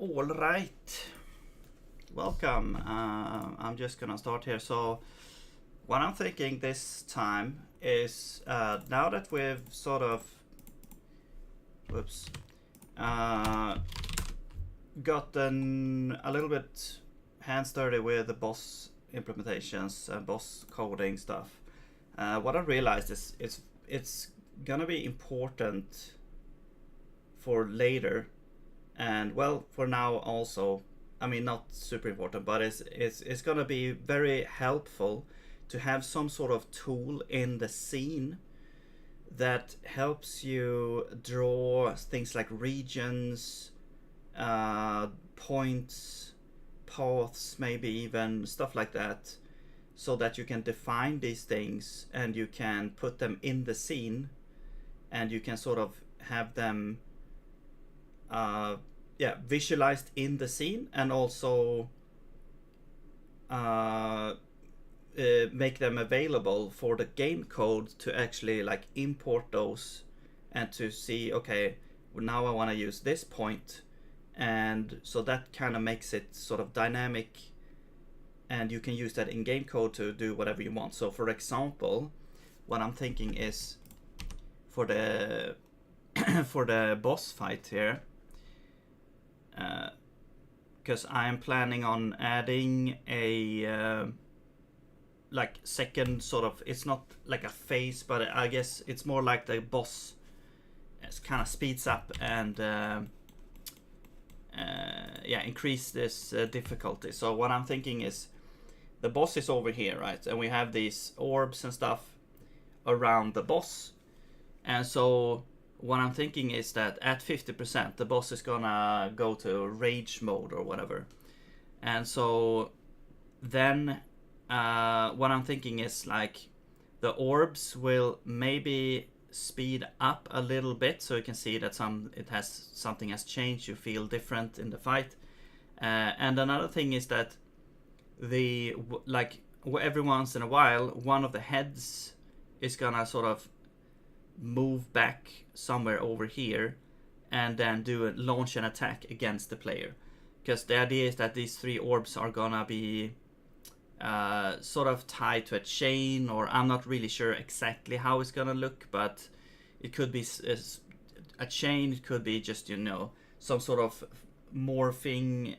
All right, welcome. I'm just gonna start here. So what I'm thinking this time is now that we've sort of gotten a little bit hands dirty with the boss implementations and boss coding stuff, what I realized is it's gonna be important for later, and well, for now also. I mean, not super important, but it's gonna be very helpful to have some sort of tool in the scene that helps you draw things like regions, points, paths, maybe even stuff like that, so that you can define these things and you can put them in the scene, and you can sort of have them visualized in the scene, and also make them available for the game code to actually like import those, and to see, okay, now I want to use this point, and so that kind of makes it sort of dynamic, and you can use that in game code to do whatever you want. So for example, what I'm thinking is for the for the boss fight here, because I'm planning on adding a like second sort of, it's not like a phase, but I guess it's more like the boss kind of speeds up and increase this difficulty. So what I'm thinking is the boss is over here, right, and we have these orbs and stuff around the boss, and so what I'm thinking is that at 50% the boss is gonna go to rage mode or whatever, and so then what I'm thinking is like the orbs will maybe speed up a little bit, so you can see that something has changed. You feel different in the fight, and another thing is that every once in a while one of the heads is gonna sort of move back somewhere over here and then launch an attack against the player, because the idea is that these three orbs are gonna be sort of tied to a chain, or I'm not really sure exactly how it's gonna look, but it could be a chain, it could be just, some sort of morphing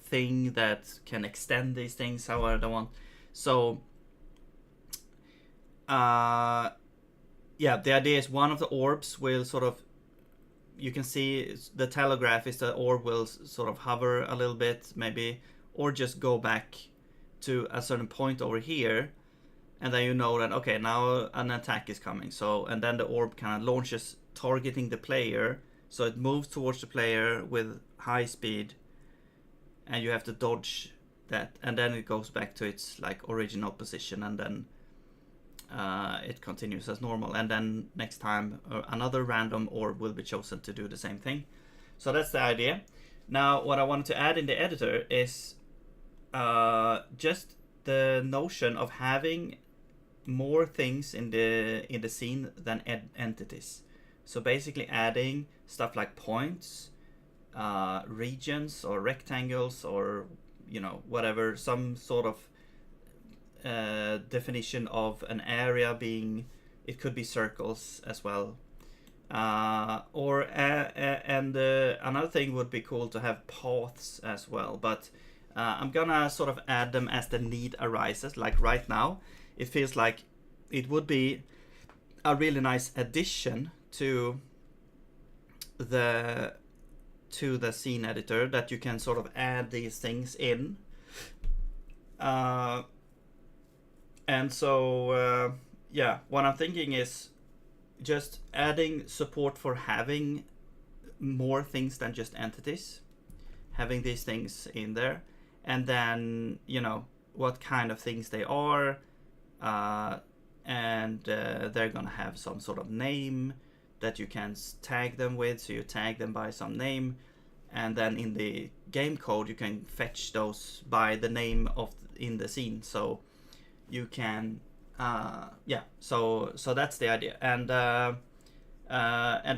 thing that can extend these things however they want. So the idea is one of the orbs will sort of, you can see the telegraph is the orb will sort of hover a little bit maybe, or just go back to a certain point over here, and then you know that, okay, now an attack is coming. So, and then the orb kind of launches targeting the player, so it moves towards the player with high speed, and you have to dodge that, and then it goes back to its like original position, and then it continues as normal, and then next time another random orb will be chosen to do the same thing. So that's the idea. Now what I wanted to add in the editor is just the notion of having more things in the scene than entities. So basically adding stuff like points, regions or rectangles, or whatever, some sort of definition of an area being, it could be circles as well, or another thing would be cool to have paths as well, but I'm gonna sort of add them as the need arises. Like right now it feels like it would be a really nice addition to the scene editor, that you can sort of add these things in, and so what I'm thinking is just adding support for having more things than just entities, having these things in there, and then what kind of things they are, and they're gonna have some sort of name that you can tag them with, so you tag them by some name, and then in the game code you can fetch those by the name in the scene, so you can so that's the idea. And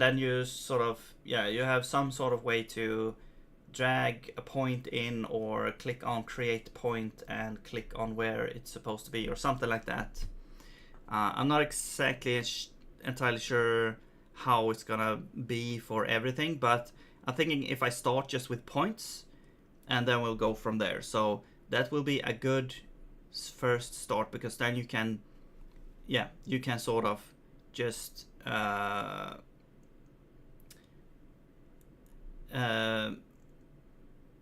then you sort of you have some sort of way to drag a point in, or click on create point and click on where it's supposed to be, or something like that. I'm not exactly entirely sure how it's gonna be for everything, but I'm thinking if I start just with points, and then we'll go from there. So that will be a good first start, because then you can, yeah, you can sort of just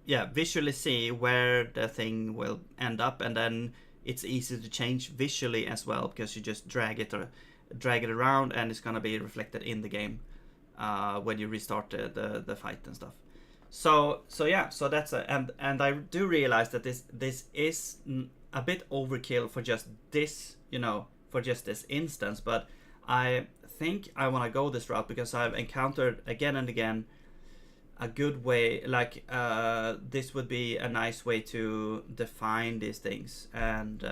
yeah, visually see where the thing will end up, and then it's easy to change visually as well, because you just drag it around, and it's gonna be reflected in the game when you restart the fight and stuff. So yeah, so that's and I do realize that this is a bit overkill for just this, for just this instance, but I think I want to go this route because I've encountered again and again a good way, like this would be a nice way to define these things. And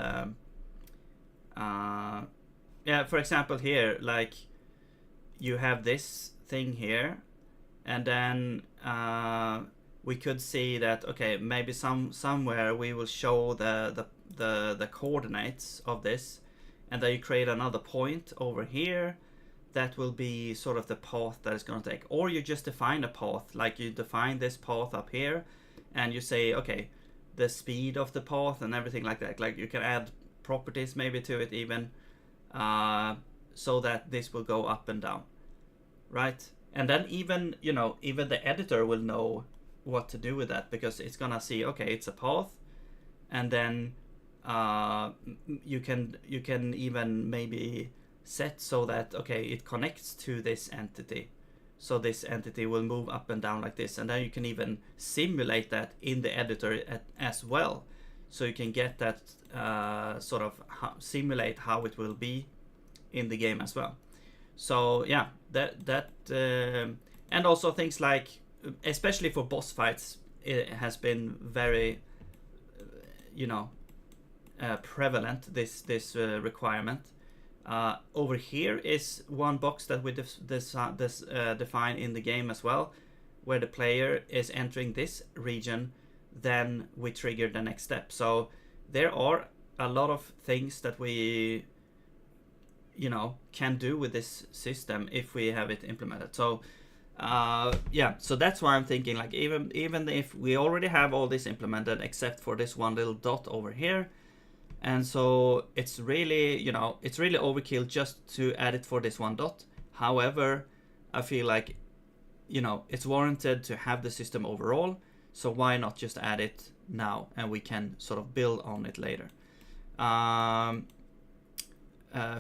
yeah, for example here, like you have this thing here, and then we could see that, okay, maybe somewhere we will show the coordinates of this, and then you create another point over here that will be sort of the path that it's going to take. Or you just define a path, like you define this path up here, and you say, okay, the speed of the path and everything like that. Like you can add properties maybe to it even, so that this will go up and down, right? And then even the editor will know what to do with that, because it's gonna see, okay, it's a path, and then you can even maybe set so that, okay, it connects to this entity, so this entity will move up and down like this, and then you can even simulate that in the editor as well, so you can get that sort of simulate how it will be in the game as well. So yeah, that and also things like, especially for boss fights, it has been very prevalent, this requirement. Over here is one box that we define in the game as well, where the player is entering this region, then we trigger the next step. So there are a lot of things that we can do with this system if we have it implemented. So yeah, so that's why I'm thinking, like, even if we already have all this implemented except for this one little dot over here, and so it's really overkill just to add it for this one dot. However, I feel like it's warranted to have the system overall, so why not just add it now, and we can sort of build on it later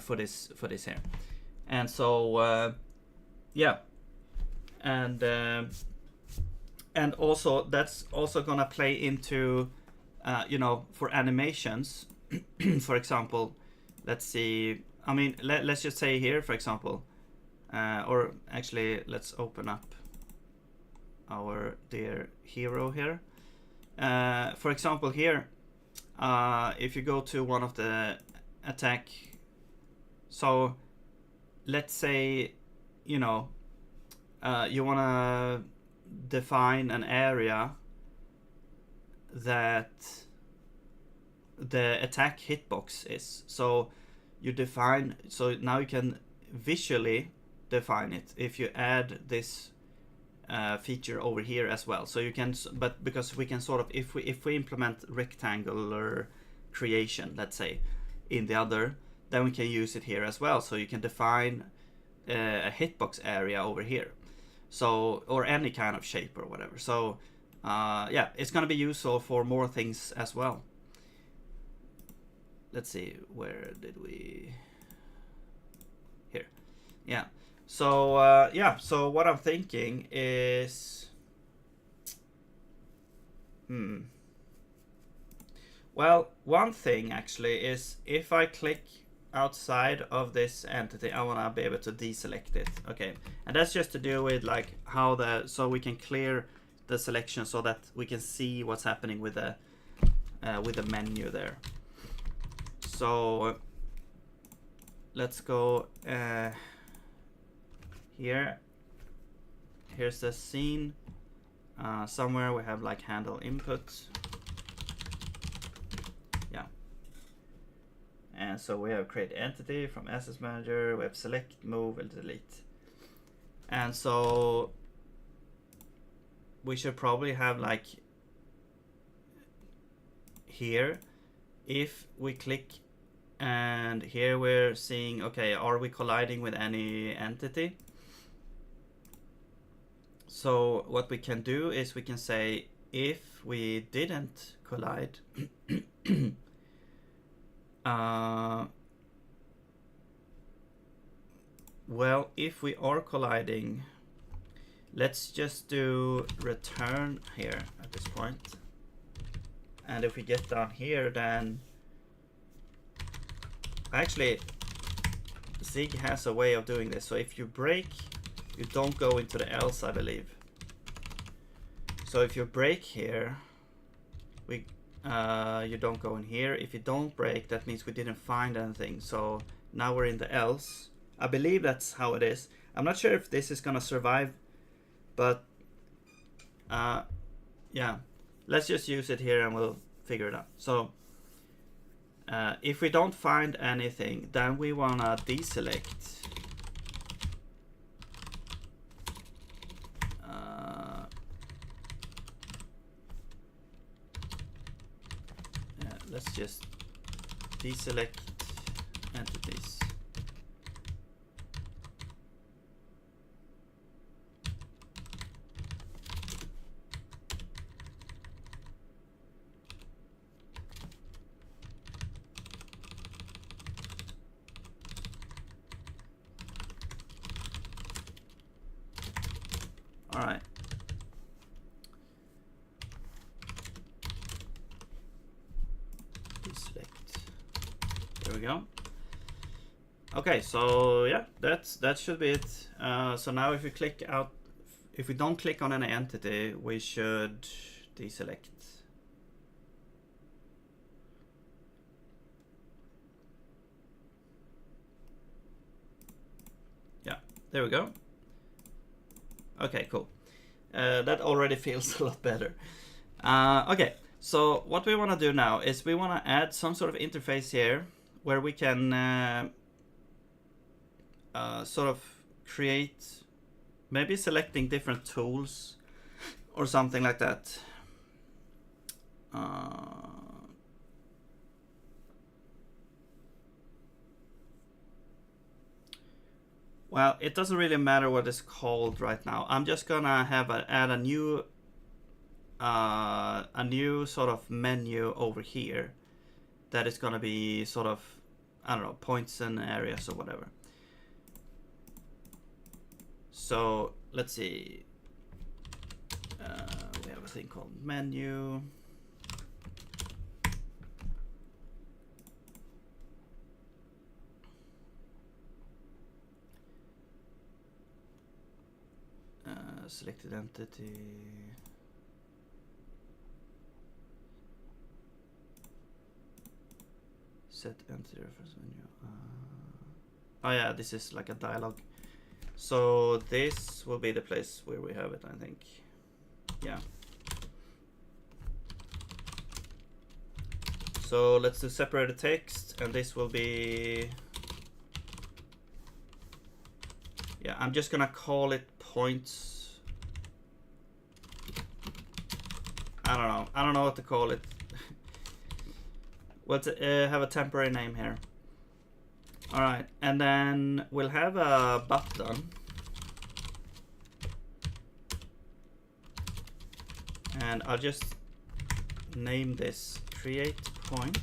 for this here. And so yeah, and also that's also gonna play into for animations. For example, let's see, I mean, let's just say here, for example, or actually let's open up our dear hero here. For example here, if you go to one of the attack, so let's say you want to define an area that the attack hitbox is. So you define, so now you can visually define it if you add this feature over here as well. So you can, but because we can sort of, if we implement rectangular creation, let's say, in the other, then we can use it here as well. So you can define a hitbox area over here, so, or any kind of shape or whatever. So yeah, it's going to be useful for more things as well. Let's see, where did we, here, yeah. So yeah, so what I'm thinking is, well, one thing actually is, if I click outside of this entity, I want to be able to deselect it. Okay, and that's just to do with like how so we can clear the selection so that we can see what's happening with the menu there. So let's go here. Here's the scene, somewhere we have like handle input. Yeah. And so we have create entity from assets manager, we have select, move, and delete. And so we should probably have like here, if we click, and here we're seeing, okay, are we colliding with any entity? So what we can do is we can say if we didn't collide, well, if we are colliding, let's just do return here at this point. And if we get down here, then actually Zig has a way of doing this. So if you break, you don't go into the else, I believe. So if you break here, you don't go in here. If you don't break, that means we didn't find anything. So now we're in the else. I believe that's how it is. I'm not sure if this is gonna survive, but yeah, let's just use it here and we'll figure it out. So if we don't find anything, then we wanna deselect. Let's just deselect entities. All right. There we go. Okay, so yeah, that should be it. So now if we click out, if we don't click on any entity, we should deselect. Yeah, there we go. Okay, cool. That already feels a lot better. Okay, so what we want to do now is we want to add some sort of interface here where we can sort of create, maybe selecting different tools or something like that. Well, it doesn't really matter what it's called right now. I'm just gonna have add a new sort of menu over here that is gonna be sort of, I don't know, points and areas or whatever. So let's see. We have a thing called menu. Selected entity. Set entity reference menu. Oh yeah, this is like a dialogue. So this will be the place where we have it, I think. Yeah. So let's do separated text, and this will be, yeah, I'm just gonna call it points. I don't know what to call it. Let's have a temporary name here. All right, and then we'll have a button. And I'll just name this create point.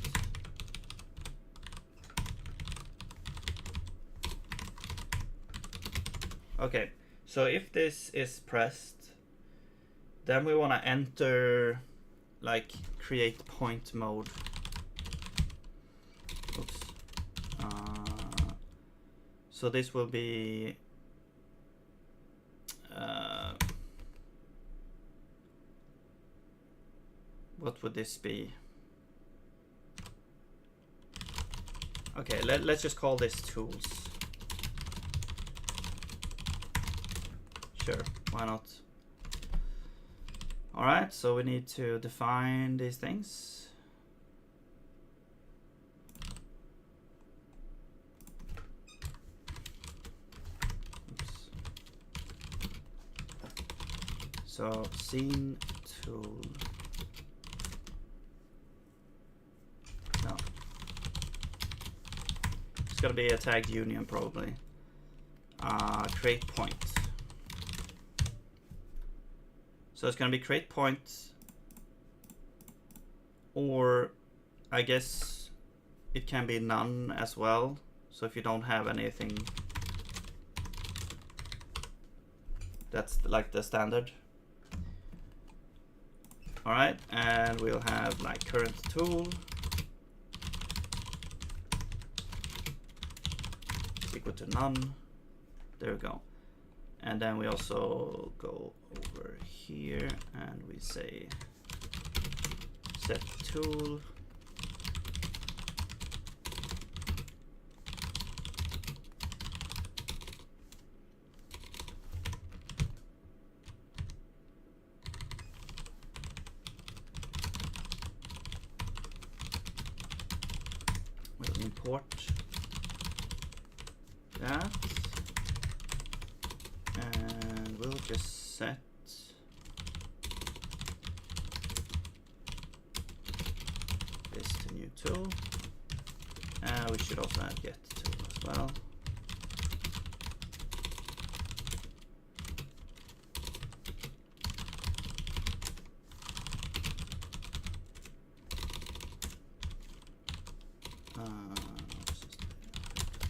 Okay, so if this is pressed, then we want to enter like create point mode. Oops. So this will be what would this be? Okay, let's just call this tools. Sure, why not? All right, so we need to define these things. Oops. So scene tool. No. It's gonna be a tagged union probably. Create point. So it's gonna be create point, or I guess it can be none as well. So if you don't have anything, that's like the standard. All right, and we'll have like current tool is equal to none. There we go. And then we also go over here and we say set tool we'll import that. And we'll just set this to new tool. And we should also have get tool as well.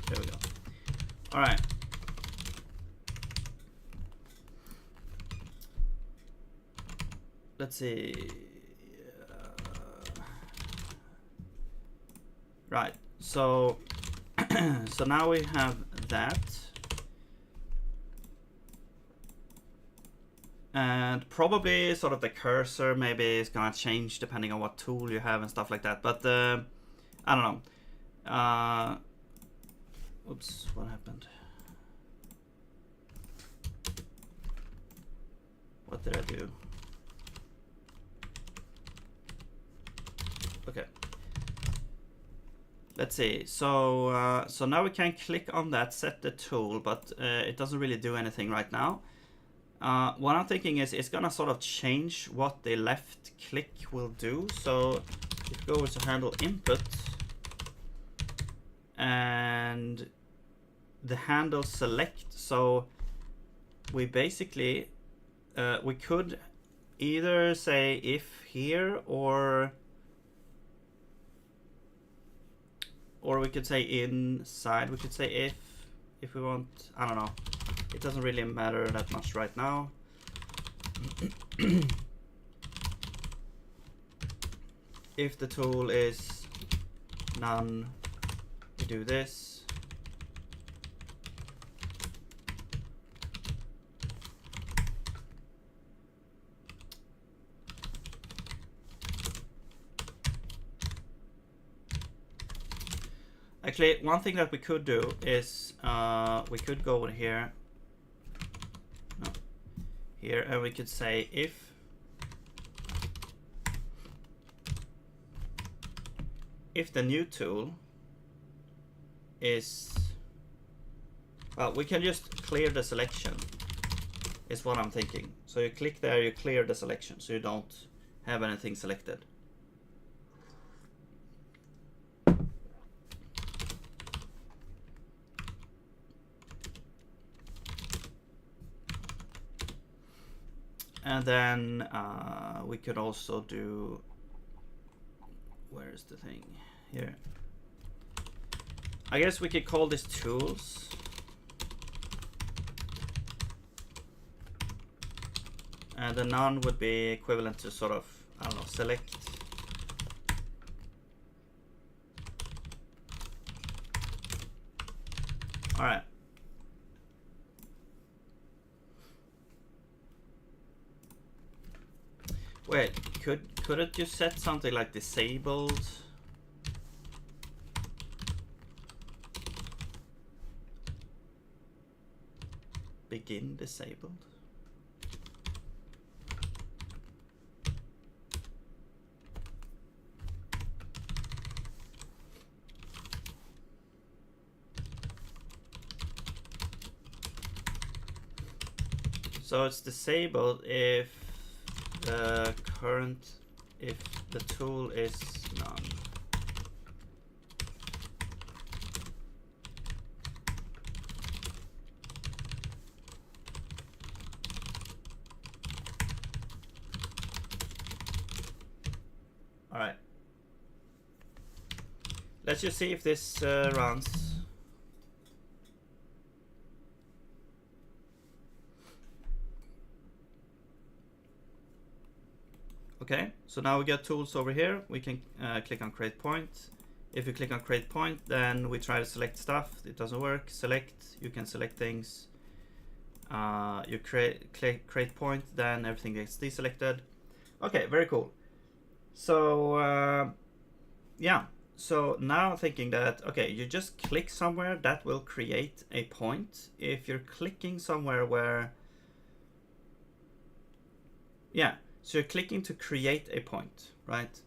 There we go. All right. Let's see. Right. So, so now we have that, and probably sort of the cursor maybe is gonna change depending on what tool you have and stuff like that. But I don't know. Oops, what happened? What did I do? Okay. Let's see. So so now we can click on that, set the tool, but it doesn't really do anything right now. What I'm thinking is it's gonna sort of change what the left click will do. So if we go to handle input and the handle select, so we basically we could either say if here or we could say inside. We could say if we want. I don't know. It doesn't really matter that much right now. If the tool is none, we do this. Actually, one thing that we could do is we could go over here, no, here, and we could say if the new tool is, well, we can just clear the selection, is what I'm thinking. So you click there, you clear the selection, so you don't have anything selected. And then we could also do, where's the thing? Here. I guess we could call this tools. And the none would be equivalent to sort of, I don't know, select. All right. Wait, could it just set something like disabled? Begin disabled? So it's disabled if the if the tool is none. All right. Let's just see if this runs. Okay, so now we got tools over here. We can click on create point. If you click on create point, then we try to select stuff. It doesn't work. Select, you can select things. You create point, then everything gets deselected. Okay, very cool. So yeah, so now I'm thinking that, okay, you just click somewhere, that will create a point. If you're clicking somewhere where, yeah, so you're clicking to create a point, right?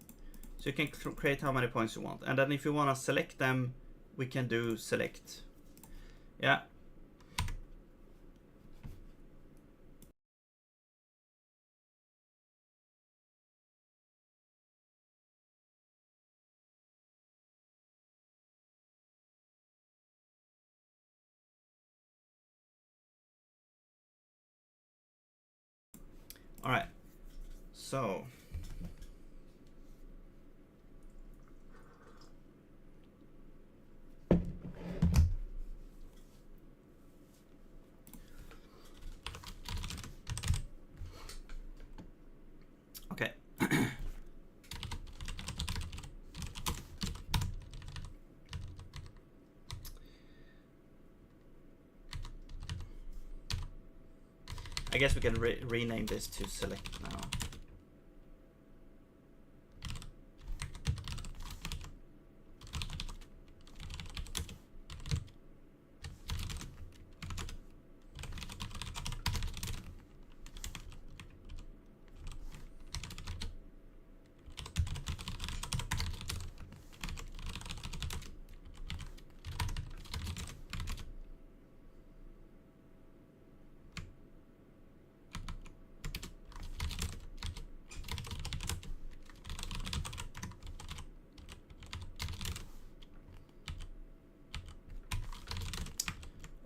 So you can create how many points you want. And then if you want to select them, we can do select. Yeah. All right. So okay. I guess we can rename this to select now.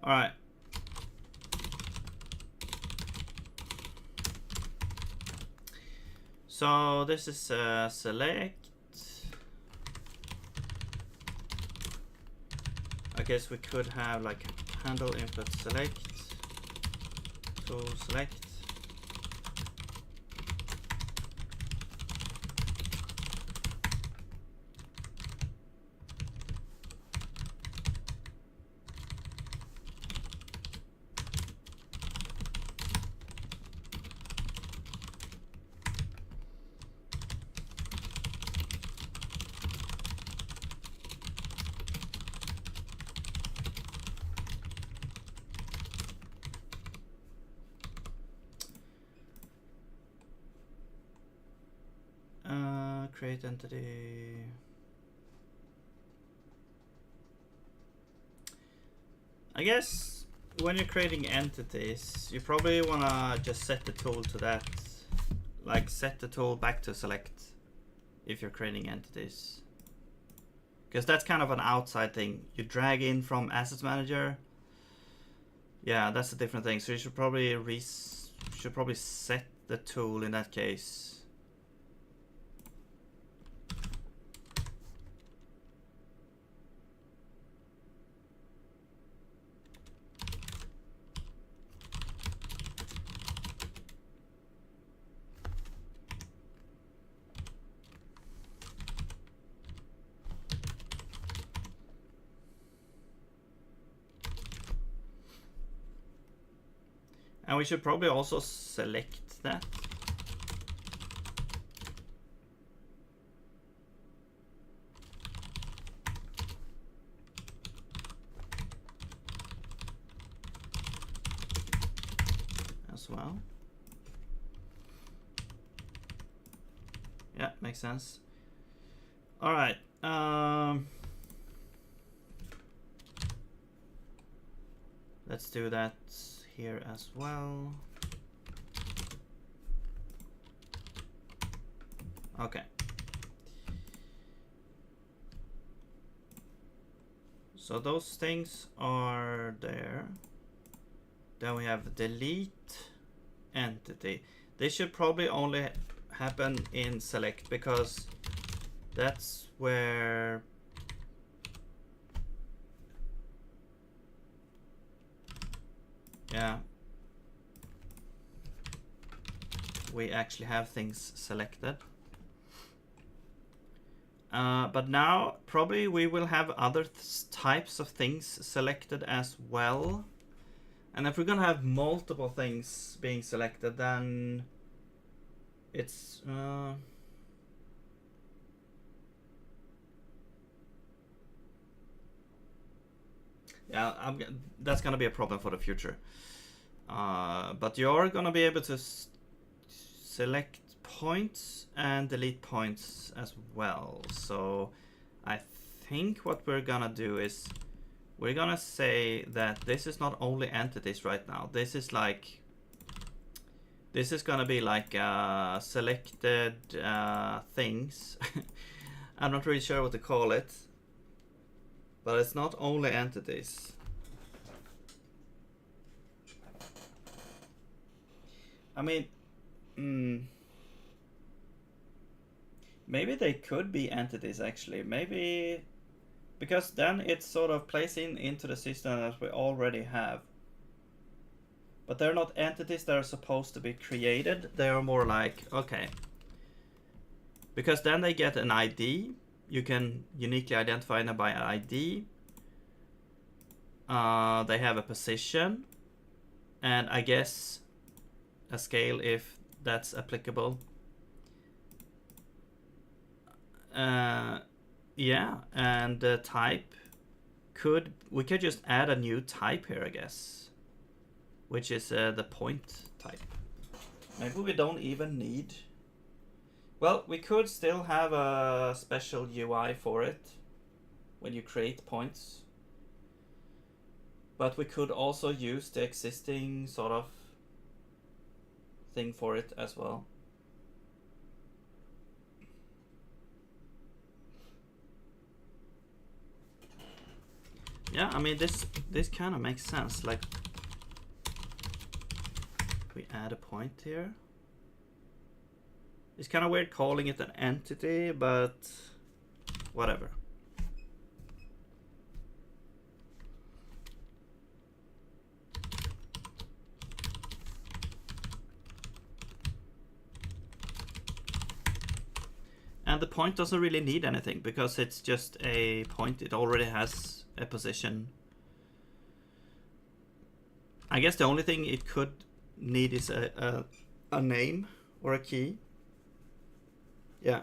All right. So this is select. I guess we could have like handle input select, tool select. Create entity. I guess when you're creating entities, you probably want to just set the tool to that. Like set the tool back to select if you're creating entities. Because that's kind of an outside thing. You drag in from Assets Manager. Yeah, that's a different thing. So you should probably set the tool in that case. And we should probably also select that. As well. Yeah, makes sense. All right. Let's do that here as well. Okay. So those things are there. Then we have delete entity. They should probably only happen in select because that's where we actually have things selected. But now probably we will have other types of things selected as well. And if we're gonna have multiple things being selected, then it's yeah, that's gonna be a problem for the future. But you're gonna be able to select points and delete points as well. So I think what we're gonna do is we're gonna say that this is not only entities right now. This is gonna be like selected things. I'm not really sure what to call it, but it's not only entities. I mean, maybe they could be entities actually. Maybe because then it's sort of placing into the system that we already have. But they're not entities that are supposed to be created. They are more like, okay. Because then they get an ID. You can uniquely identify them by ID. They have a position. And I guess a scale if that's applicable. Yeah, and the type we could just add a new type here, I guess, which is the point type. Maybe we don't even need. Well, we could still have a special UI for it when you create points, but we could also use the existing sort of thing for it as well. Yeah, I mean this kind of makes sense. Like we add a point here. It's kind of weird calling it an entity, but whatever. And the point doesn't really need anything because it's just a point. It already has a position. I guess the only thing it could need is a name or a key. Yeah.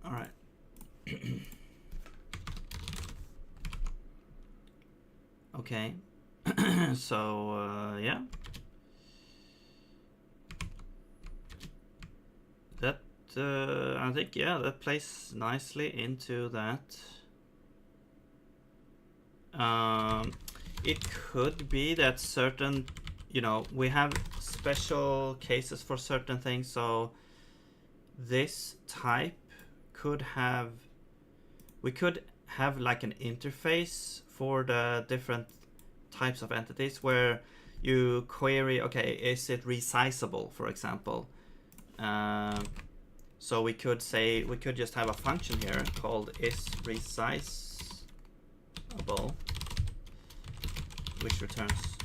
All right. Okay. So yeah. That I think that plays nicely into that. It could be that certain, we have special cases for certain things. So this type we could have like an interface for the different types of entities where you query, okay, is it resizable, for example. So we could just have a function here called is resizable. resizable, which returns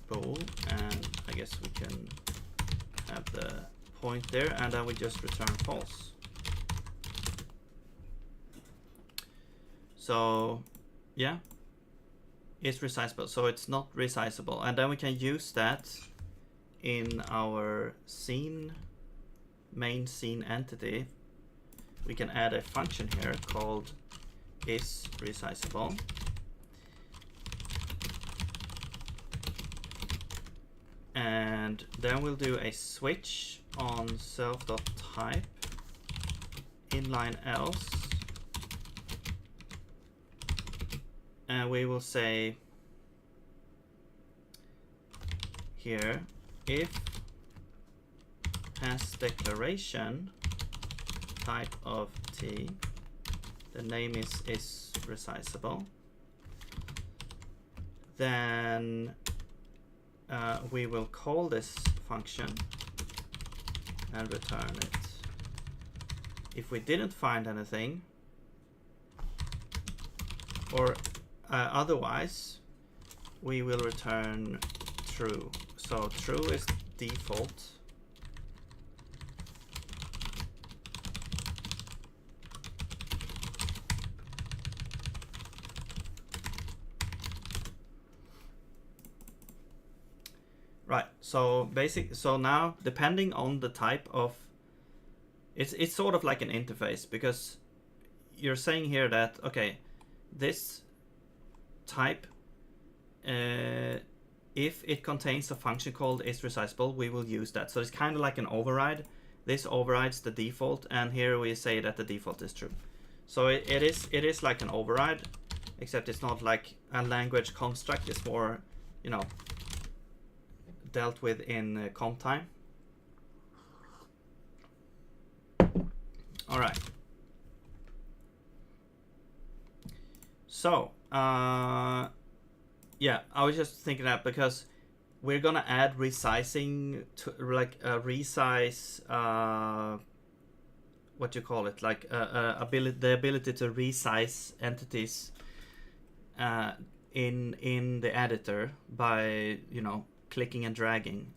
bool, and I guess we can have the point there, and then we just return false. So yeah, it's resizable, so it's not resizable, and then we can use that in our scene, main scene entity. We can add a function here called is resizable, and then we'll do a switch on self.type inline else, and we will say here if has declaration type of t, the name is resizable, then we will call this function and return it. If we didn't find anything, or otherwise, we will return true. So true is default. Right, so so now depending on the type of, it's sort of like an interface, because you're saying here that, okay, this type, if it contains a function called is resizable, we will use that. So it's kind of like an override. This overrides the default, and here we say that the default is true. So it is like an override, except it's not like a language construct. It's more, you know, dealt with in comp time. All right. So yeah, I was just thinking that because we're gonna add resizing to, like resize, what you call it, like the ability to resize entities in the editor by, you know, clicking and dragging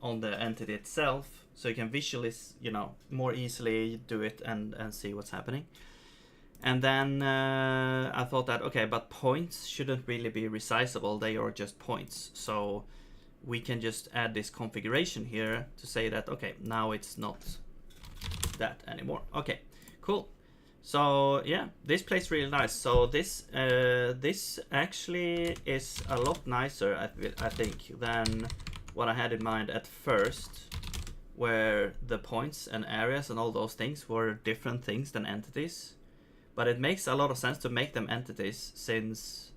on the entity itself, so you can visually, you know, more easily do it and see what's happening. And then I thought that, okay, but points shouldn't really be resizable, they are just points. So we can just add this configuration here to say that, okay, now it's not that anymore. Okay, cool. So yeah, this plays really nice. So this actually is a lot nicer, I think, than what I had in mind at first, where the points and areas and all those things were different things than entities. But it makes a lot of sense to make them entities, since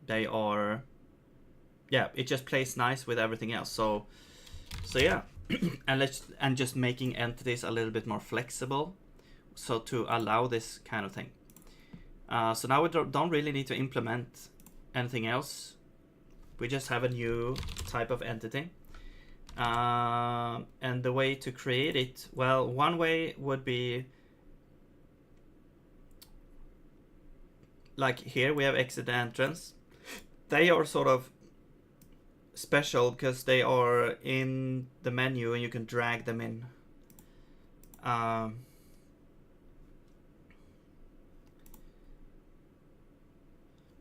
they are, yeah, it just plays nice with everything else. So yeah, and just making entities a little bit more flexible, so to allow this kind of thing. So now we don't really need to implement anything else. We just have a new type of entity. And the way to create it, well, one way would be, like here we have exit entrance. They are sort of special because they are in the menu and you can drag them in.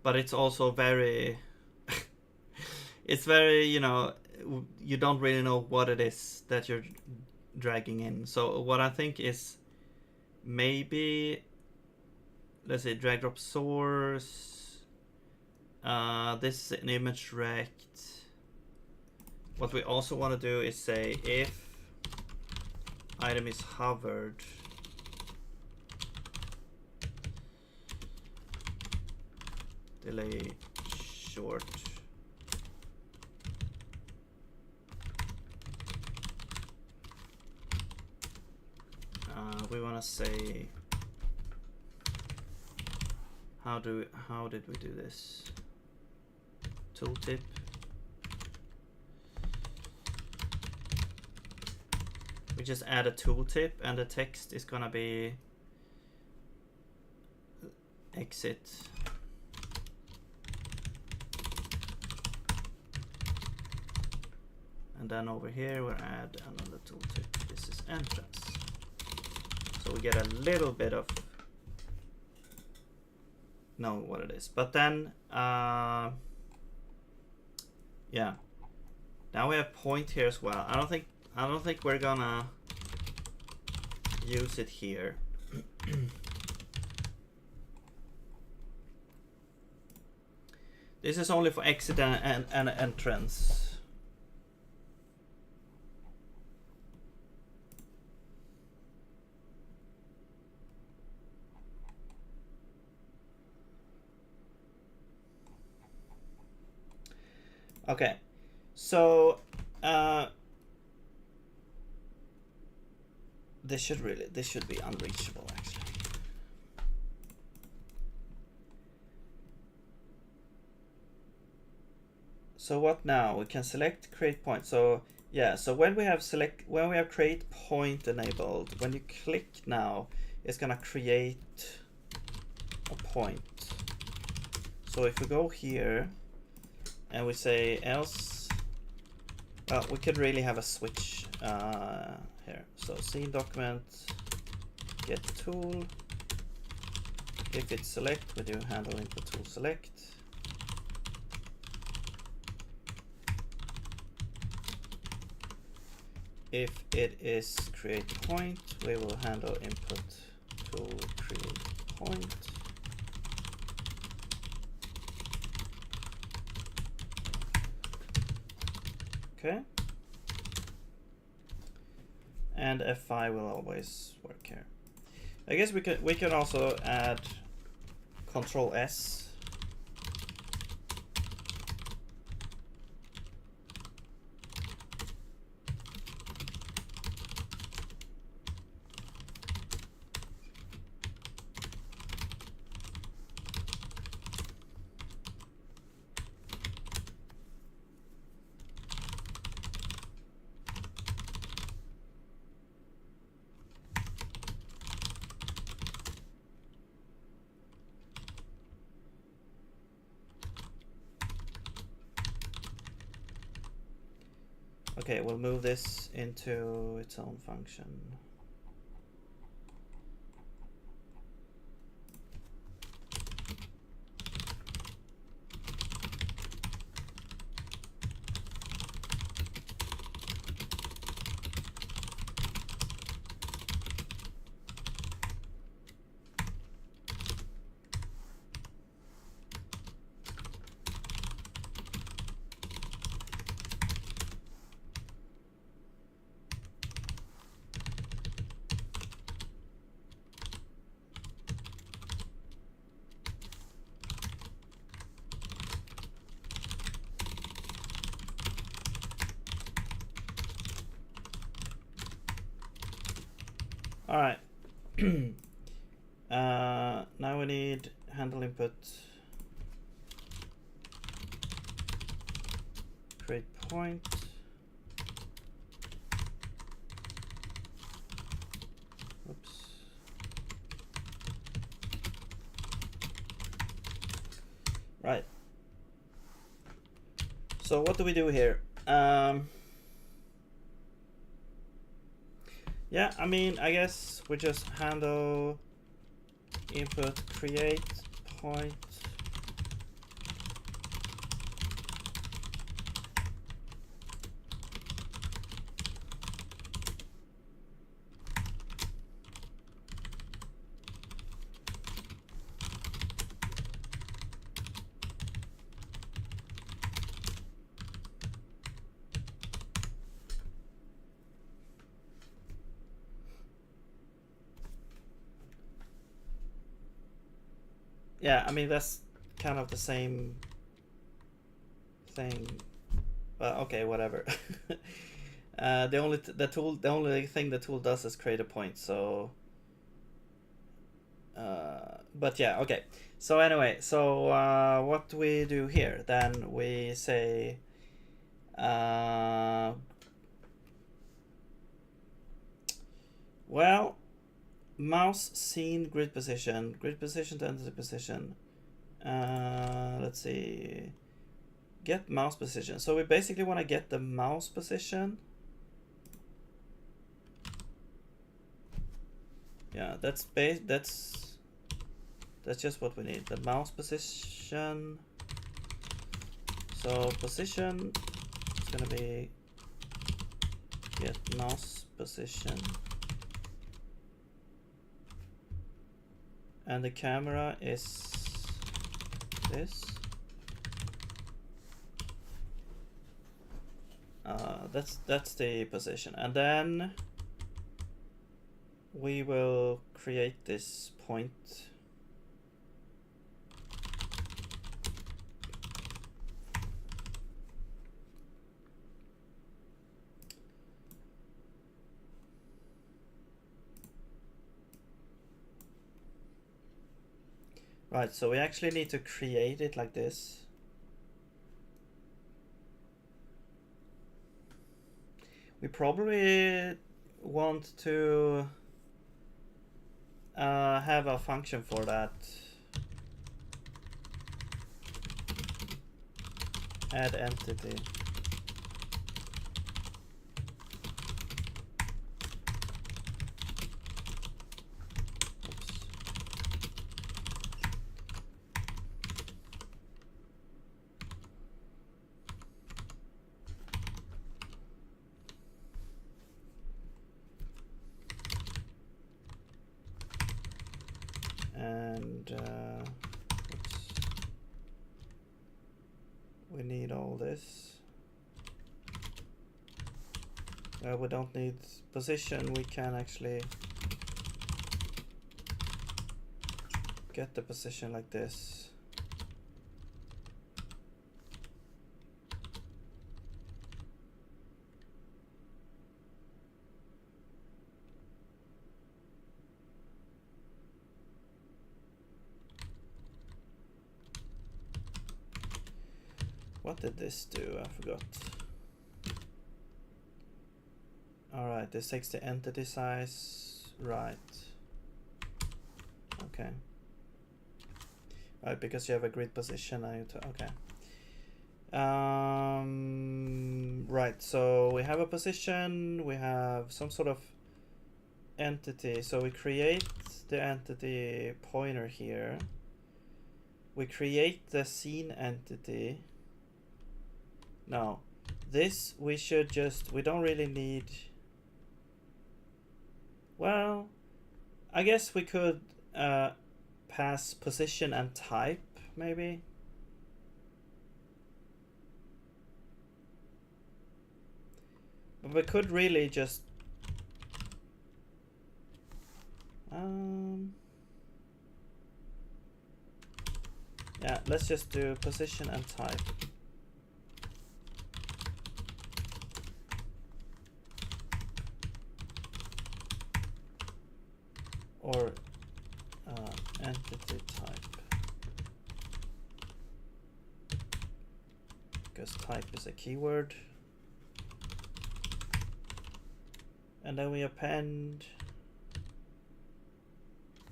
But it's also very it's very, you know, you don't really know what it is that you're dragging in. So what I think is, maybe, let's say drag drop source, this is an image rect. What we also want to do is say if item is hovered, delay short. We want to say, how did we do this? Tooltip. We just add a tooltip, and the text is gonna be exit And then over here we'll add another tooltip. This is entrance. So we get a little bit of know what it is. But then yeah. Now we have point here as well. I don't think we're gonna use it here. This is only for exit and entrance. Okay, so this should be unreachable actually. So what now? We can select create point. So yeah, so when we have create point enabled, when you click now, it's gonna create a point. So if we go here and we say else, we could really have a switch here. So scene document, get tool. If it's select, we do handle input tool select. If it is create point, we will handle input tool create point. Okay. And F5 will always work here. I guess we could also add Control S. Okay, we'll move this into its own function. All right. Now we need handle input create point. Oops. Right. So what do we do here? Yeah, I mean, I guess we just handle input create point. Yeah, I mean that's kind of the same thing, but okay, whatever. The only thing the tool does is create a point. So, but yeah, okay. So anyway, so what do we do here? Then we say, well, mouse scene grid position to enter the position. Let's see. get mouse position. So we basically want to get the mouse position. Yeah, that's just what we need. The mouse position. So position is gonna be get mouse position. And the camera is this. That's the position. And then we will create this point. Right, so we actually need to create it like this. We probably want to have a function for that. Add entity. And we need all this. We don't need position. We can actually get the position like this. What did this do? I forgot. Alright, this takes the entity size. Right. Okay. Right, because you have a grid position. Okay. Right, so we have a position, we have some sort of entity. So we create the entity pointer here. We create the scene entity. No, this we should just, we don't really need. Well, I guess we could pass position and type, maybe. But we could really just yeah, let's just do position and type. Or entity type, because type is a keyword. And then we append,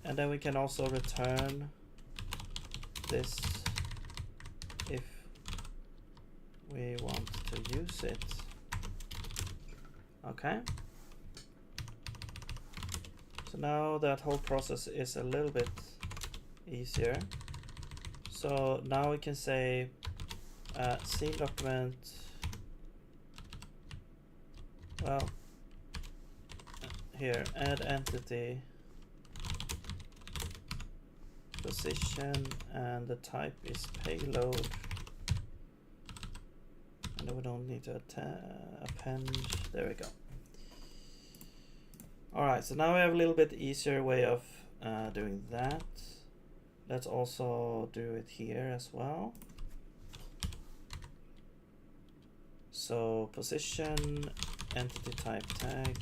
and then we can also return this if we want to use it. Okay. So now that whole process is a little bit easier. So now we can say scene document, well, here, add entity, position, and the type is payload. And then we don't need to append, there we go. Alright, so now we have a little bit easier way of doing that. Let's also do it here as well. So position, entity type tag.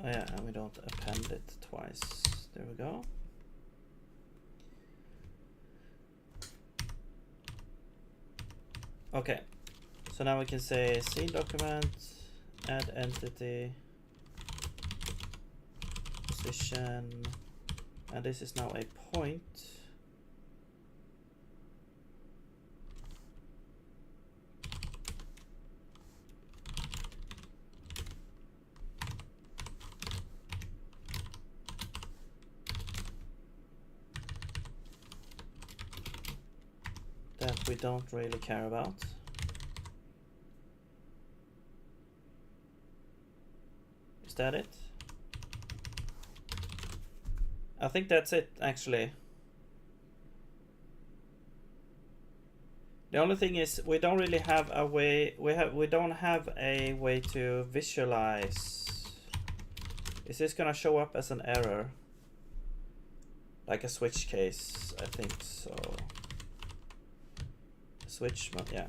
Oh yeah, and we don't append it twice. There we go. Okay, so now we can say scene document, add entity, position, and this is now a point. That we don't really care about. Is that it? I think that's it, actually. The only thing is we don't really have a way. We don't have a way to visualize. Is this gonna show up as an error? Like a switch case, I think so. Switch, yeah.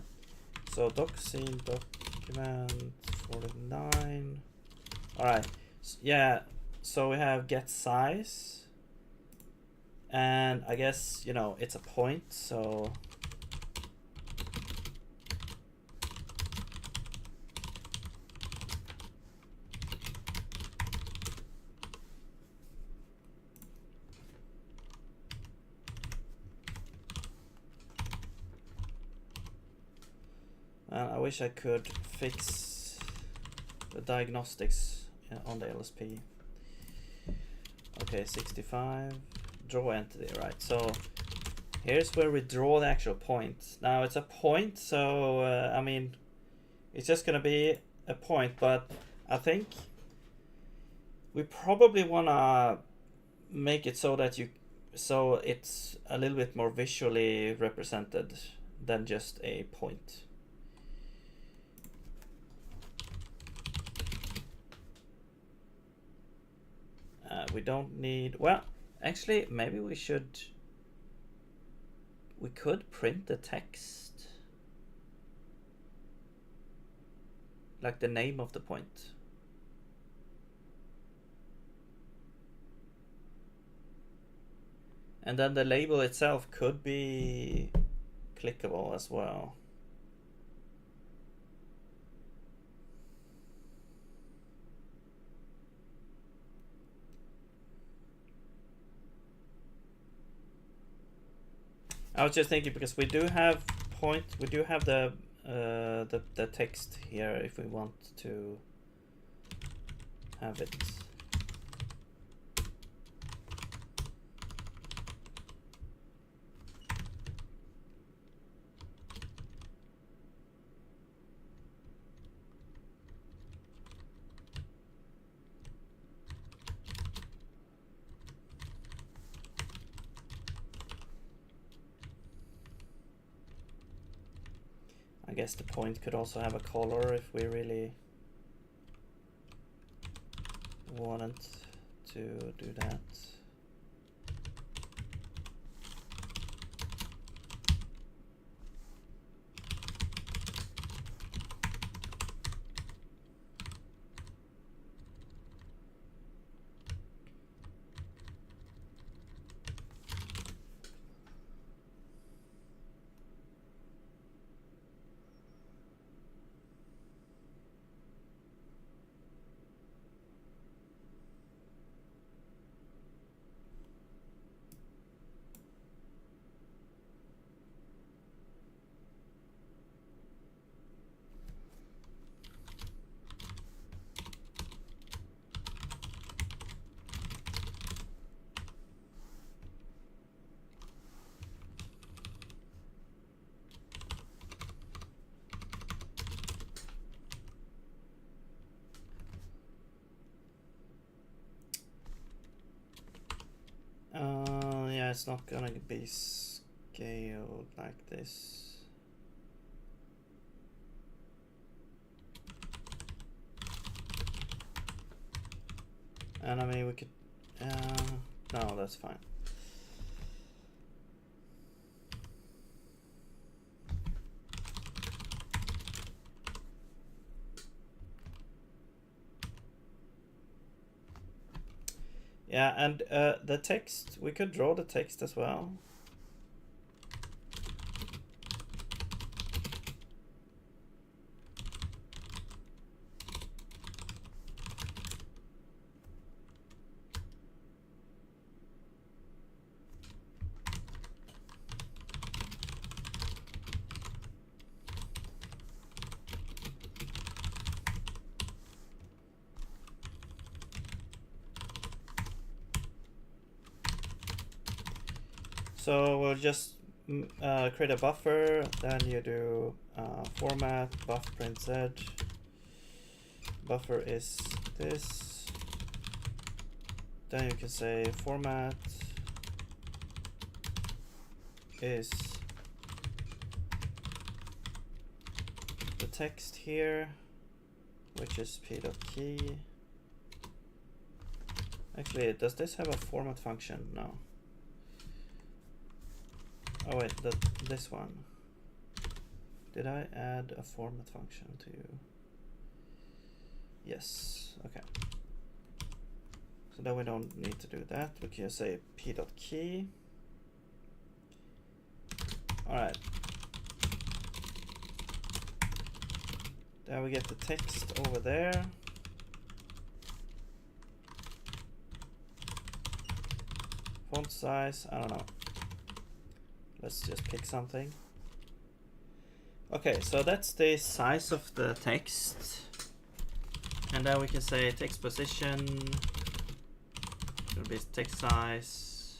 So doc scene document 49. All right, yeah. So we have get size, and I guess, you know, it's a point, so I wish I could fix the diagnostics on the LSP. Okay, 65, draw entity, right? So here's where we draw the actual point. Now it's a point, so I mean, it's just gonna be a point, but I think we probably wanna make it so that so it's a little bit more visually represented than just a point. We don't need, well, actually, maybe we could print the text, like the name of the point. And then the label itself could be clickable as well. I was just thinking, because we do have point, we do have the text here if we want to have it. I guess the point could also have a color if we really wanted to do that. Yeah, it's not gonna be scaled like this. And I mean, we could, no, that's fine. Yeah, and the text, we could draw the text as well. So we'll just create a buffer, then you do format buff print z. Buffer is this. Then you can say format is the text here, which is p.key. Actually, does this have a format function? No. Oh wait, this one. Did I add a format function to? Yes, okay. So then we don't need to do that. We can say p.key. Alright. Then we get the text over there. Font size, I don't know. Let's just pick something. Okay, so that's the size of the text. And then we can say text position. It will be text size.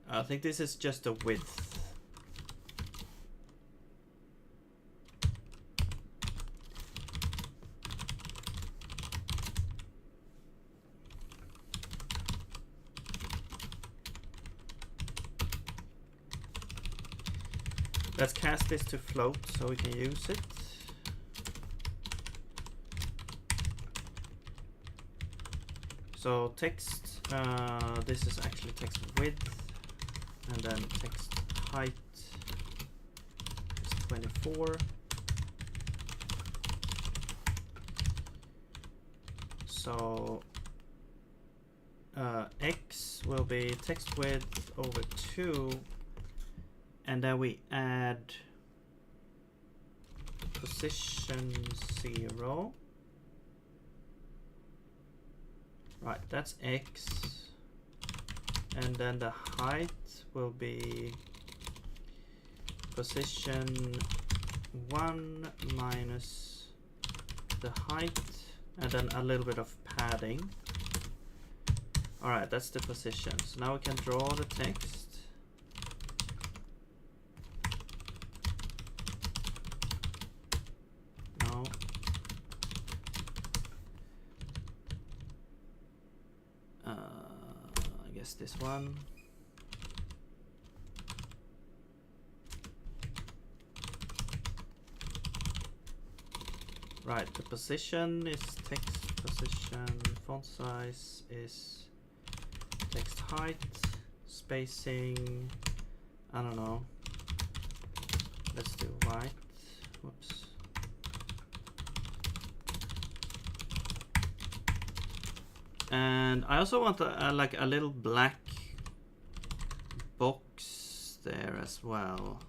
I think this is just a width. Let's cast this to float so we can use it. So text, this is actually text width, and then text height is 24. So x will be text width over 2. And then we add position 0. Right, that's x. And then the height will be position 1 minus the height, and then a little bit of padding. Alright, that's the position. So now we can draw the text. This one. Right, the position is text position, font size is text height, spacing, I don't know. Let's do white. Whoops. And I also want like a little black box there as well.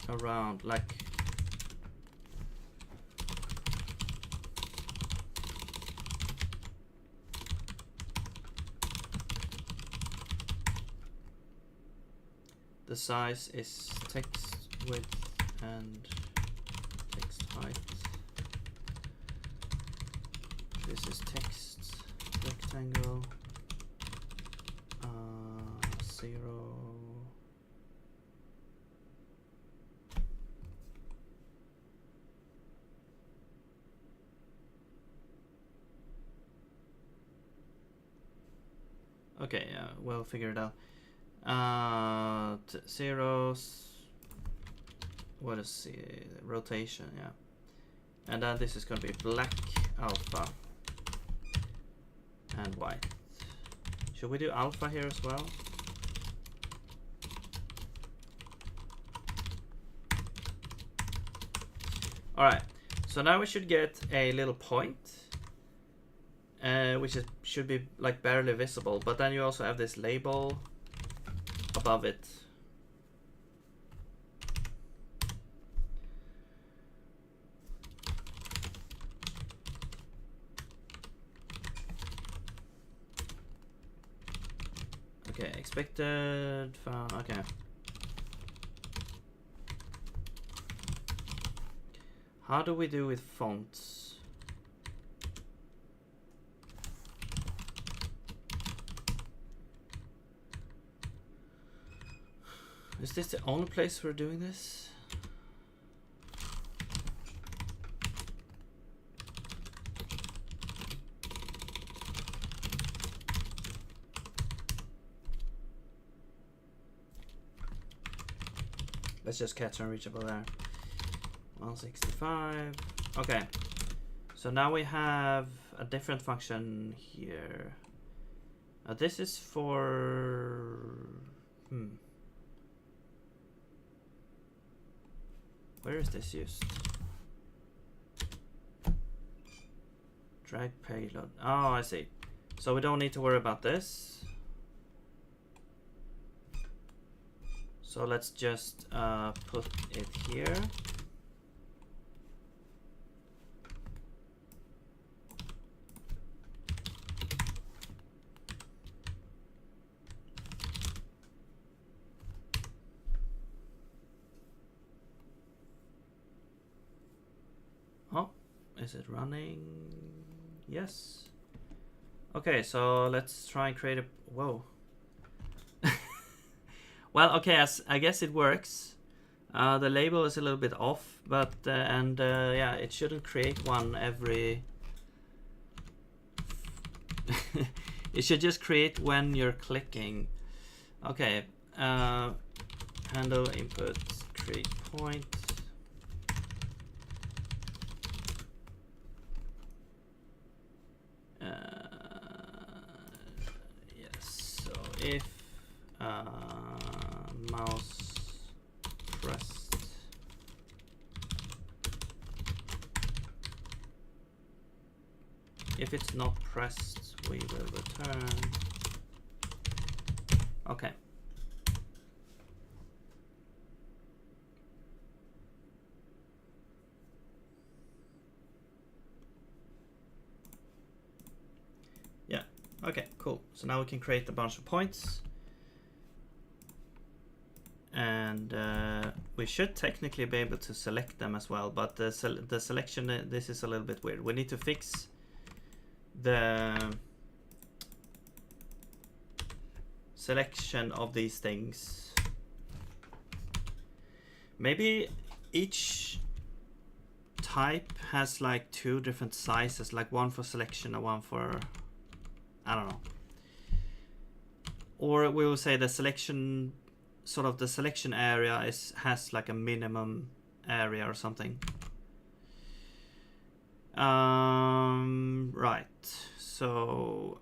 Around like the size is text width and text height. This is text rectangle 0. Okay, yeah, we'll figure it out. Zeros. What is the rotation? Yeah, and then this is going to be black alpha and white. Should we do alpha here as well? All right. So now we should get a little point. Which should be like barely visible, but then you also have this label above it. Okay, expected found. Okay, How do we do with fonts? Is this the only place we're doing this? Let's just catch unreachable there. 165. Okay. So now we have a different function here. This is for... Where is this used? Drag payload. Oh, I see. So we don't need to worry about this. So let's just put it here. Oh, is it running? Yes. Okay, so let's try and create a... Whoa. Well, okay, I guess it works. The label is a little bit off, but yeah, it shouldn't create one every... It should just create when you're clicking. Okay, handle input create point. Yes, so if mouse pressed if it's not pressed, we will return. Okay. Yeah, okay, cool. So now we can create a bunch of points. And we should technically be able to select them as well, but the selection, this is a little bit weird. We need to fix the selection of these things. Maybe each type has like two different sizes, like one for selection and one for, I don't know. Or we will say the selection, sort of the selection area has like a minimum area or something. Right, so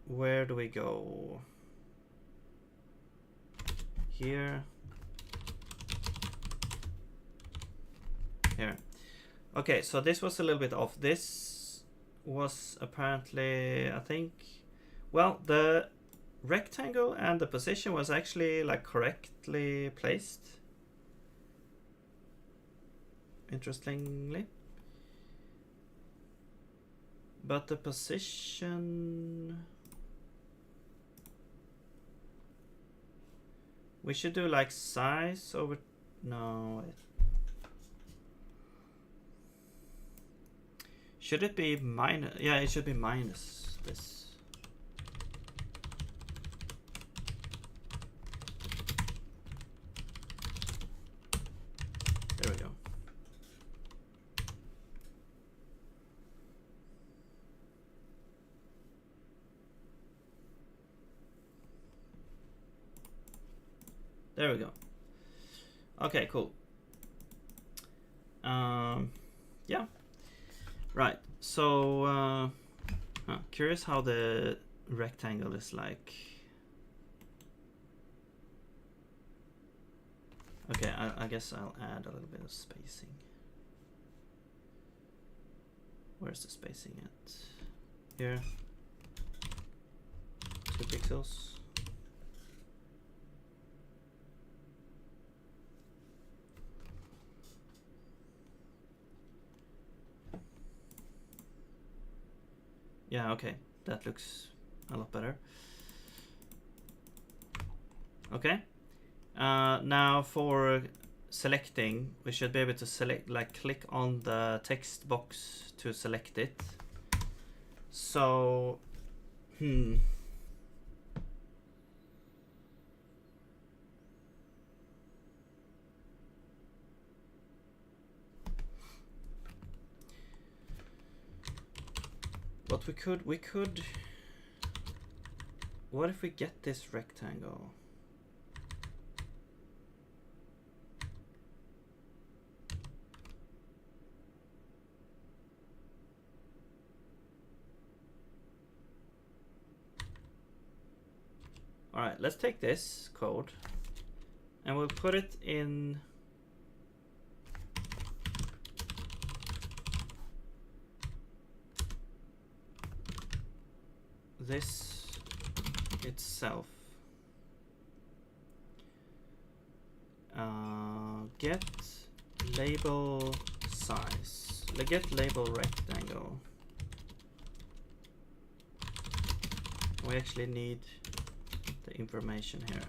where do we go? Here. Here. Okay, so this was a little bit off. This was apparently, I think, well, the rectangle and the position was actually like correctly placed, interestingly, but the position, we should do like size over, no, should it be minus? Yeah, it should be minus this. There we go. There we go. Okay, cool. Yeah. Right. So, curious how the rectangle is like. Okay, I guess I'll add a little bit of spacing. Where's the spacing at? Here. 2 pixels. Yeah, okay, that looks a lot better. Okay, now for selecting, we should be able to select, like click on the text box to select it. So, But we could, what if we get this rectangle? All right, let's take this code and we'll put it in this itself. Get label size. Get label rectangle. We actually need the information here.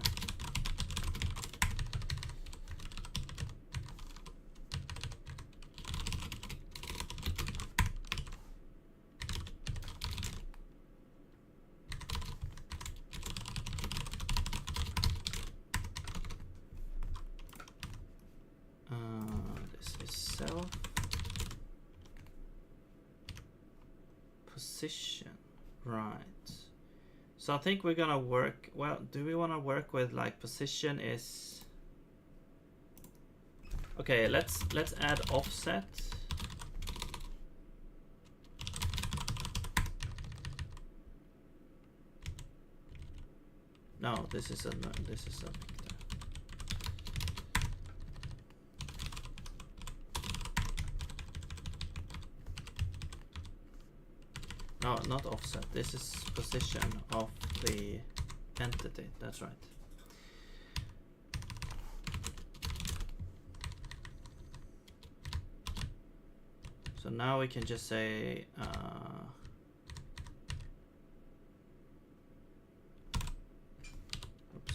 This is self position, right? So I think we're gonna work, well, do we want to work with like position is, okay, let's add offset. No, this is a vector. No, not offset. This is position of the entity. That's right. So now we can just say oops.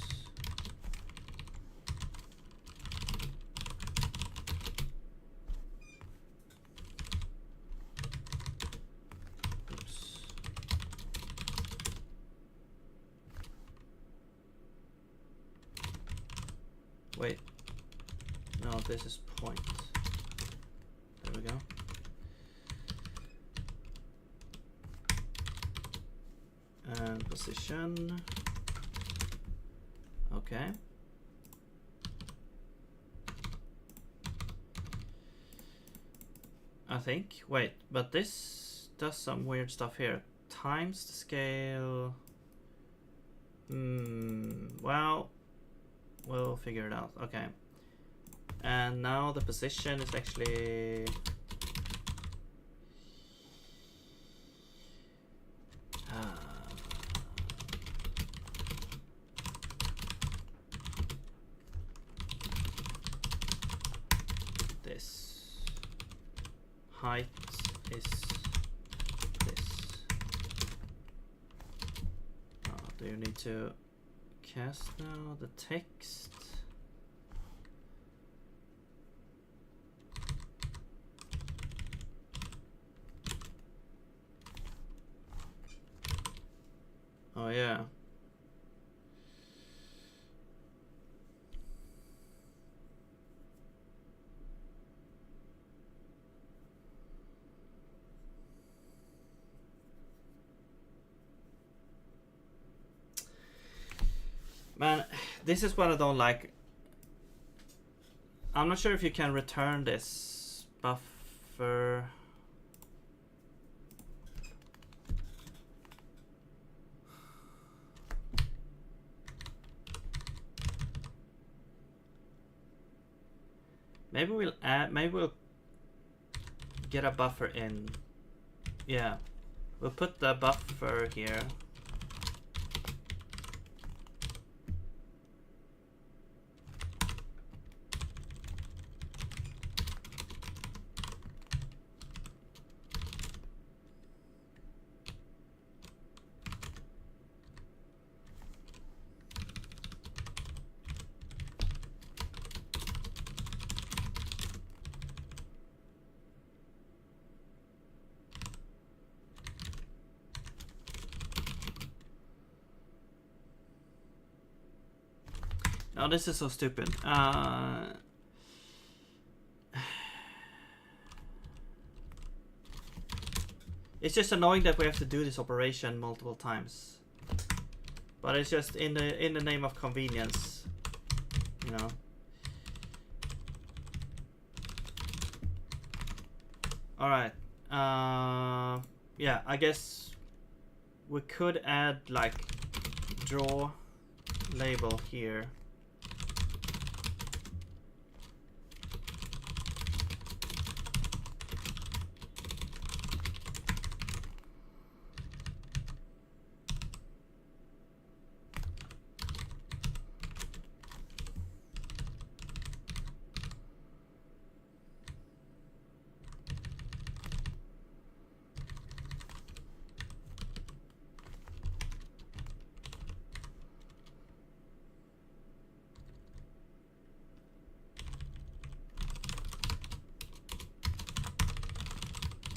Wait, no, this is point. There we go. And position. Okay. I think, wait, but this does some weird stuff here. Times the scale. Well, we'll figure it out. Okay. And now the position is actually this. Height is this. Do you need to cast now the text? Oh yeah. Man, this is what I don't like. I'm not sure if you can return this buffer. Maybe we'll add, maybe we'll get a buffer in. Yeah, we'll put the buffer here. Oh, this is so stupid. It's just annoying that we have to do this operation multiple times. But it's just in the name of convenience, you know. All right. Yeah, I guess we could add like draw label here.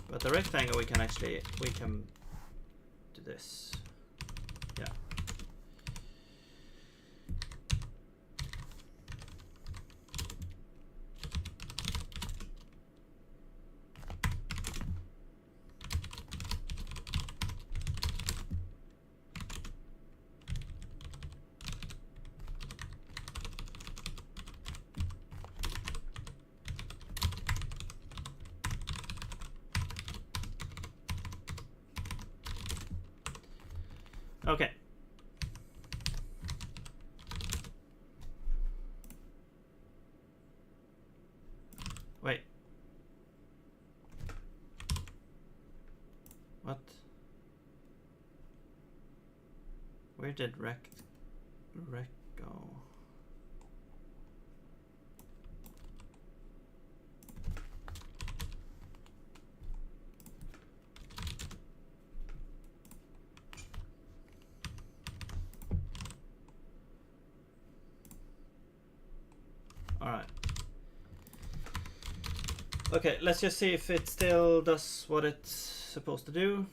But the rectangle we can do this. Yeah. Okay. Wait. What? Where did rec go? All right. Okay, let's just see if it still does what it's supposed to do.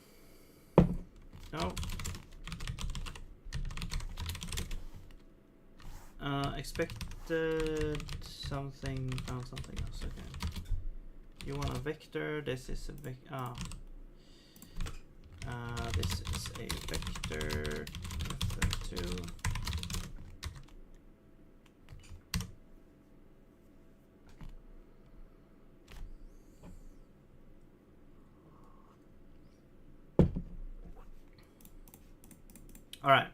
No. Expected something, found something else. Okay. You want a vector? This is a vector. This is a vector. Vector 2. All right,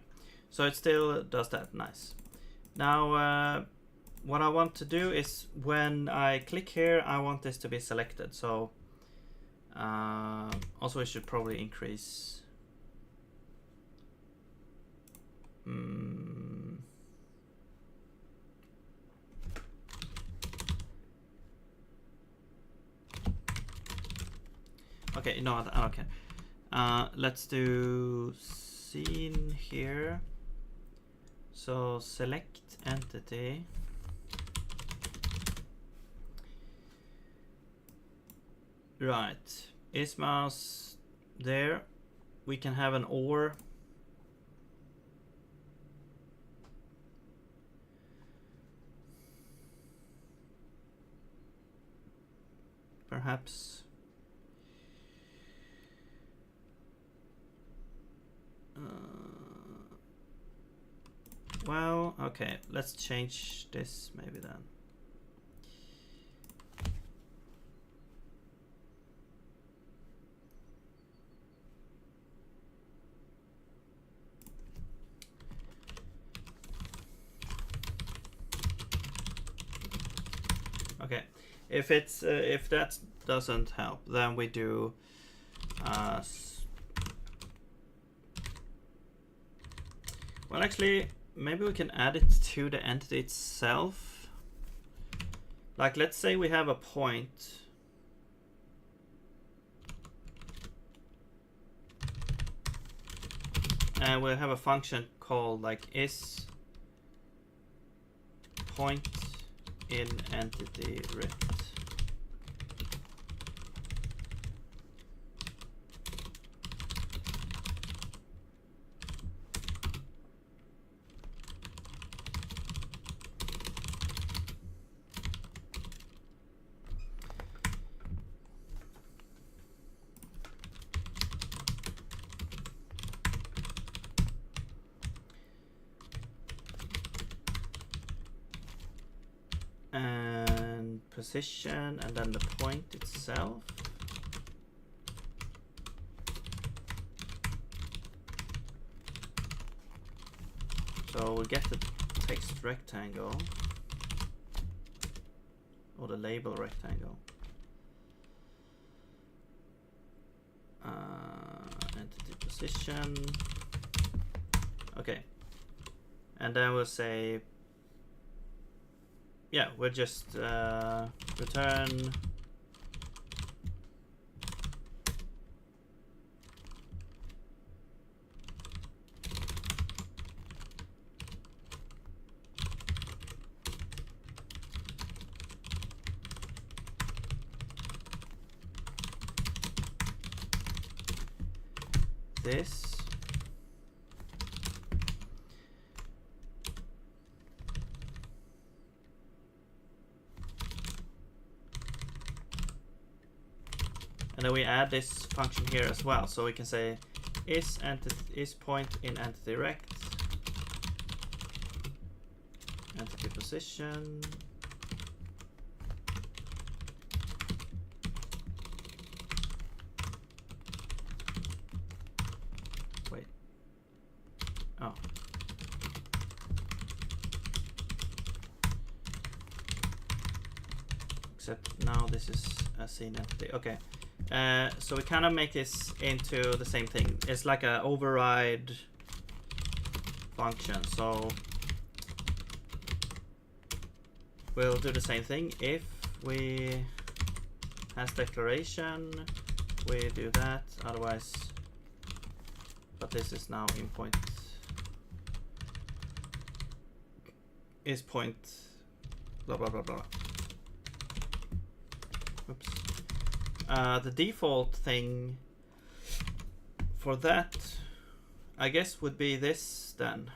so it still does that. Nice. Now, what I want to do is when I click here, I want this to be selected. So also, we should probably increase. Okay, you know what? Okay, let's do scene here. So select entity. Right, is mouse there? We can have an OR. Perhaps. Well, okay, let's change this maybe then. Okay, if it's if that doesn't help, then we do well, actually, maybe we can add it to the entity itself. Like, let's say we have a point. And we'll have a function called like is point in entity rect. and position, and then the point itself. So we'll get the text rectangle, or the label rectangle. Entity position. Okay. And then we'll say, yeah, we'll just return this. And then we add this function here as well. So we can say is point in entity rect, entity position, wait, oh, except now this is a scene entity. Okay. So we kind of make this into the same thing. It's like a override function. So we'll do the same thing. If we has declaration, we do that. Otherwise, but this is now in point is point blah blah blah blah. Oops. The default thing for that, I guess, would be this then.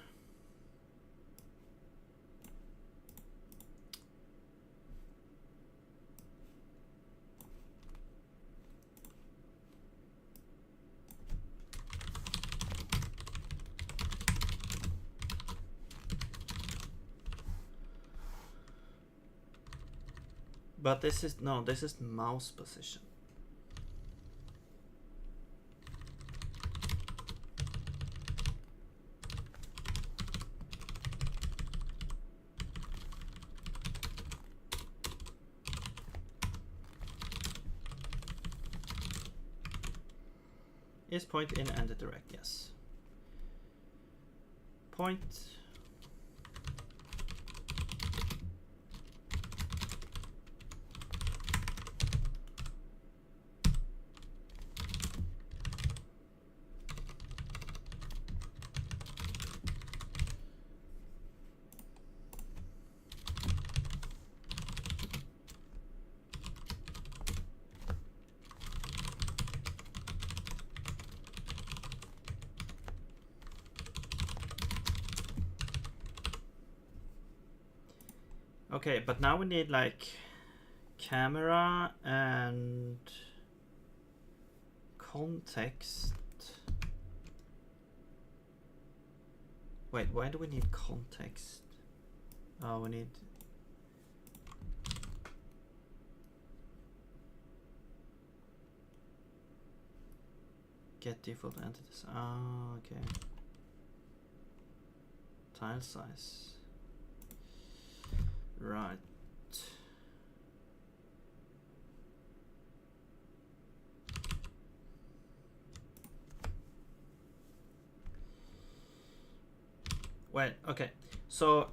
But this is, no, this is mouse position. Is point in entity direct, yes. Point. Okay, but now we need like camera and context. Wait, why do we need context? Oh, we need get default entities. Oh, okay. Tile size. Right. Wait, okay. So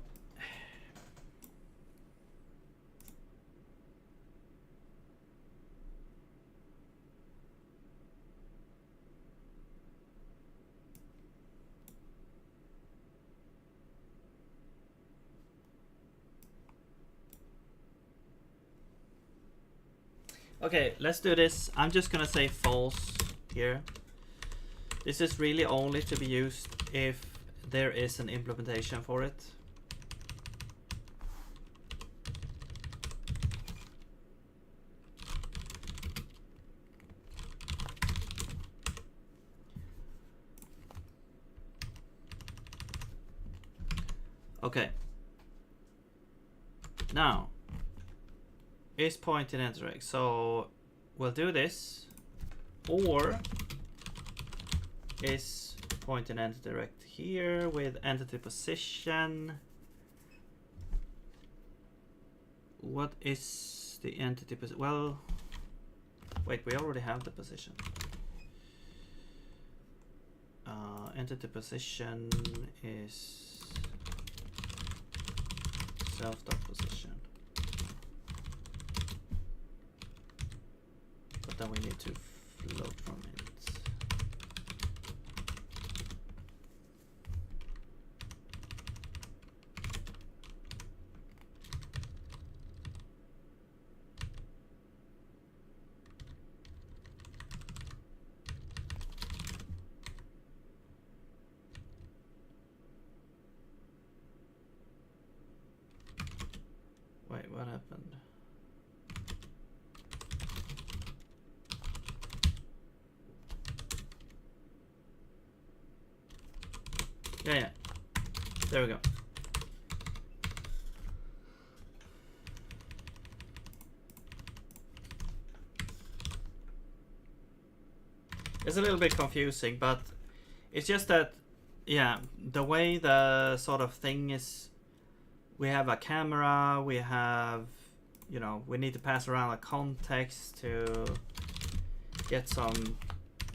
okay, let's do this. I'm just gonna say false here. This is really only to be used if there is an implementation for it. Okay. Now, is point in direct. So we'll do this. Or is point in entity direct here with entity position. What is the entity position? Well, wait, we already have the position. Entity position is self.position. But then we need to float from it. Wait, what happened? Yeah. There we go. It's a little bit confusing, but it's just that, yeah, the way the sort of thing is, we have a camera, we have, you know, we need to pass around a context to get some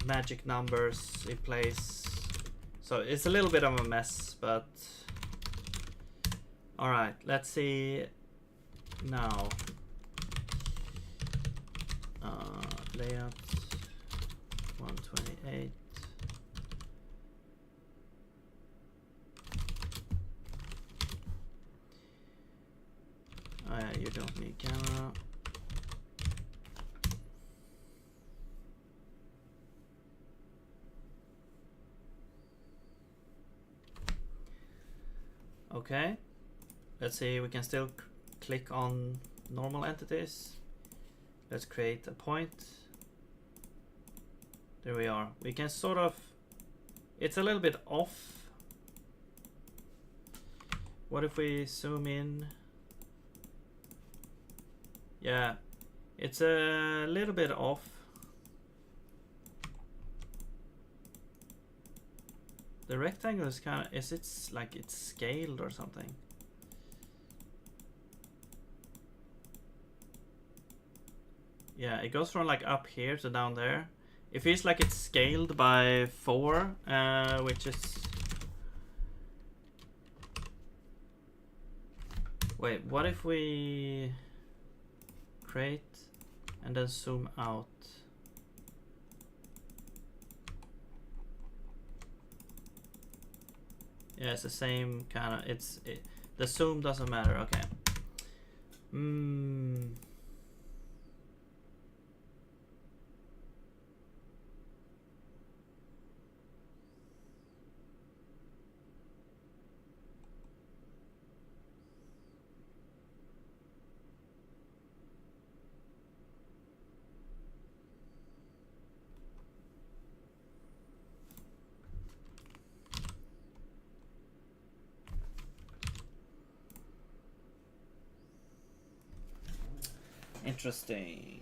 magic numbers in place. So it's a little bit of a mess, but all right, let's see now. Layout 128. Oh yeah, you don't need camera. Okay, let's see, we can still click on normal entities. Let's create a point. There we are. We can sort of, it's a little bit off. What if we zoom in? Yeah, it's a little bit off. The rectangle is kind of, is it like it's scaled or something? Yeah, it goes from like up here to down there. It feels like it's scaled by 4, which is... Wait, what if we create and then zoom out? Yeah, it's the same kind of, the zoom doesn't matter. Okay. Interesting.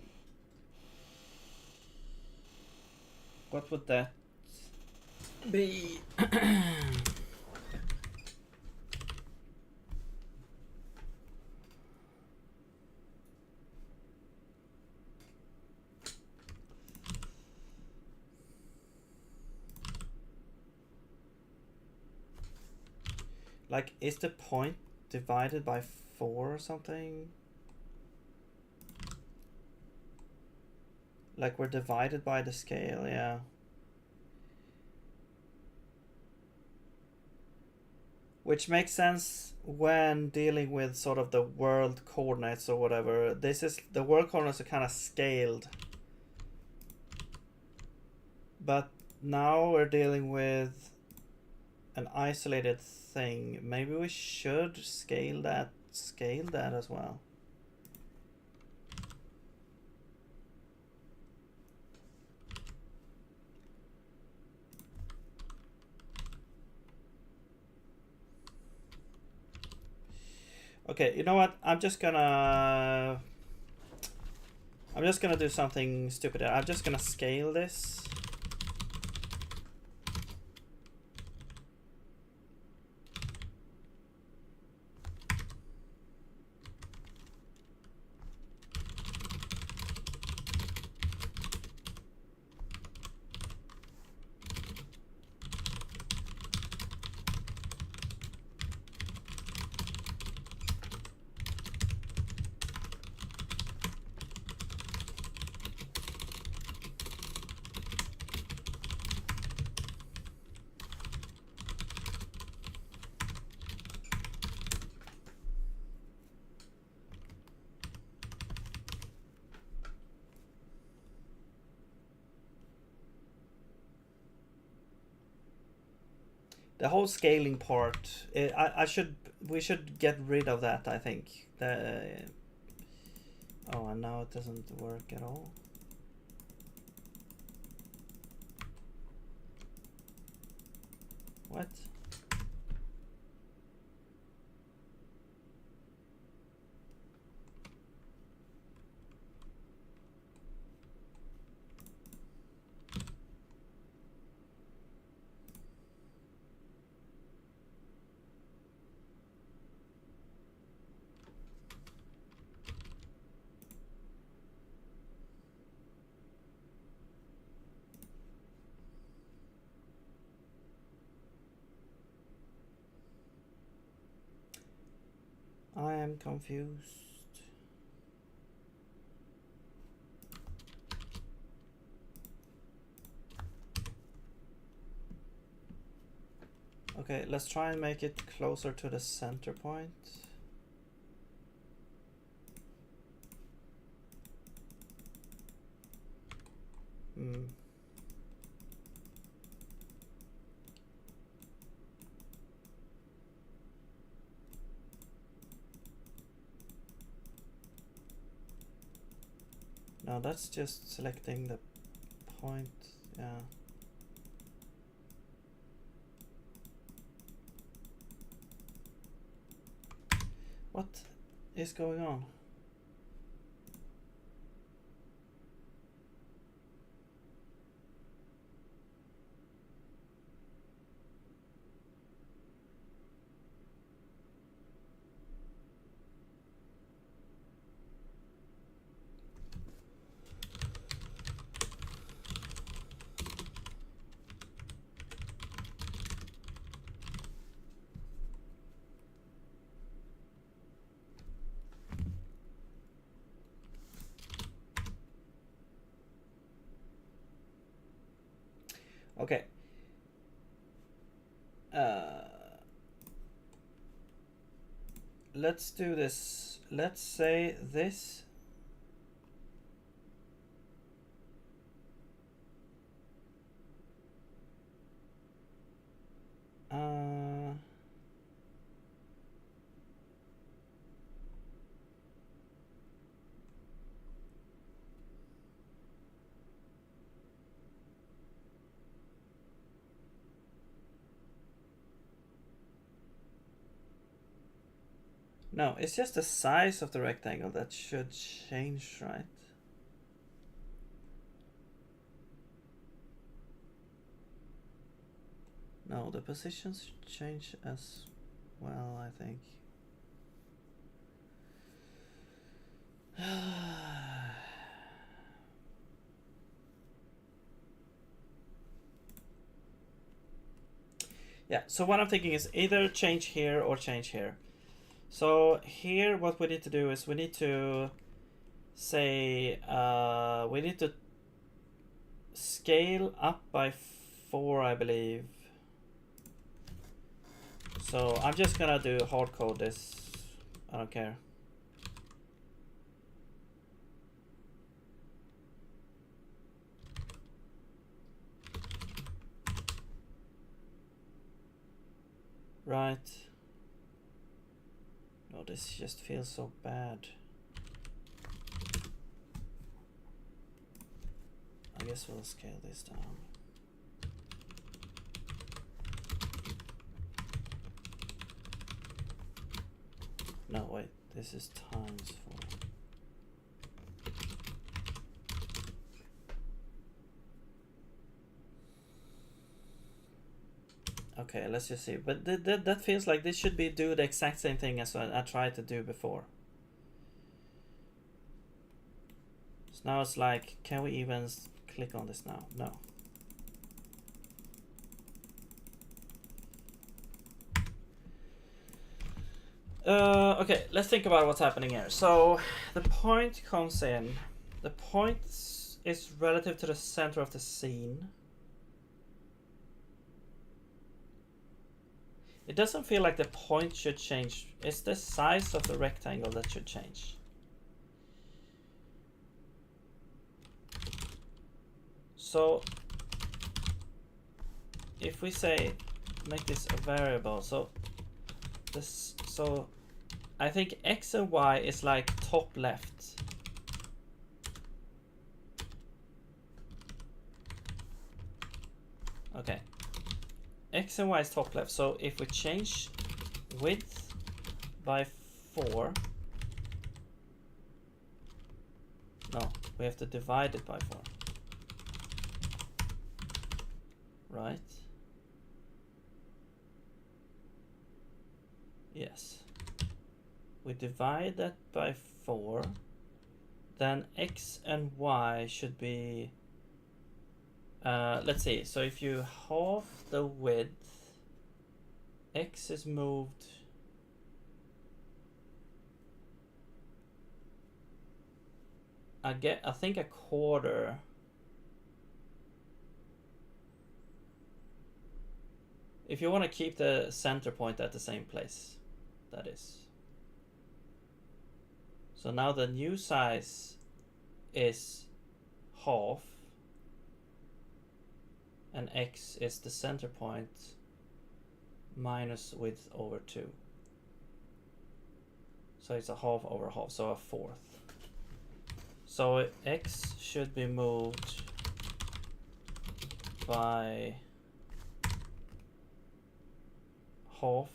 What would that be? Like, is the point divided by 4 or something? Like, we're divided by the scale, yeah. Which makes sense when dealing with sort of the world coordinates or whatever. This is, the world coordinates are kind of scaled. But now we're dealing with an isolated thing. Maybe we should scale that as well. Okay, you know what? I'm just gonna I'm just gonna do something stupid. I'm just gonna scale this. The whole scaling part, we should get rid of that, I think. Oh, and now it doesn't work at all. What? I am confused. Okay, let's try and make it closer to the center point. No, that's just selecting the point. Yeah. What is going on? Okay. Let's do this. Let's say this. No, it's just the size of the rectangle that should change, right? No, the positions should change as well, I think. Yeah, so what I'm thinking is either change here or change here. So here what we need to do is we need to say we need to scale up by 4, I believe. So I'm just gonna do hard code this. I don't care. Right. No, this just feels so bad. I guess we'll scale this down. No, wait, this is times 4. Okay, let's just see. But that feels like this should be do the exact same thing as I tried to do before. So now it's like, can we even click on this now? No. Okay, let's think about what's happening here. So the point comes in. The point is relative to the center of the scene. It doesn't feel like the point should change. It's the size of the rectangle that should change. So if we say make this a variable, so I think X and Y is like top left. Okay. X and Y is top left. So if we change width by 4. No, we have to divide it by 4. Right? Yes. We divide that by 4. Then X and Y should be... let's see. So if you halve the width, X is moved... I think a quarter. If you want to keep the center point at the same place, that is. So now the new size is half, and X is the center point minus width over 2. So it's a half over half, so a fourth. So X should be moved by half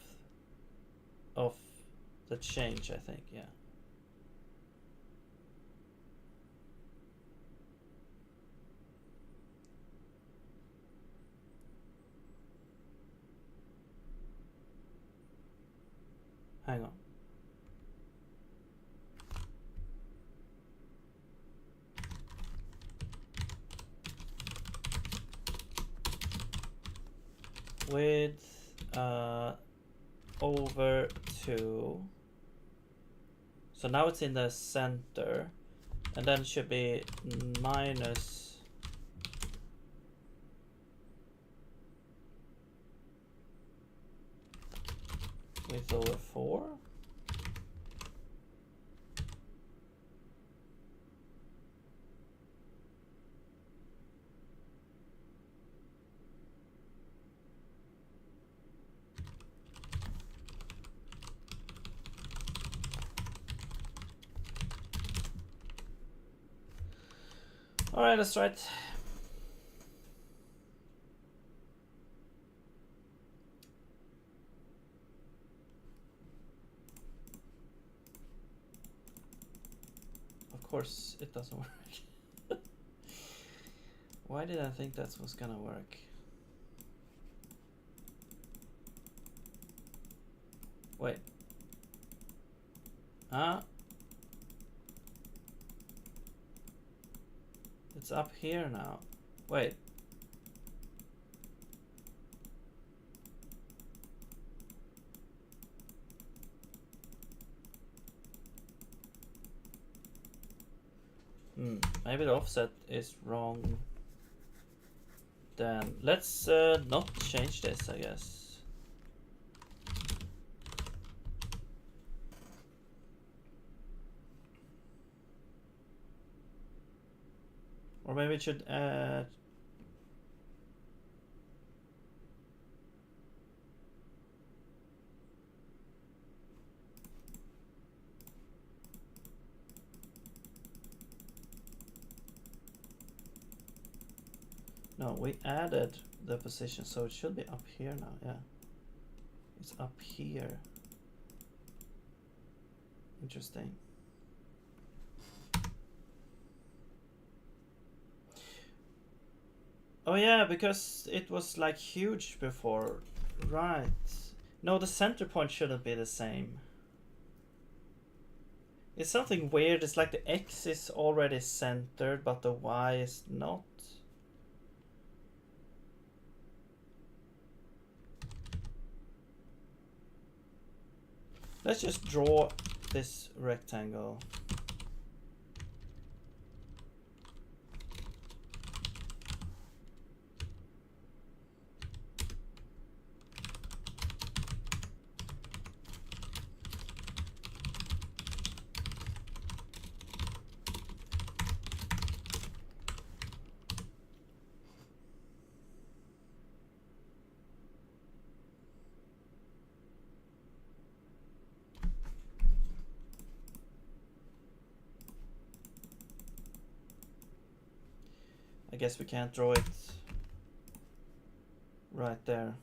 of the change, I think, yeah. Hang on. Width over 2. So now it's in the center, and then it should be minus width over 4. All right, that's right. Of course, it doesn't work. Why did I think that was gonna work? Wait. It's up here now. Wait. Maybe the offset is wrong. Then let's not change this, I guess. Or maybe it should add... No, we added the position, so it should be up here now, yeah. It's up here. Interesting. Oh yeah, because it was like huge before. Right. No, the center point shouldn't be the same. It's something weird. It's like the X is already centered, but the Y is not. Let's just draw this rectangle. I guess we can't draw it right there.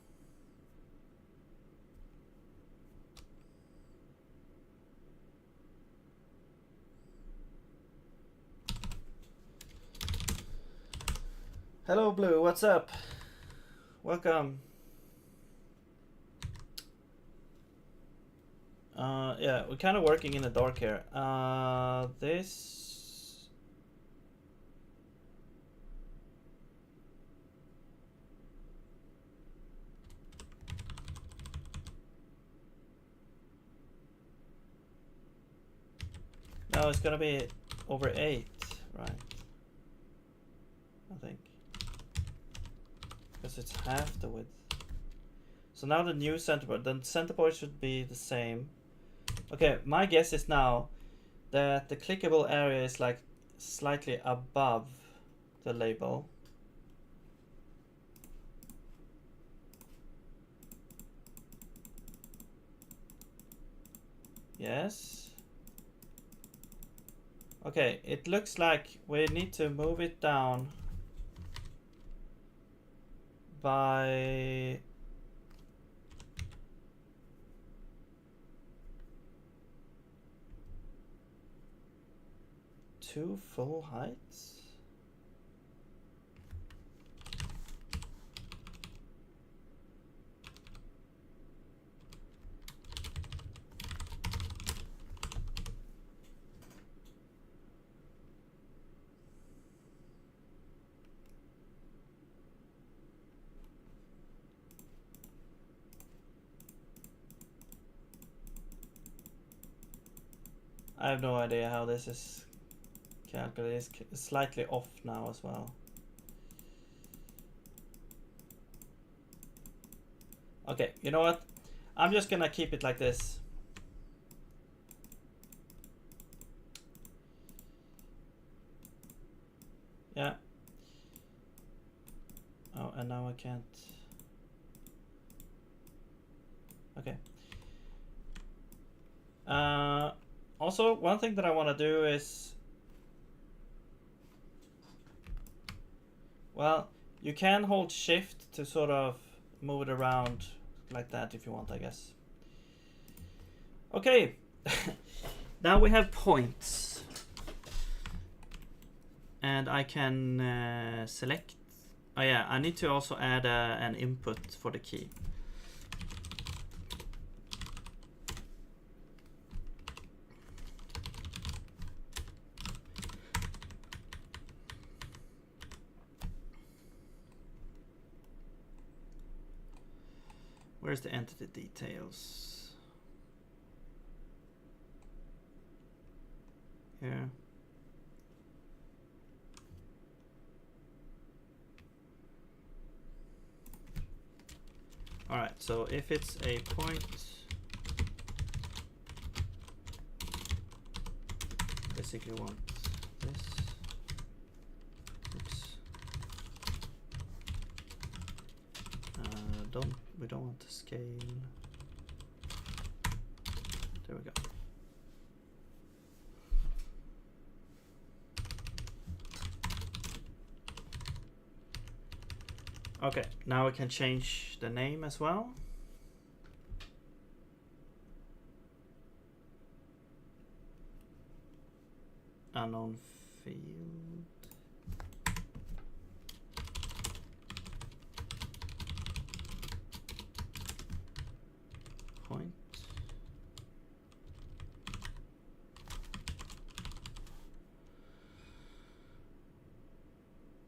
Hello Blue, what's up? Welcome. Yeah, we're kind of working in the dark here. This... No, it's gonna be over 8, right? I think. Because it's half the width. So now the new center point. The center point should be the same. Okay, my guess is now that the clickable area is like slightly above the label. Yes. Okay, it looks like we need to move it down by 2 full heights. I have no idea how this is calculated. It's slightly off now as well. Okay, you know what? I'm just gonna keep it like this. Yeah. Oh, and now I can't. Okay. Also, one thing that I want to do is, well, you can hold shift to sort of move it around like that if you want, I guess. Okay. Now we have points. And I can select. Oh yeah, I need to also add an input for the key. Where's the entity details? Here. All right, so if it's a point, basically want this. Oops. We don't want to scale. There we go. Okay, now we can change the name as well. Unknown field.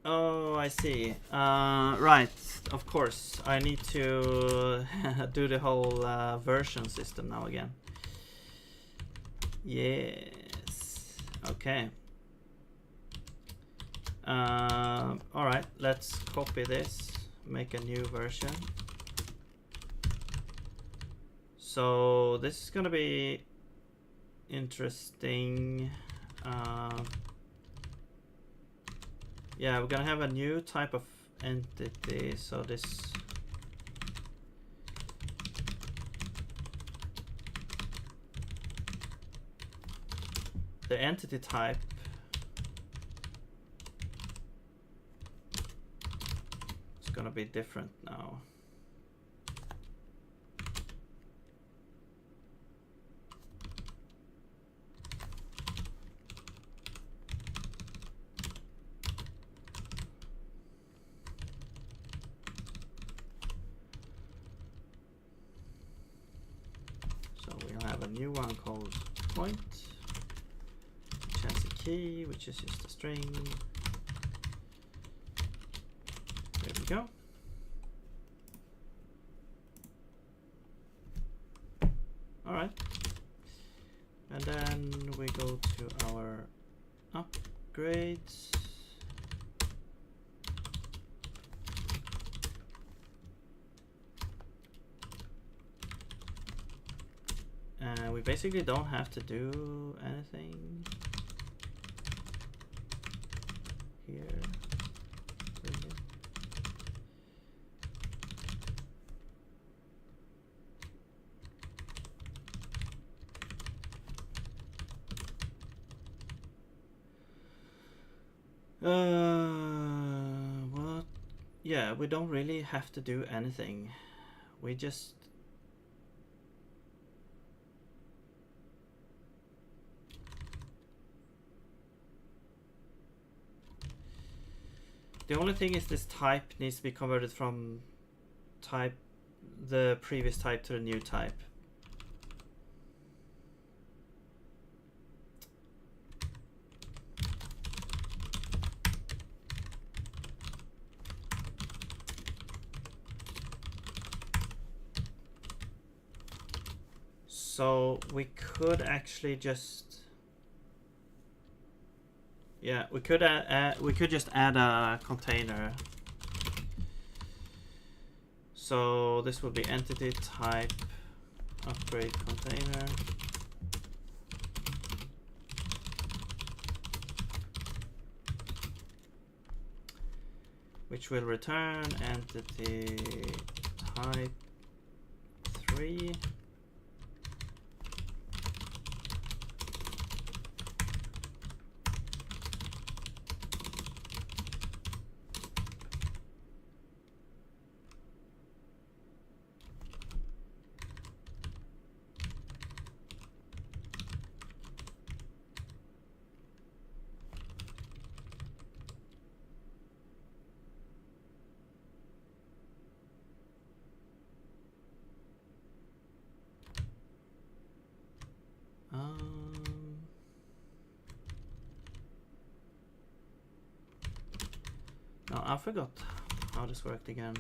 Oh, I see. Right, of course. I need to do the whole version system now again. Yes. Okay. Alright, let's copy this, make a new version. So this is gonna be interesting. Yeah, we're gonna have a new type of entity. So this the entity type is gonna be different now. Have a new one called point, which has a key, which is just a string. There we go. All right, and then we go to our upgrades. We basically don't have to do anything here. Really. What? Yeah, we don't really have to do anything. We just the only thing is this type needs to be converted from the previous type to the new type. So we could actually just, yeah, we could just add a container. So this will be entity type upgrade container. Which will return entity type 3. No, I forgot how this worked again.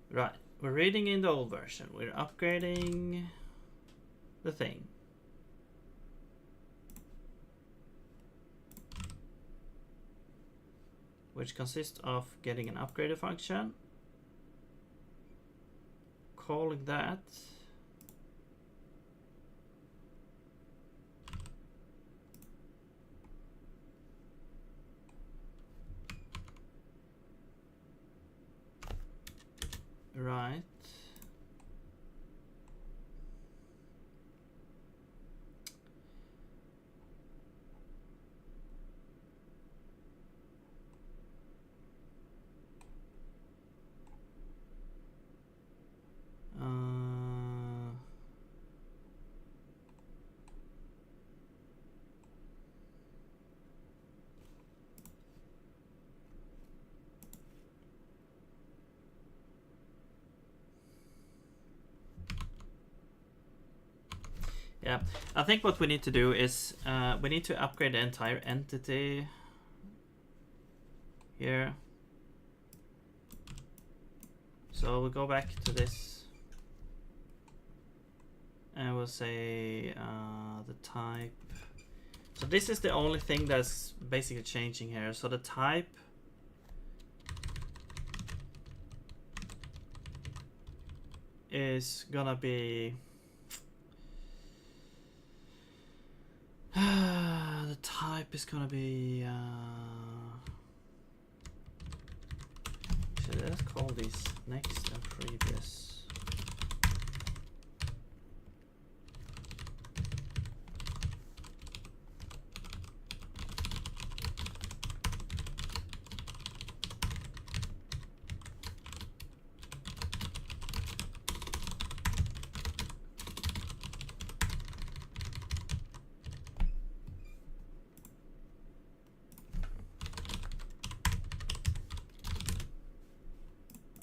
Right, we're reading in the old version. We're upgrading the thing. Which consists of getting an upgrader function, calling that, right, Yeah, I think what we need to do is we need to upgrade the entire entity here. So we'll go back to this and we'll say the type. So this is the only thing that's basically changing here. So the type is gonna be the type is gonna be so let's call these next and previous.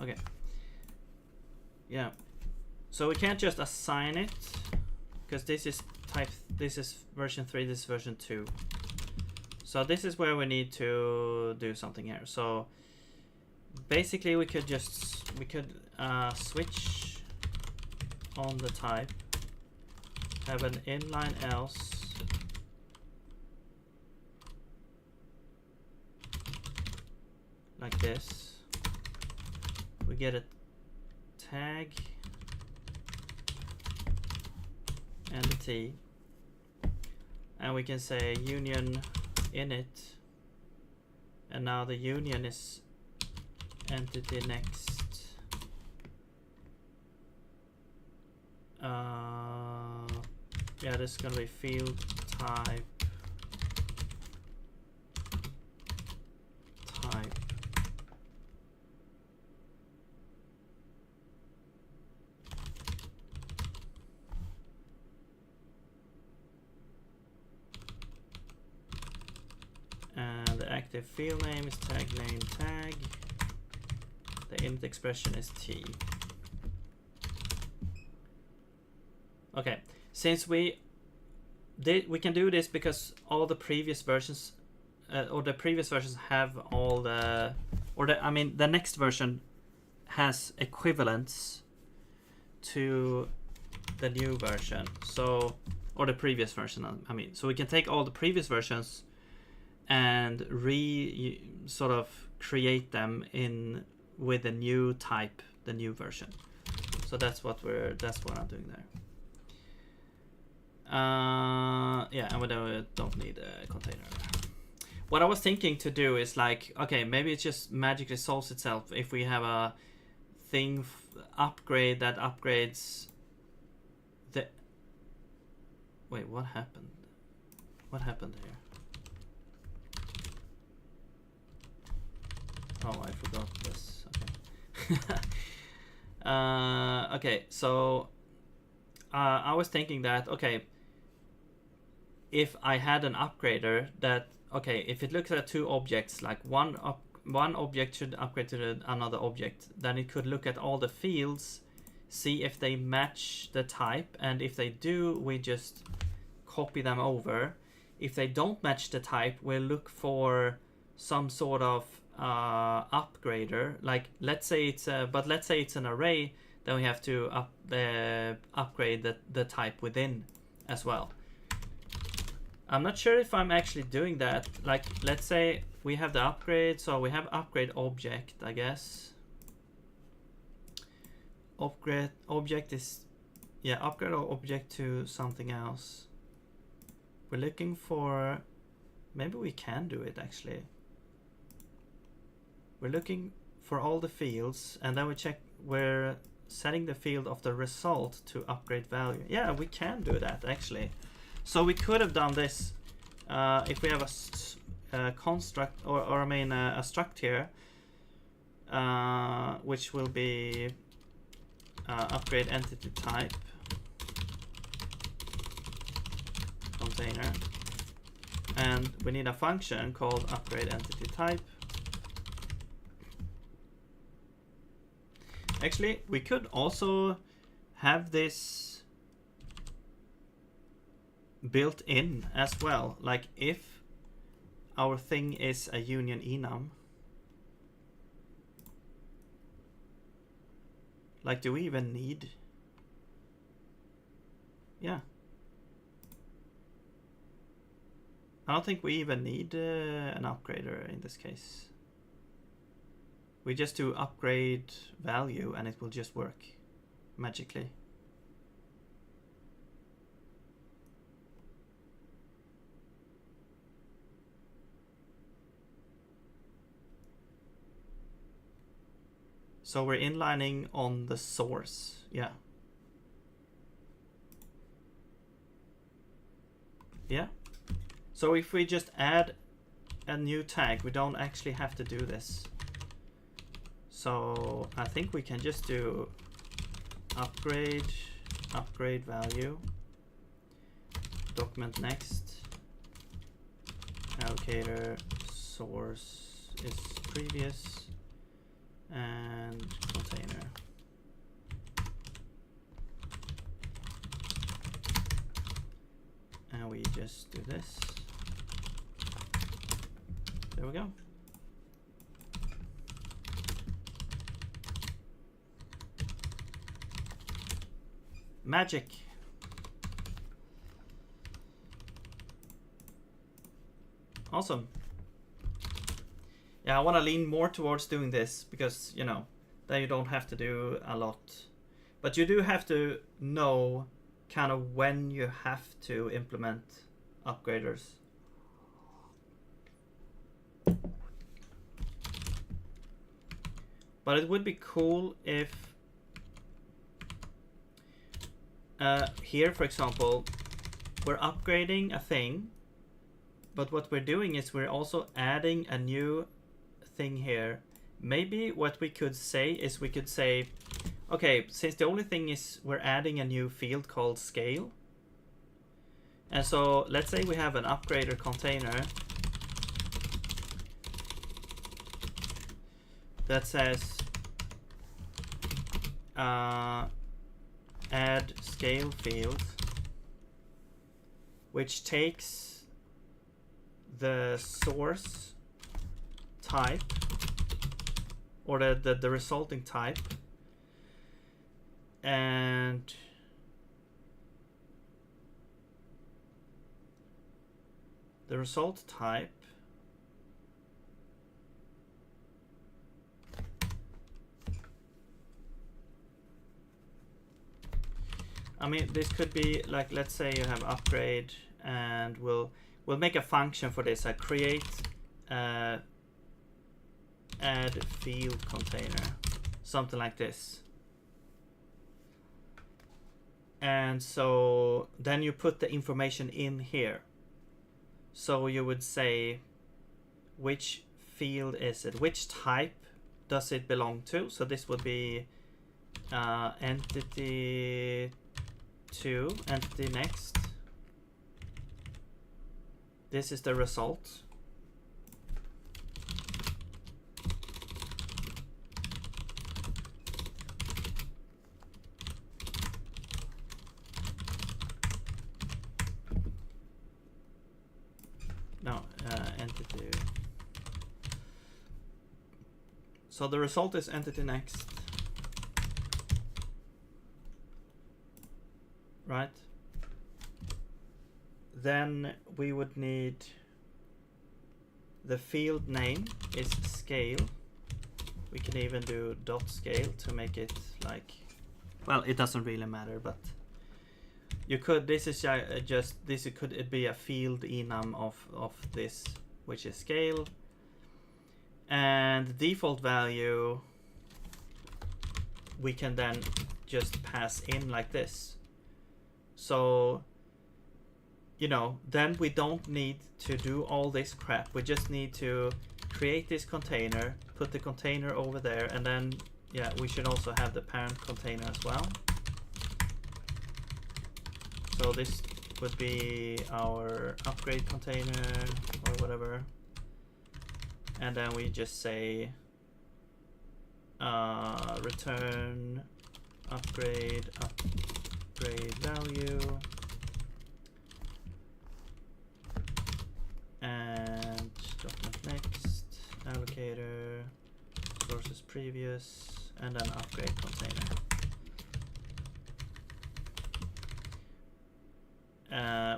Okay. Yeah. So we can't just assign it because this is type. This is version 3. This is version 2. So this is where we need to do something here. So basically, we could switch on the type. Have an inline else. Like this. We get a tag and a T, and we can say union init, and now the union is entity next. Yeah, this is gonna be field type. Active field name is tag name tag. The int expression is T. Okay, since we can do this because all the previous versions or the previous versions have all the the next version has equivalents to the new version. So or the previous version. So we can take all the previous versions and sort of create them in with the new type, the new version. So that's what I'm doing there. Yeah, and we don't need a container. What I was thinking to do is like, okay, maybe it just magically solves itself if we have a thing upgrade that upgrades the. Wait, what happened? What happened here? Oh, I forgot this. Okay. Okay, so I was thinking that, okay, if I had an upgrader that, okay, if it looks at two objects, like one object should upgrade to another object, then it could look at all the fields, see if they match the type, and if they do, we just copy them over. If they don't match the type, we'll look for some sort of upgrader, like let's say it's an array, then we have to upgrade the type within as well. I'm not sure if I'm actually doing that. Like, let's say we have the upgrade, so we have upgrade object, I guess. Upgrade object is, yeah, upgrade object to something else. We're looking for, maybe we can do it actually. We're looking for all the fields, and then we check, we're setting the field of the result to upgrade value. Yeah, we can do that actually. So we could have done this if we have a construct, or a struct here, which will be upgrade entity type container, and we need a function called upgrade entity type. Actually, we could also have this built in as well. Like if our thing is a union enum, like do we even need? Yeah. I don't think we even need an upgrader in this case. We just do upgrade value and it will just work magically. So we're inlining on the source, yeah. Yeah. So if we just add a new tag, we don't actually have to do this. So I think we can just do upgrade value, document next, allocator source is previous, and container. And we just do this. There we go. Magic. Awesome. Yeah, I want to lean more towards doing this because, you know, then you don't have to do a lot. But you do have to know kind of when you have to implement upgraders. But it would be cool if here, for example, we're upgrading a thing, but what we're doing is we're also adding a new thing here. Maybe what we could say is we could say, okay, since the only thing is we're adding a new field called scale, and so let's say we have an upgrader container that says add scale field, which takes the source type or the resulting type and the result type I mean, this could be like, let's say you have upgrade and we'll make a function for this, like create add field container, something like this. And so then you put the information in here. So you would say, which field is it? Which type does it belong to? So this would be entity 2, entity next. This is the result. No, entity. So the result is entity next. Right? Then we would need the field name is scale. We can even do dot scale to make it like, well, it doesn't really matter, but you could, this is just, this could it be a field enum of this, which is scale. And the default value we can then just pass in like this. So, you know, then we don't need to do all this crap. We just need to create this container, put the container over there, and then, yeah, we should also have the parent container as well. So this would be our upgrade container or whatever. And then we just say return upgrade value, indicator, sources previous, and then upgrade container.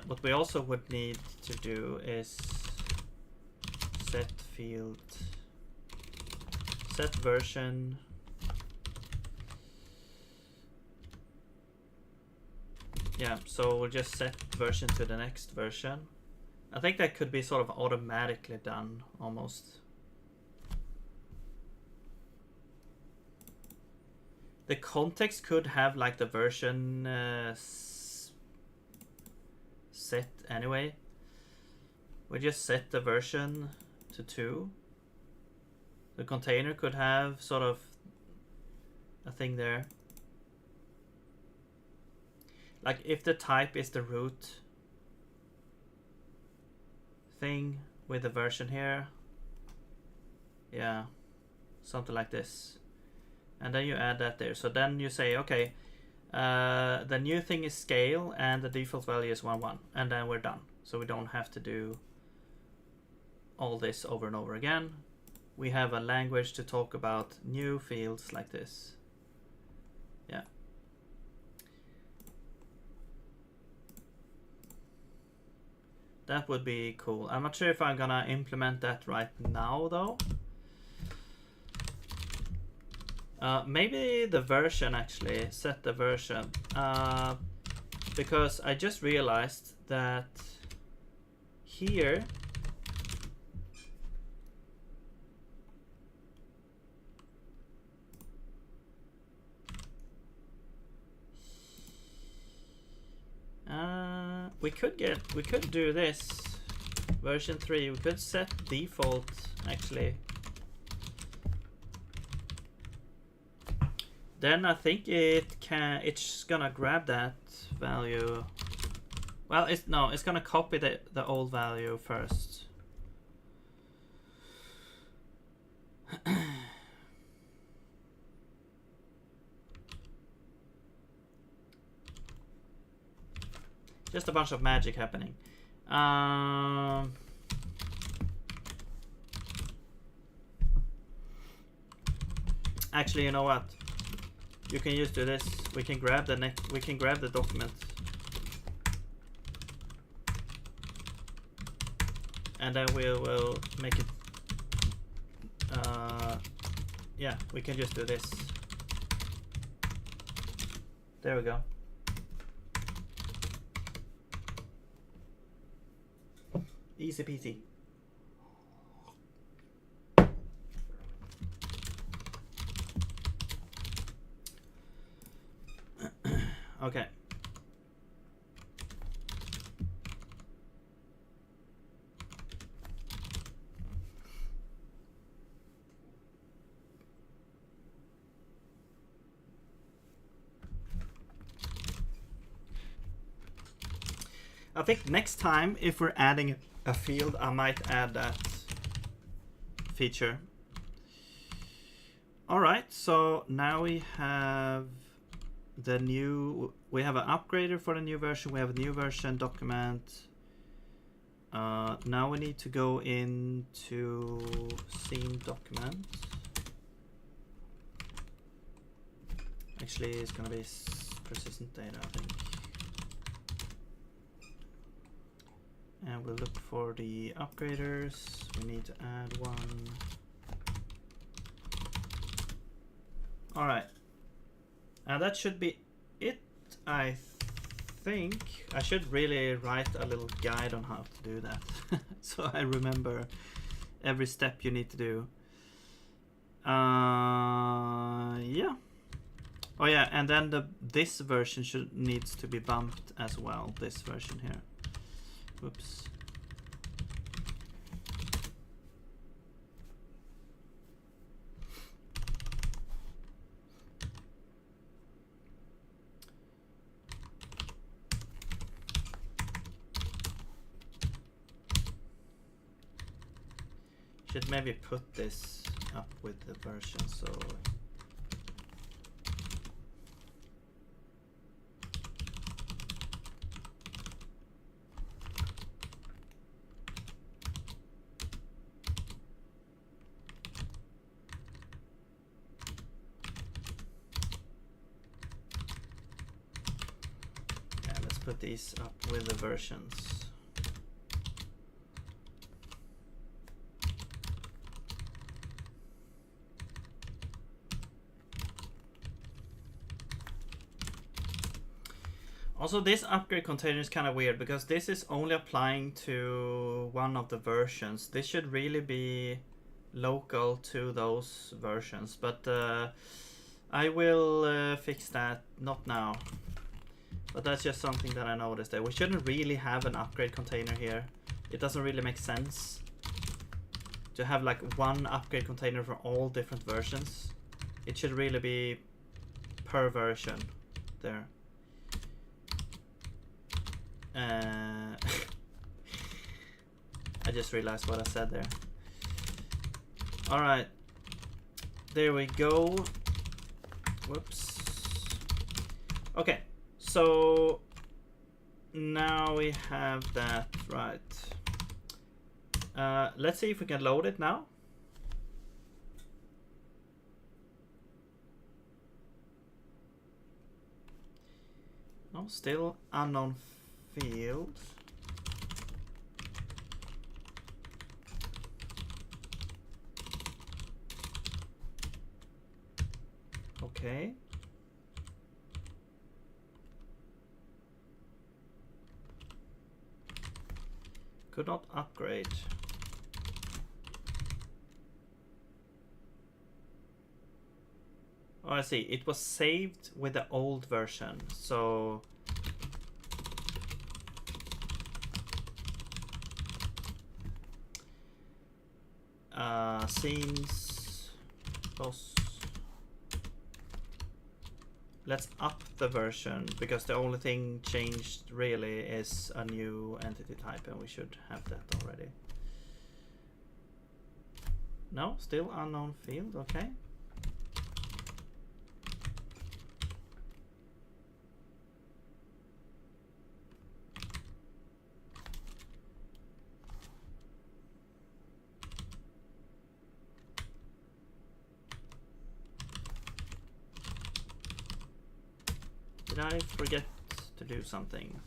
What we also would need to do is set field, set version. Yeah, so we'll just set version to the next version. I think that could be sort of automatically done almost. The context could have like the version set anyway. We just set the version to 2. The container could have sort of a thing there. Like if the type is the root thing with the version here. Yeah, something like this. And then you add that there. So then you say, okay, the new thing is scale and the default value is 1, 1. And then we're done. So we don't have to do all this over and over again. We have a language to talk about new fields like this. Yeah. That would be cool. I'm not sure if I'm gonna implement that right now though. Maybe the version actually, set the version. Because I just realized that here we could do this version 3. We could set default actually. Then I think it's gonna grab that value. Well, it's gonna copy the old value first. Just a bunch of magic happening. Actually, you know what? You can just do this. We can grab the document, and then we will make it. Yeah, we can just do this. There we go. Easy peasy. Okay. I think next time, if we're adding a field, I might add that feature. All right, so now we have the new, we have an upgrader for the new version, we have a new version document. Now we need to go into scene document. Actually, it's gonna be persistent data, I think. And we'll look for the upgraders. We need to add one. All right. And that should be it, I think. I should really write a little guide on how to do that. So I remember every step you need to do. Yeah. Oh yeah, and then this version needs to be bumped as well, this version here. Whoops. Should maybe put this up with the version, so put these up with the versions. Also, this upgrade container is kind of weird because this is only applying to one of the versions. This should really be local to those versions, but I will fix that, not now. But that's just something that I noticed there. We shouldn't really have an upgrade container here. It doesn't really make sense to have like one upgrade container for all different versions. It should really be per version there. I just realized what I said there. Alright. There we go. Whoops. Okay. So now we have that right. Let's see if we can load it now. No, still unknown field. Okay. Could not upgrade. Oh, I see. It was saved with the old version, so scenes boss. Let's up the version because the only thing changed really is a new entity type, and we should have that already. No, still unknown field. Okay. Did I forget to do something?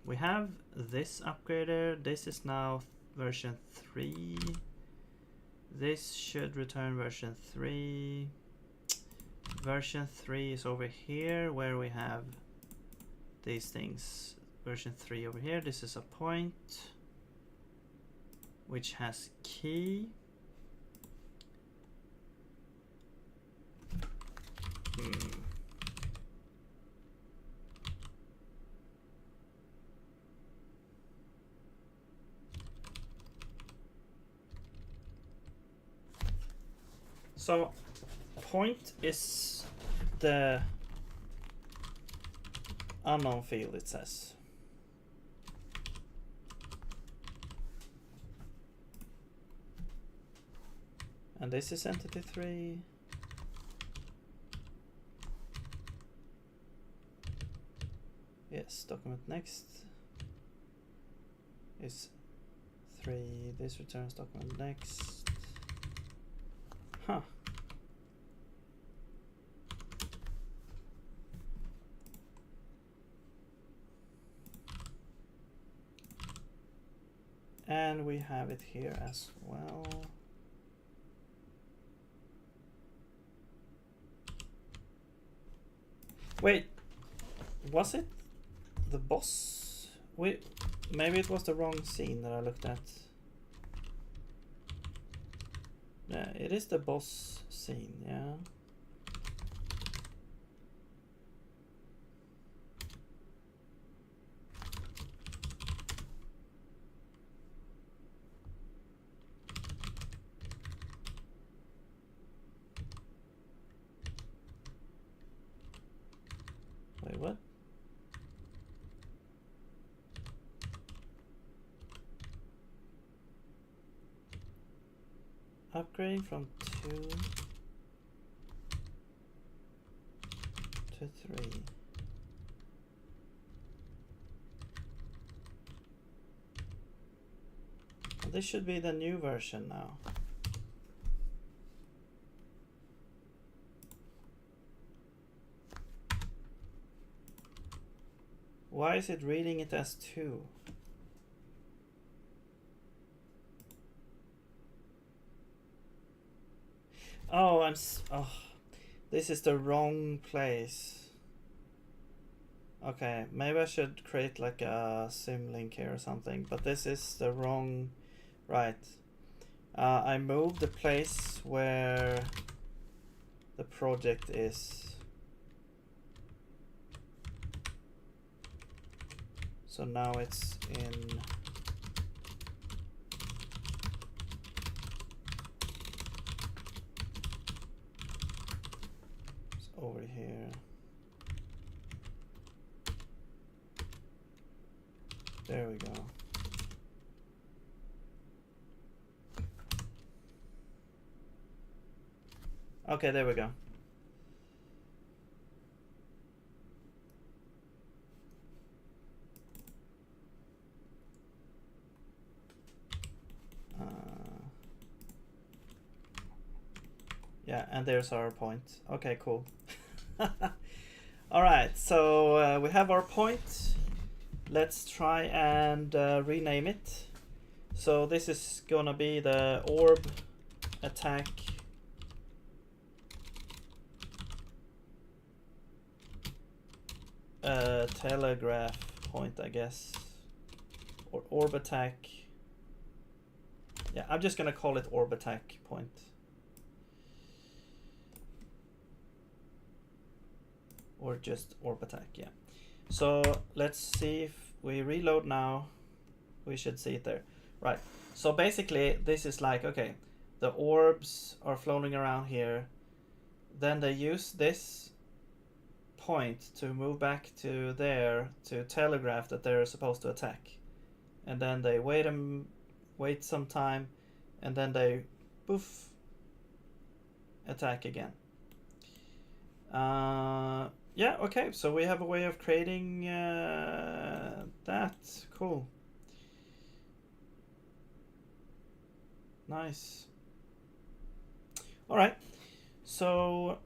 We have this upgrader. This is now version 3. This should return version 3. Version 3 is over here where we have these things. Version 3 over here. This is a point which has key. So point is the unknown field, it says. And this is entity 3. Yes, document next is 3. This returns document next. Huh. And we have it here as well. Wait, was it the boss? Wait, maybe it was the wrong scene that I looked at. Yeah, it is the boss scene, yeah. Wait, what? Upgrade from 2 to 3. Well, this should be the new version now. Why is it reading it as 2? Oh, oh, this is the wrong place. Okay, maybe I should create like a symlink here or something, but this is the wrong, right. I moved the place where the project is. So now it's in over here. There we go. Okay, there we go. Yeah, and there's our point. Okay, cool. All right, so we have our point. Let's try and rename it. So this is gonna be the orb attack telegraph point, I guess, or orb attack. Yeah, I'm just gonna call it orb attack point. Or just orb attack, yeah. So let's see if we reload now. We should see it there. Right, so basically this is like, okay, the orbs are floating around here. Then they use this point to move back to there to telegraph that they're supposed to attack. And then they wait some time, and then they poof, attack again. Yeah, okay, so we have a way of creating that. Cool. Nice. All right, so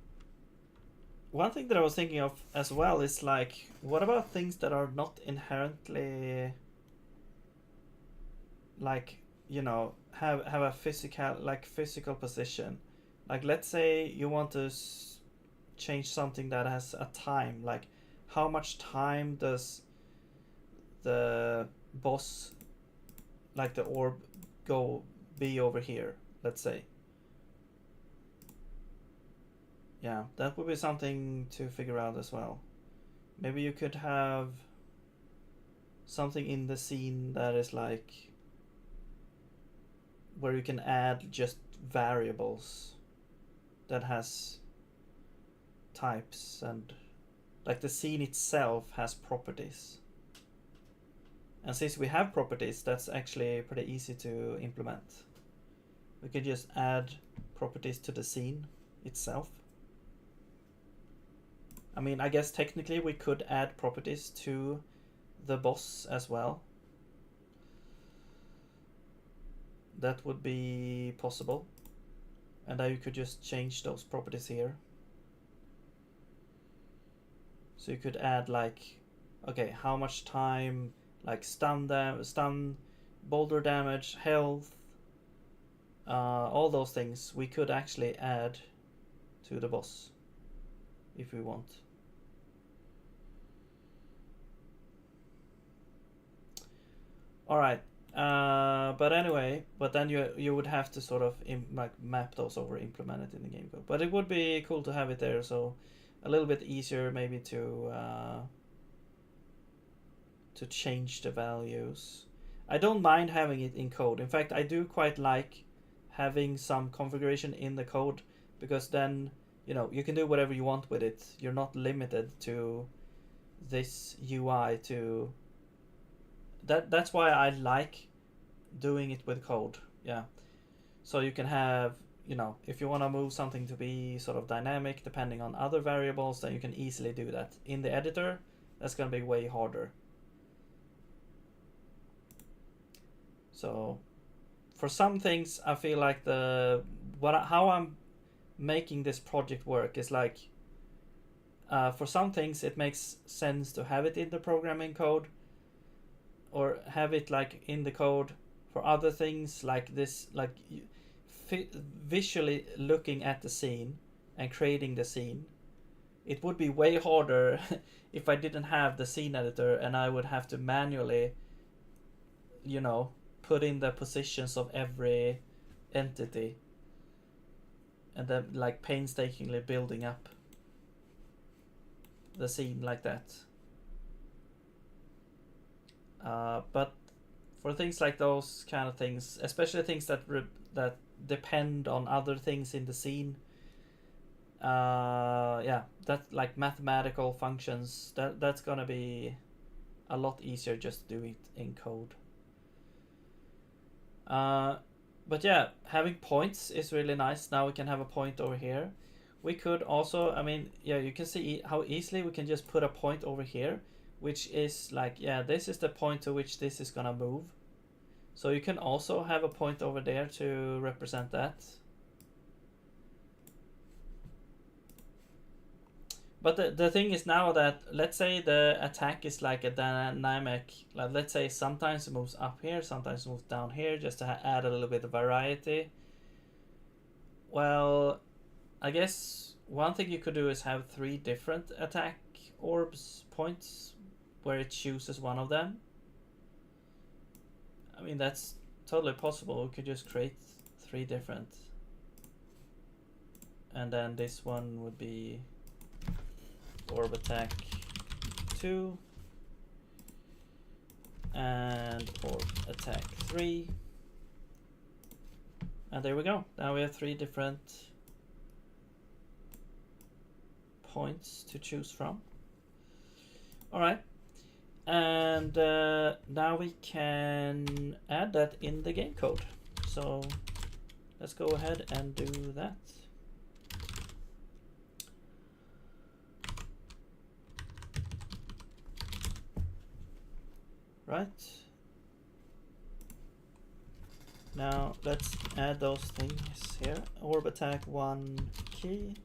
one thing that I was thinking of as well is like, what about things that are not inherently like, you know, have a physical position. Like, let's say you want to change something that has a time, like how much time does the boss, like the orb, be over here, let's say. Yeah, that would be something to figure out as well. Maybe you could have something in the scene that is like where you can add just variables that has types, and like the scene itself has properties. And since we have properties, that's actually pretty easy to implement. We could just add properties to the scene itself. I mean, I guess technically we could add properties to the boss as well. That would be possible. And then you could just change those properties here. So you could add like, okay, how much time, like stun, boulder damage, health, all those things we could actually add to the boss if we want. All right, but anyway, but then you would have to sort of like map those over, implement it in the game code. But it would be cool to have it there, so a little bit easier maybe to change the values. I don't mind having it in code. In fact, I do quite like having some configuration in the code, because then, you know, you can do whatever you want with it. You're not limited to this UI to that's why I like doing it with code. Yeah, so you can have, you know, if you want to move something to be sort of dynamic depending on other variables, then you can easily do that. In the editor, that's going to be way harder. So for some things, I feel like how I'm making this project work is like, For some things, it makes sense to have it in the programming code, or have it like in the code. For other things like this, like visually looking at the scene and creating the scene, it would be way harder if I didn't have the scene editor and I would have to manually, you know, put in the positions of every entity and then like painstakingly building up the scene like that. But for things like those kind of things, especially things that that depend on other things in the scene, yeah, that like mathematical functions, that's gonna be a lot easier just to do it in code. But yeah, having points is really nice. Now we can have a point over here. We could also, I mean, yeah, you can see how easily we can just put a point over here, which is like, yeah, this is the point to which this is gonna move. So you can also have a point over there to represent that. But the thing is now that, let's say the attack is like a dynamic, like let's say sometimes it moves up here, sometimes it moves down here, just to add a little bit of variety. Well, I guess one thing you could do is have 3 different attack orbs points where it chooses one of them. I mean, that's totally possible. We could just create 3 different, and then this one would be orb attack 2 and orb attack 3, and there we go. Now we have 3 different points to choose from. All right, and now we can add that in the game code. So let's go ahead and do that. Right. Now let's add those things here. Orb attack 1 key.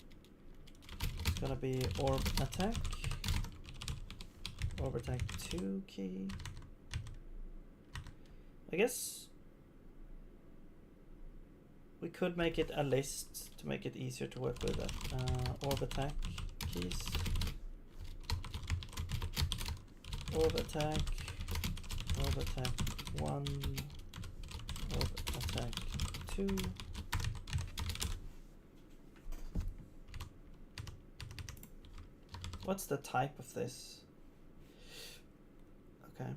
It's gonna be orb attack. Orb attack 2 key. I guess we could make it a list to make it easier to work with. Orb attack keys. Orb attack. Orb attack 1. Orb attack 2. What's the type of this? Okay.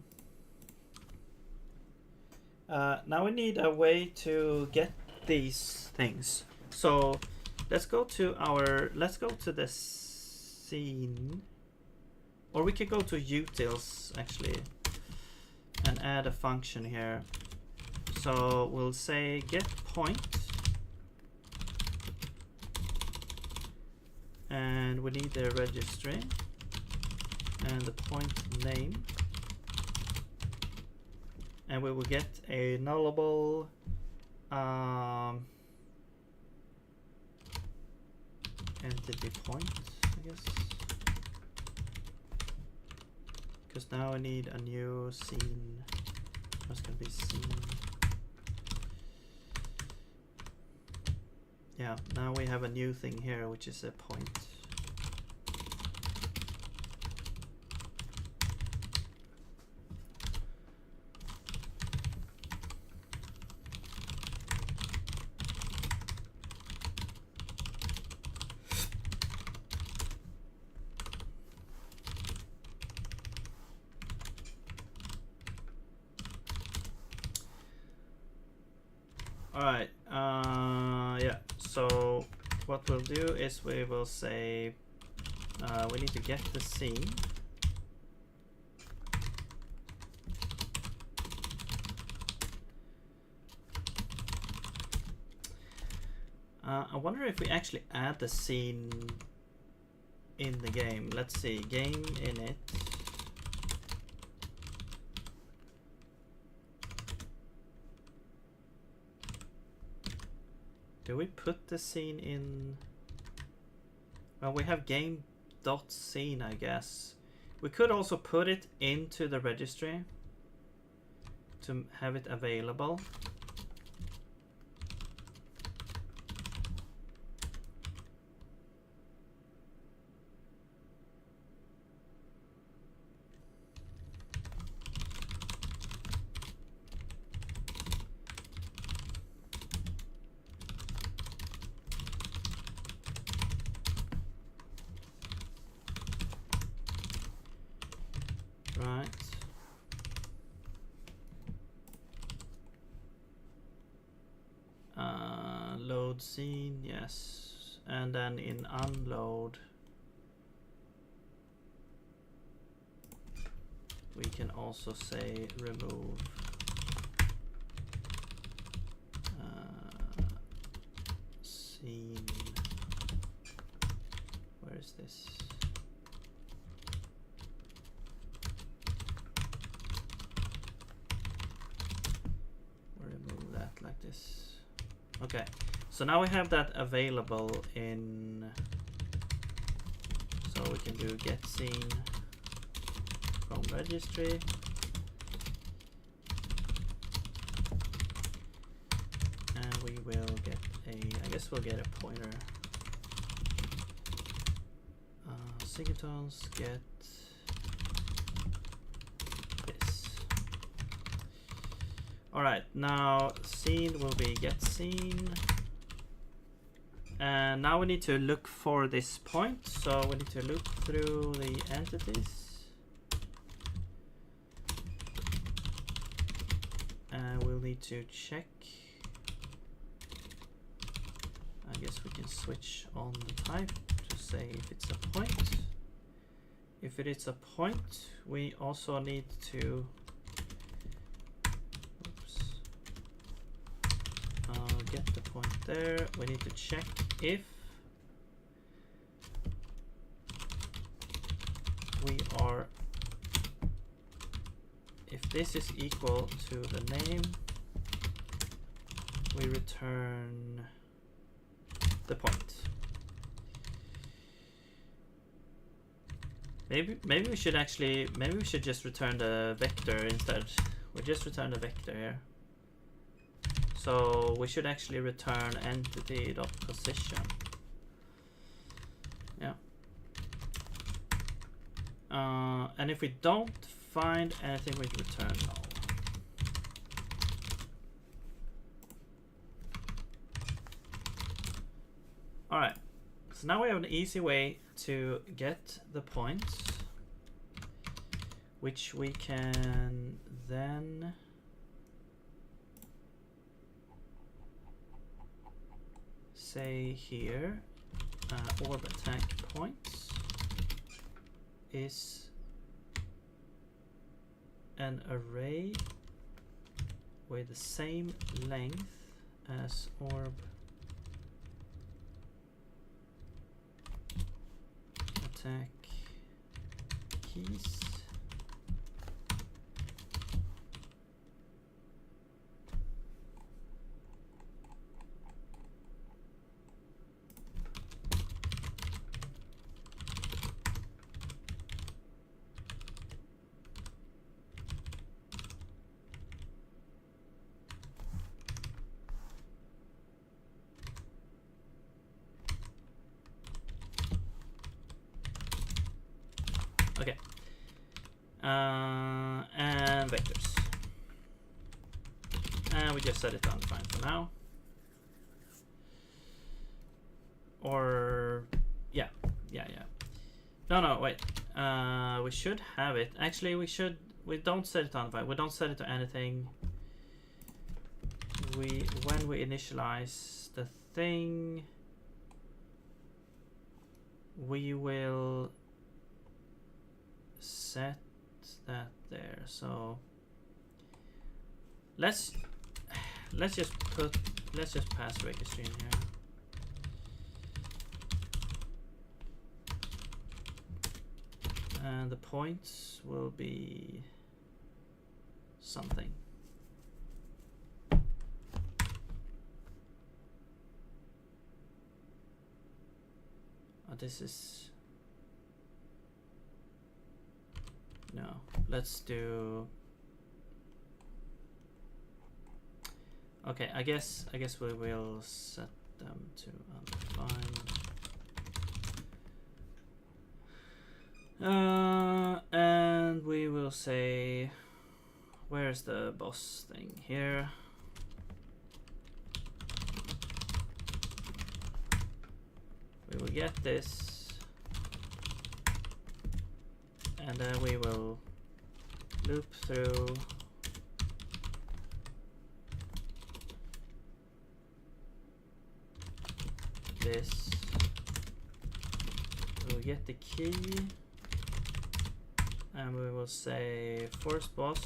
Now we need a way to get these things. So let's go to the scene, or we could go to utils actually and add a function here. So we'll say get point, and we need the registry and the point name, and we will get a nullable entity point, I guess, because now I need a new scene. What's gonna be scene? Yeah, now we have a new thing here, which is a point. Alright, yeah, so what we'll do is we will say we need to get the scene. I wonder if we actually add the scene in the game. Let's see, game init. Do we put the scene in? Well, we have game dot scene, I guess. We could also put it into the registry to have it available. Right. Load scene, yes. And then in unload, we can also say remove scene. Where is this? We'll remove that like this. Okay, so now we have that available in, so we can do get scene from registry. And we will get I guess we'll get a pointer. Singletons get this. Alright, now scene will be get scene. And now we need to look for this point. So we need to look through the entities. And we'll need to check. I guess we can switch on the type to say if it's a point. If it is a point, we also need to get the point there. We need to check if if this is equal to the name, we return the point. Maybe we should just return the vector instead. We just return the vector here. So we should actually return entity.position. Yeah. And if we don't find anything, we return null. Alright, so now we have an easy way to get the points, which we can then say here, orb attack points is an array with the same length as orb attack keys. Okay. And vectors. And we just set it on fine for now. Or yeah. No, wait. We should have it. Actually, we don't set it on fine. We don't set it to anything. When we initialize the thing, we will set that there. So let's just pass registry in here. And the points will be something. This is let's do. Okay, I guess we will set them to undefined. And we will say, where's the boss thing here? We will get this, and then we will loop through this. We'll get the key, and we will say first boss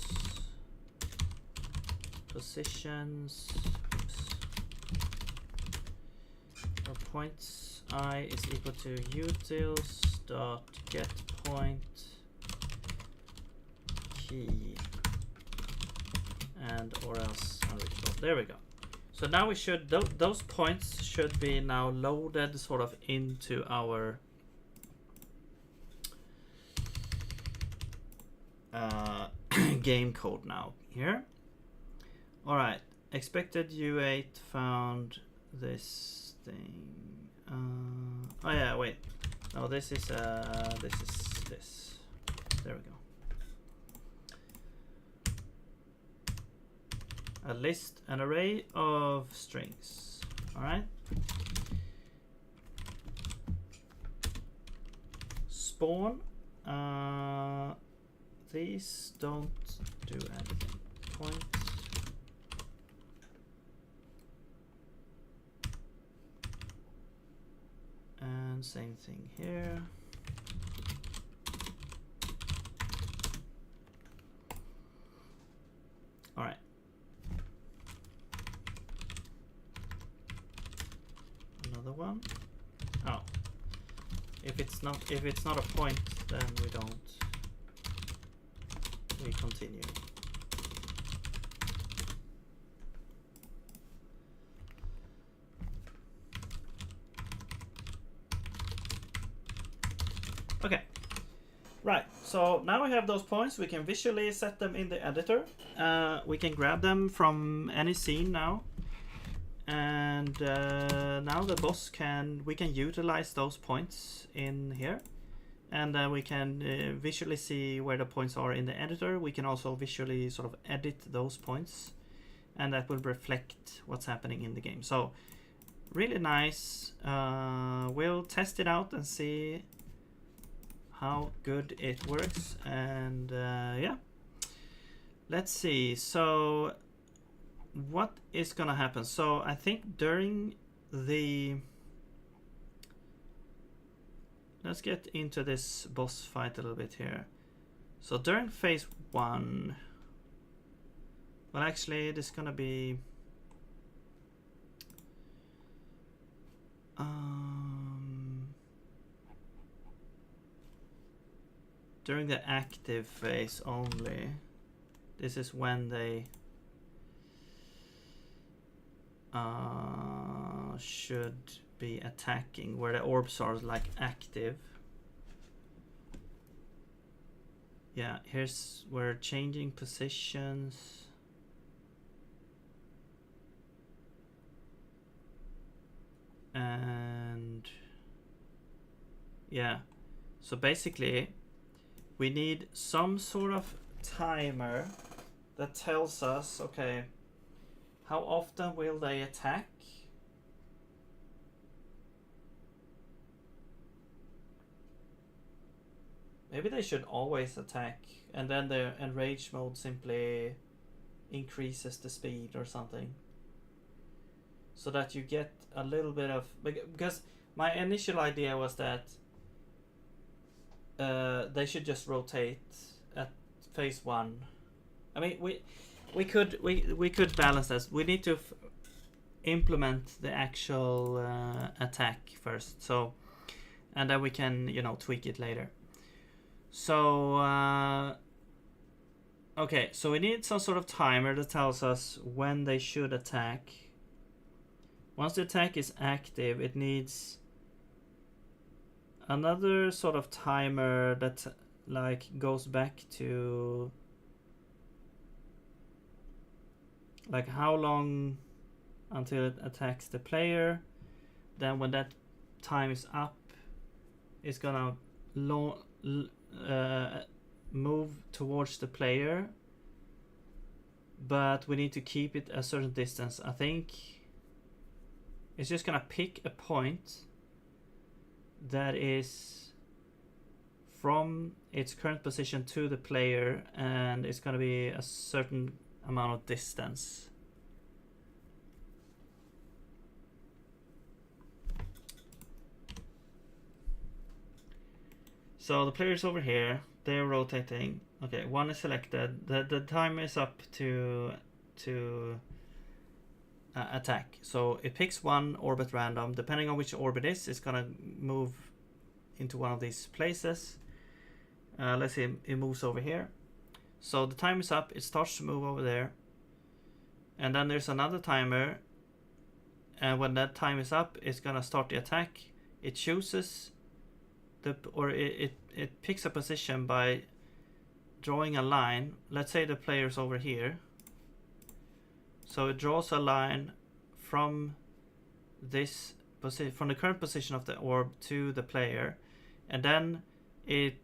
positions, or points I is equal to utils dot get point key, and or else unreachable. There we go. So now we should, those points should be now loaded sort of into our game code now here. All right, expected U8 found this thing. Oh yeah, wait. No, this is this. There we go. A list, an array of strings. All right. Spawn. These don't do anything. Point. And same thing here. All right. Another one. Oh. If it's not a point, then we don't. We continue. Okay, right, so now we have those points. We can visually set them in the editor. We can grab them from any scene now. And now the boss we can utilize those points in here. And we can visually see where the points are in the editor. We can also visually sort of edit those points, and that will reflect what's happening in the game. So really nice. We'll test it out and see how good it works. And yeah, let's see. So what is gonna happen? So I think during the, let's get into this boss fight a little bit here. So during phase 1, well, actually it is gonna be during the active phase only. This is when they should be attacking, where the orbs are like active. Yeah, here's where changing positions. And yeah, so basically we need some sort of timer that tells us, okay, how often will they attack? Maybe they should always attack, and then the enrage mode simply increases the speed or something, so that you get a little bit of, because my initial idea was that they should just rotate at phase 1. I mean, we could balance this. We need to implement the actual attack first, so, and then we can, you know, tweak it later. So okay, so we need some sort of timer that tells us when they should attack. Once the attack is active, it needs another sort of timer that like goes back to like how long until it attacks the player. Then when that time is up, it's gonna move towards the player, but we need to keep it a certain distance. I think it's just gonna pick a point that is from its current position to the player, and it's gonna be a certain amount of distance. So the player's over here, they're rotating. Okay, one is selected. The time is up to attack. So it picks one orbit random. Depending on which orbit it is, it's gonna move into one of these places. Let's see, it moves over here. So the time is up, it starts to move over there. And then there's another timer. And when that time is up, it's gonna start the attack. It chooses it picks a position by drawing a line. Let's say the player's over here. So it draws a line from this position, from the current position of the orb to the player, and then it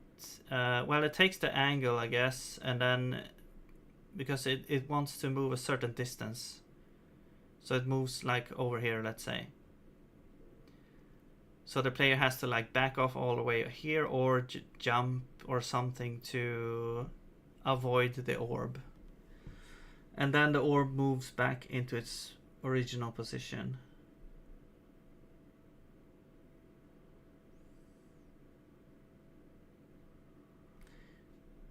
it takes the angle, I guess, and then because it wants to move a certain distance, so it moves like over here, let's say. So the player has to like back off all the way here or jump or something to avoid the orb. And then the orb moves back into its original position.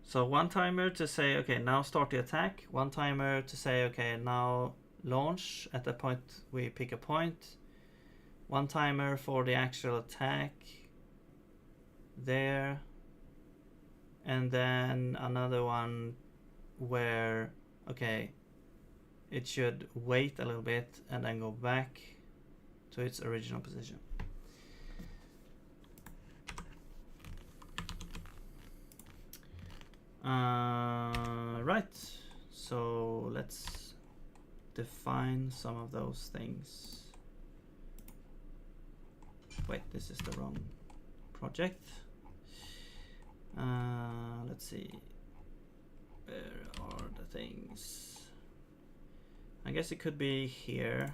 So one timer to say, okay, now start the attack. One timer to say, okay, now launch. At that point, we pick a point. One timer for the actual attack there, and then another one where, okay, it should wait a little bit and then go back to its original position. Right, so let's define some of those things. Wait, this is the wrong project. Let's see. Where are the things? I guess it could be here.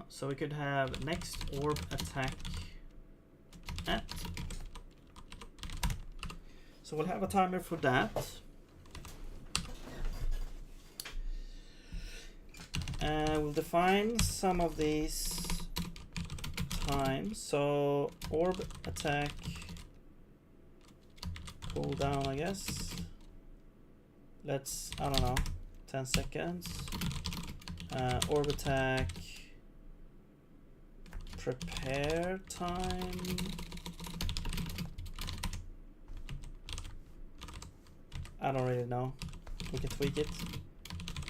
So we could have next orb attack at. So we'll have a timer for that. We'll define some of these times. So orb attack cooldown, I guess. Let's, I don't know, 10 seconds. Orb attack prepare time. I don't really know. We can tweak it.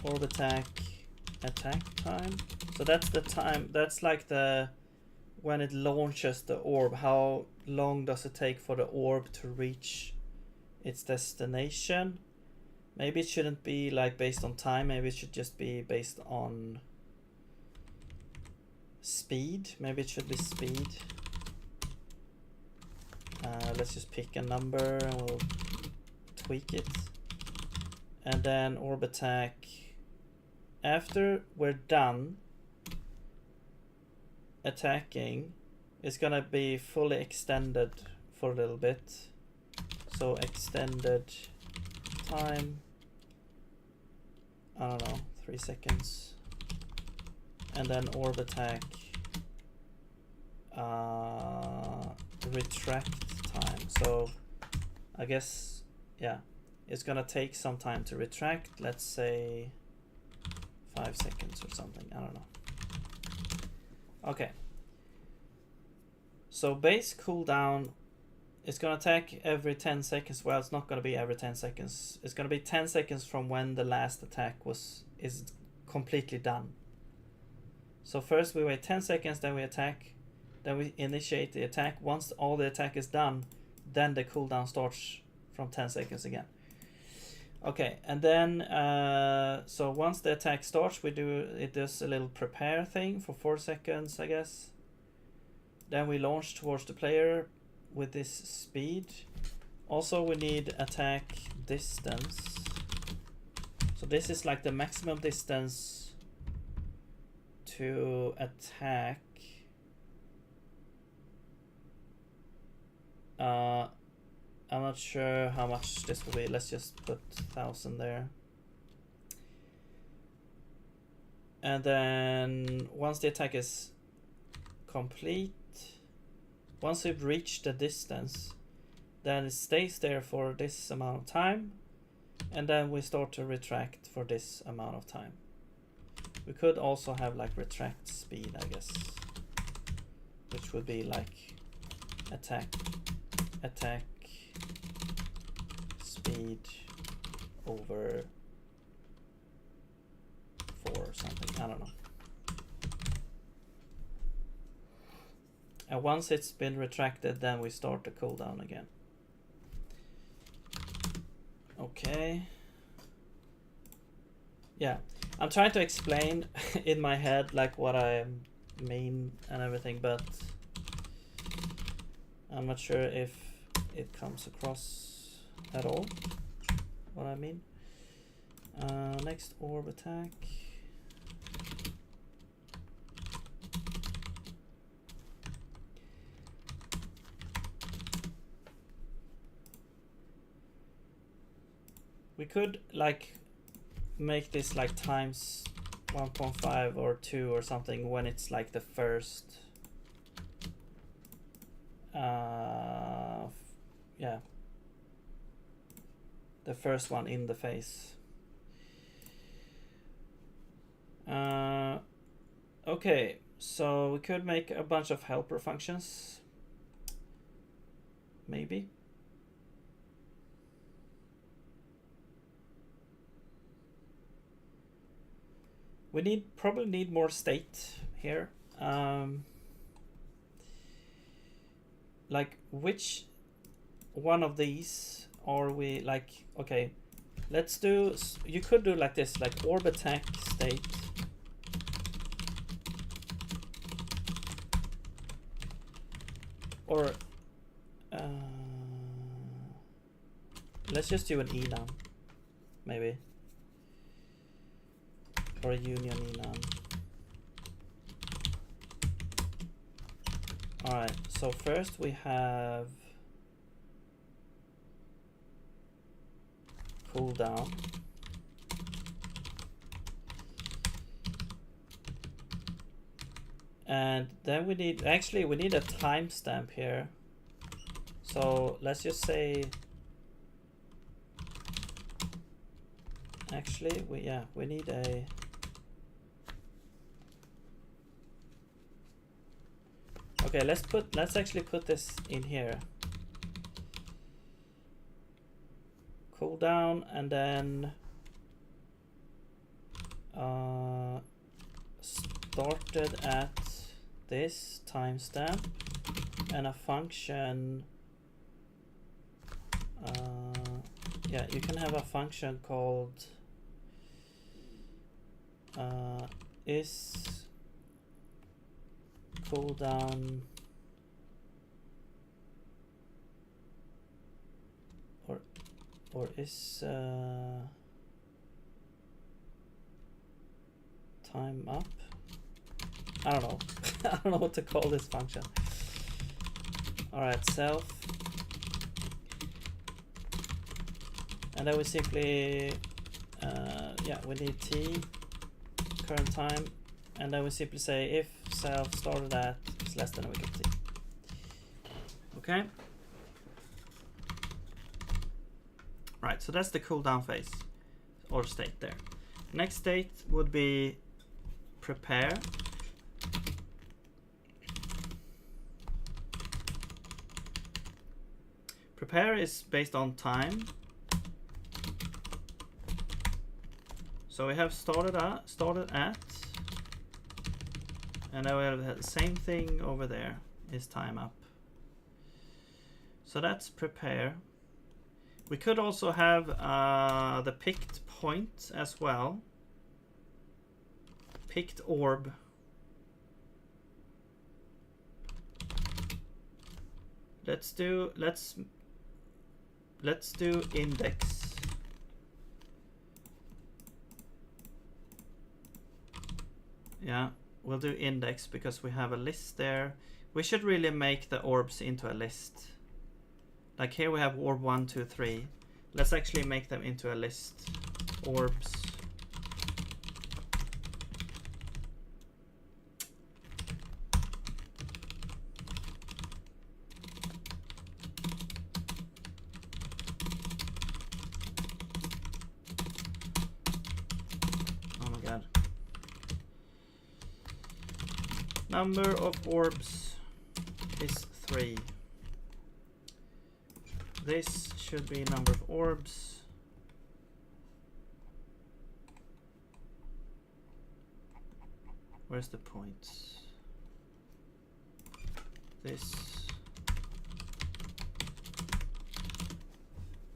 Orb attack time. So that's the time. That's like the when it launches the orb. How long does it take for the orb to reach its destination? Maybe it shouldn't be like based on time. Maybe it should just be based on speed. Maybe it should be speed. Let's just pick a number and we'll tweak it. And then orb attack. After we're done attacking, it's gonna be fully extended for a little bit. So extended time, I don't know, 3 seconds. And then orb attack retract time. So I guess, yeah, it's gonna take some time to retract. Let's say 5 seconds or something, I don't know. Okay, so base cooldown is gonna attack every 10 seconds. Well, it's not gonna be every 10 seconds. It's gonna be 10 seconds from when the last attack is completely done. So first we wait 10 seconds, then we attack, then we initiate the attack. Once all the attack is done, then the cooldown starts from 10 seconds again. Okay, and then so once the attack starts, it does a little prepare thing for 4 seconds, I guess. Then we launch towards the player with this speed. Also, we need attack distance. So this is like the maximum distance to attack. I'm not sure how much this will be. Let's just put 1,000 there. And then once the attack is complete, once we've reached the distance, then it stays there for this amount of time, and then we start to retract for this amount of time. We could also have like retract speed, I guess, which would be like attack speed over 4 or something. I don't know. And once it's been retracted, then we start the cooldown again. Okay. Yeah, I'm trying to explain in my head like what I mean and everything, but I'm not sure if it comes across at all what I mean. Next orb attack. We could like make this like times 1.5 or 2 or something when it's like the first yeah, the first one in the phase. Okay, so we could make a bunch of helper functions, maybe. We probably need more state here. Like which one of these are we like? Okay, let's do. You could do like this, like orb attack state. Or let's just do an enum, maybe. Or a union enum. Alright, so first we have cooldown. And then we need a timestamp here. So let's just say, actually we need a okay, let's actually put this in here. Cooldown, and then started at this timestamp, and a function. Yeah, you can have a function called is cooldown or is time up. I don't know. I don't know what to call this function. Alright, self. And then we simply yeah, we need t current time, and then we simply say if self started at is less than, we get t. Okay. Right, so that's the cooldown phase or state there. Next state would be prepare. Prepare is based on time. So we have started at, and then we have the same thing over there is time up. So that's prepare. We could also have the picked point as well. Picked orb. Let's do index. Yeah, we'll do index because we have a list there. We should really make the orbs into a list. Like here we have orb 1, 2, 3. Let's actually make them into a list. Orbs. Oh my god. Number of orbs is 3. This should be number of orbs. Where's the points? This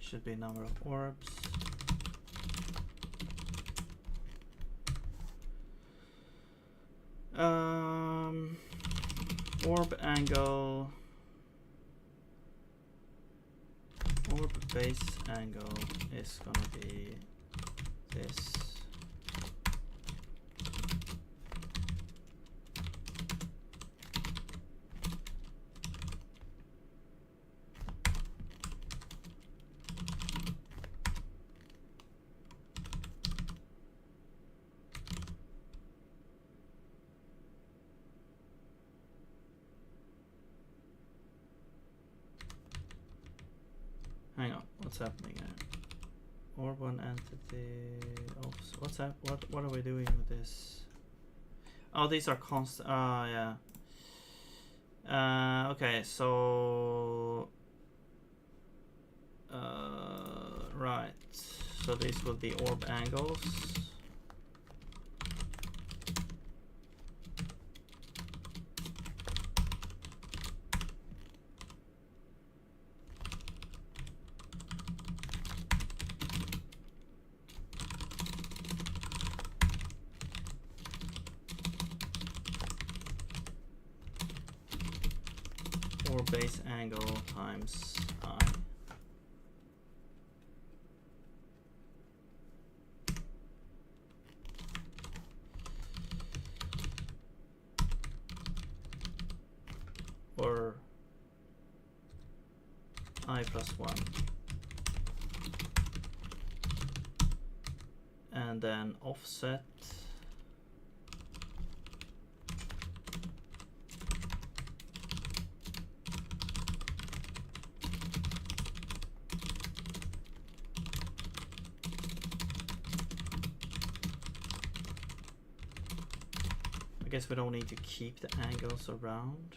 should be number of orbs. Orb angle. Orb base angle is gonna be this. Hang on, what's happening here? Orb one entity. What's that? What are we doing with this? Oh, these are constant. Oh, yeah. Okay, so right. So these will be orb angles. Or base angle times I. Or I plus 1. And then offset. I guess we don't need to keep the angles around.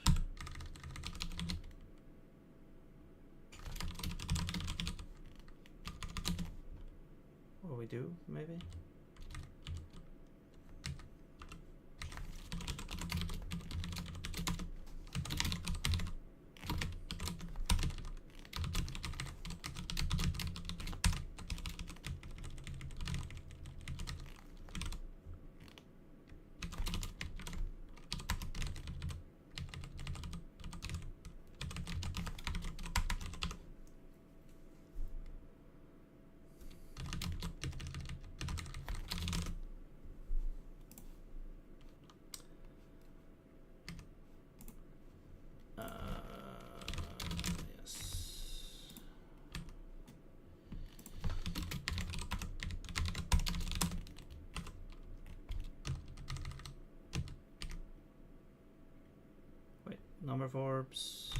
Or we do, maybe? Number of orbs.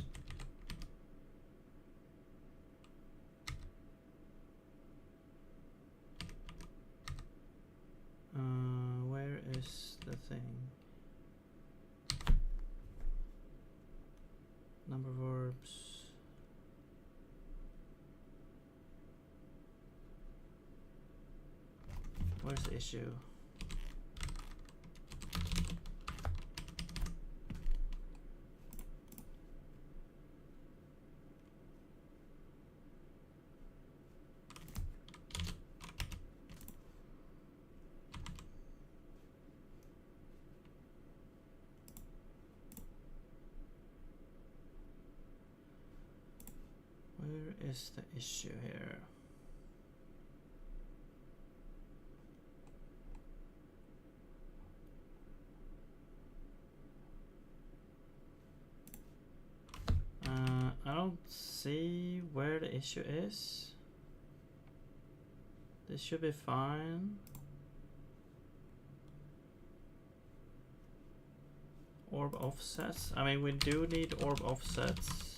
Where is the thing? Number of orbs. Where's the issue? is the issue here? I don't see where the issue is. This should be fine. Orb offsets. I mean, we do need orb offsets.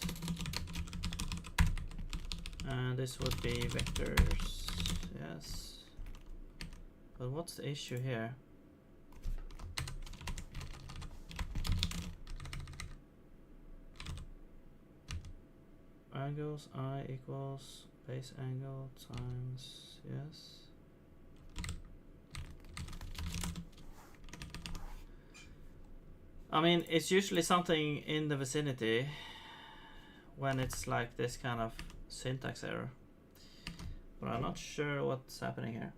And this would be vectors. Yes. But what's the issue here? Angles I equals base angle times, yes. I mean, it's usually something in the vicinity when it's like this kind of syntax error. But I'm not sure what's happening here.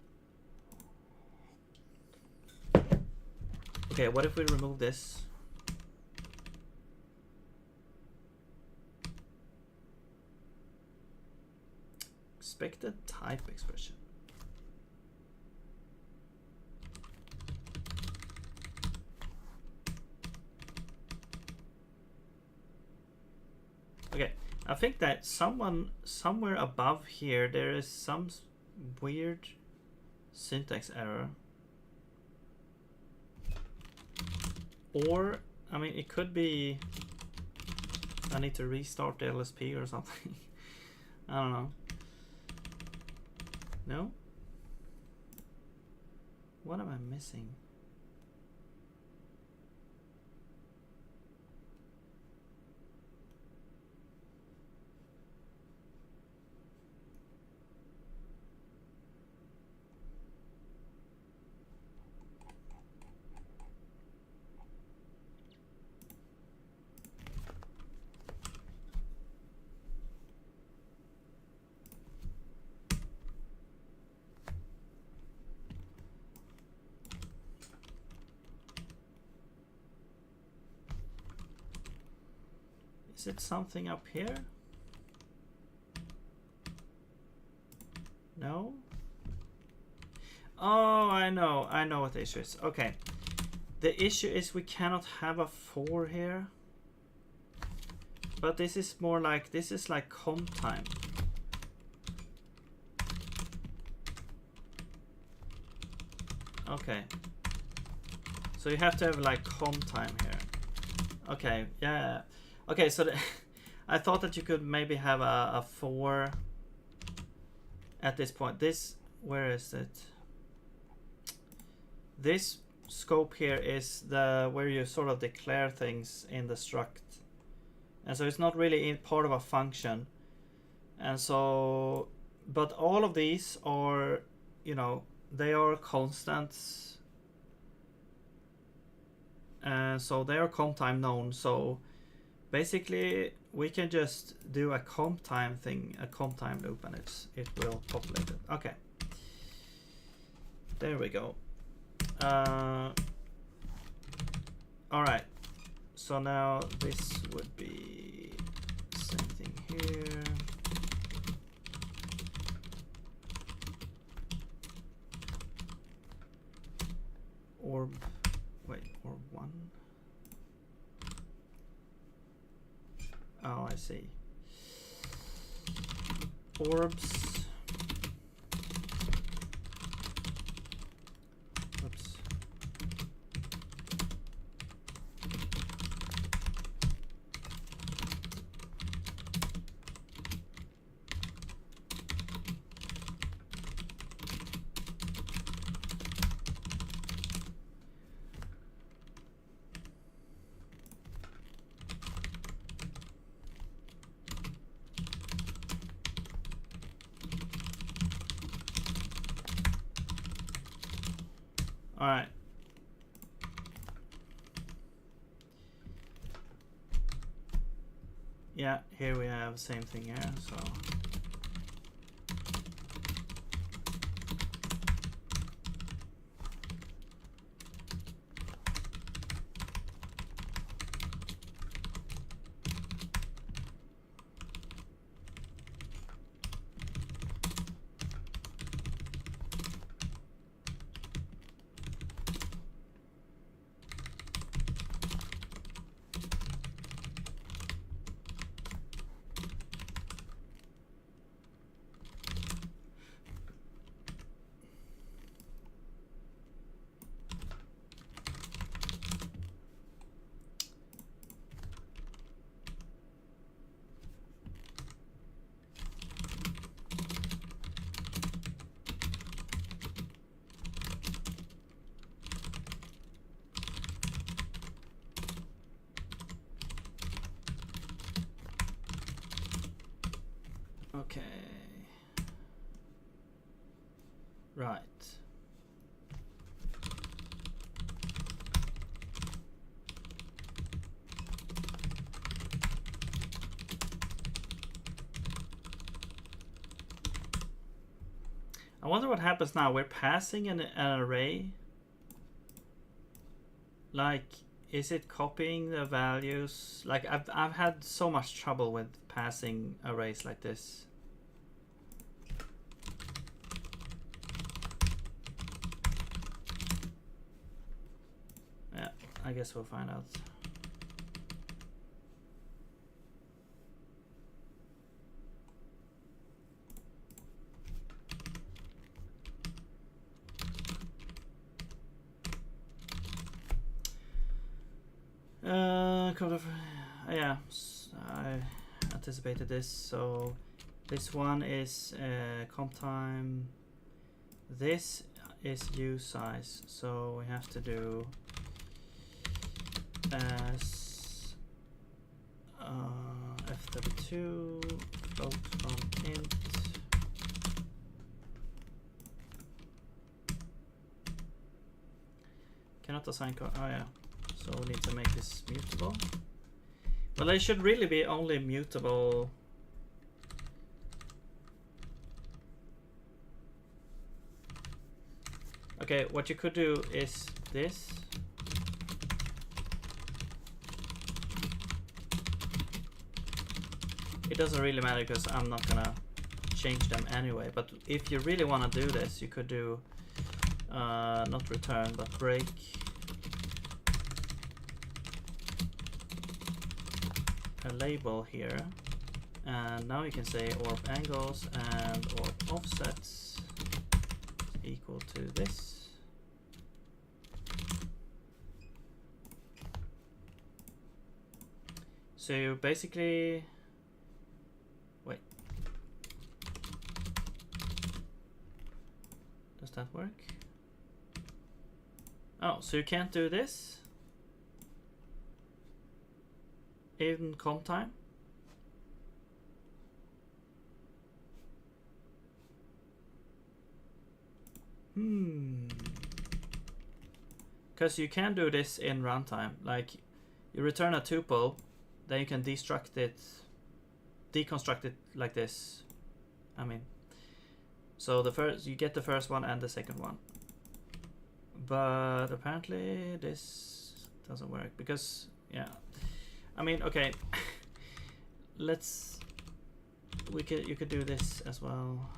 Okay, what if we remove this? Expected type expression. Okay, I think that somewhere above here there is some weird syntax error. Or, I mean, it could be I need to restart the LSP or something. I don't know. No? What am I missing? Is it something up here? No? Oh, I know what the issue is. Okay. The issue is we cannot have a 4 here. But this is more like, this is like comp time. Okay. So you have to have like comp time here. Okay, yeah. Okay, so I thought that you could maybe have a 4 at this point. This, where is it? This scope here is the where you sort of declare things in the struct. And so it's not really in part of a function. And so, but all of these are, you know, they are constants. And so they are comp time known. So basically, we can just do a comp time thing, a comp time loop, and it will populate it. Okay. There we go. All right. So now this would be same thing here. Orb, wait, orb 1. Oh, I see. Orbs. Oops. All right. Yeah, here we have same thing here, so. Okay. Right. I wonder what happens now. We're passing an array. Like, is it copying the values? Like, I've had so much trouble with passing arrays like this. Yeah, I guess we'll find out. Yeah, I anticipated this. So this one is comp time. This is use size. So we have to do as fw2 float from int. Cannot assign. Oh yeah. So we need to make this mutable. Well, they should really be only mutable. Okay, what you could do is this. It doesn't really matter because I'm not gonna change them anyway. But if you really want to do this, you could do not return but break. A label here, and now you can say orb angles and orb offsets is equal to this. So you basically wait. Does that work? Oh, so you can't do this? In comp time? Because you can do this in runtime. Like, you return a tuple, then you can deconstruct it like this. I mean, so the first, you get the first one and the second one. But apparently this doesn't work because, yeah. I mean, okay. You could do this as well.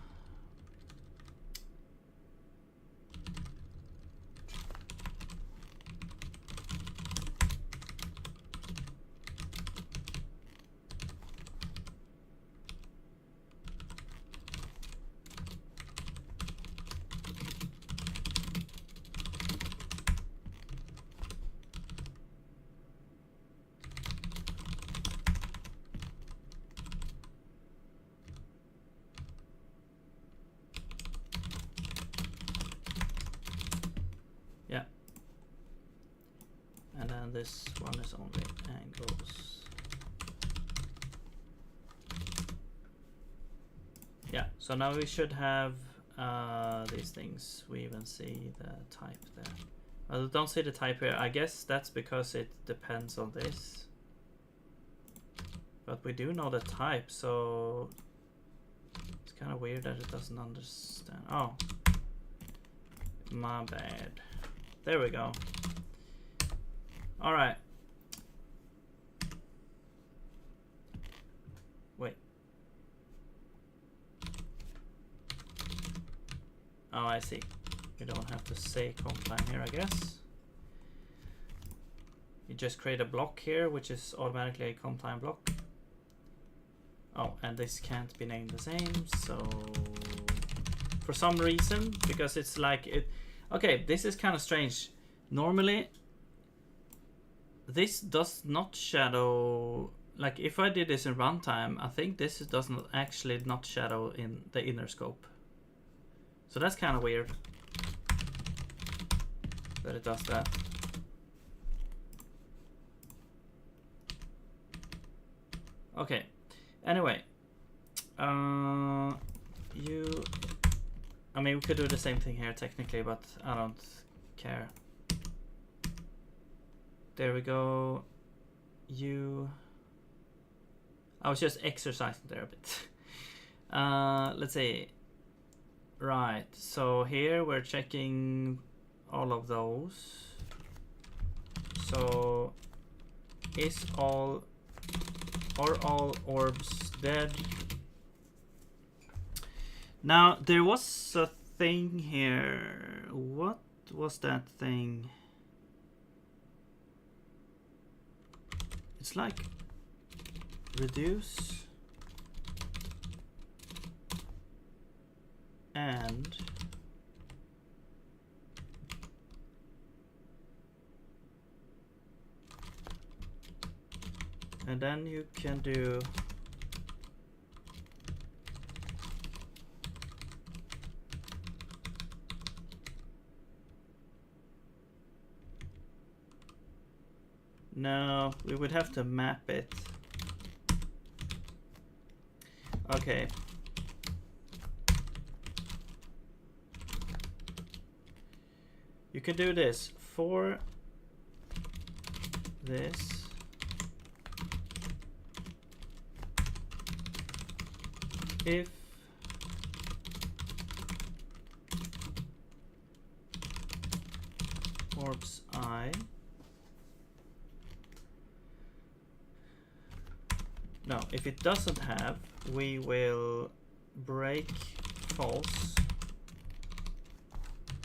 This one is only angles. Yeah, so now we should have these things. We even see the type there. I don't see the type here. I guess that's because it depends on this. But we do know the type, so it's kind of weird that it doesn't understand. Oh, my bad. There we go. All right. Wait. Oh, I see. You don't have to say comp time here, I guess. You just create a block here, which is automatically a comp time block. Oh, and this can't be named the same, so for some reason, because it's like it. Okay, this is kind of strange. Normally, this does not shadow. Like if I did this in runtime, I think this doesn't actually not shadow in the inner scope. So that's kind of weird that it does that. Okay. Anyway, You. I mean, we could do the same thing here technically, but I don't care. There we go. You. I was just exercising there a bit. Let's see. Right. So here we're checking all of those. So are all orbs dead? Now there was a thing here. What was that thing? It's like reduce and then you can do no, we would have to map it. Okay. You can do this for this. If orbs I. No, if it doesn't have, we will break false,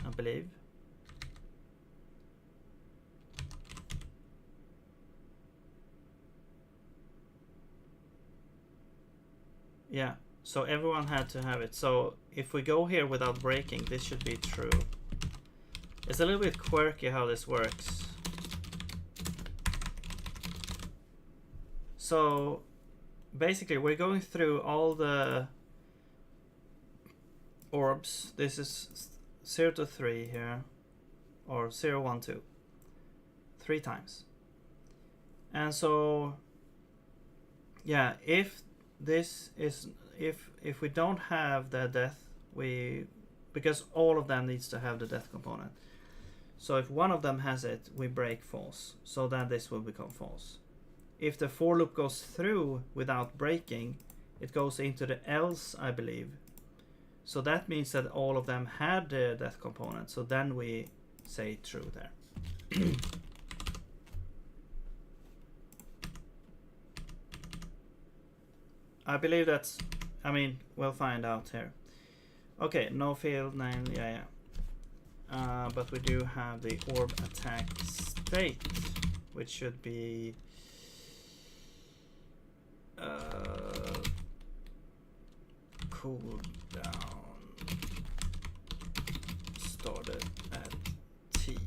I believe. Yeah, so everyone had to have it. So if we go here without breaking, this should be true. It's a little bit quirky how this works. So basically we're going through all the orbs. This is 0 to 3 here, or 0, 1, 2, 3 times. And so yeah, if this is if we don't have the death, because all of them needs to have the death component. So if one of them has it, we break false, so then this will become false. If the for loop goes through without breaking, it goes into the else, I believe. So that means that all of them had the death component, so then we say true there. I believe that's, I mean, we'll find out here. Okay, no field name, yeah. But we do have the orb attack state, which should be cool down started at T.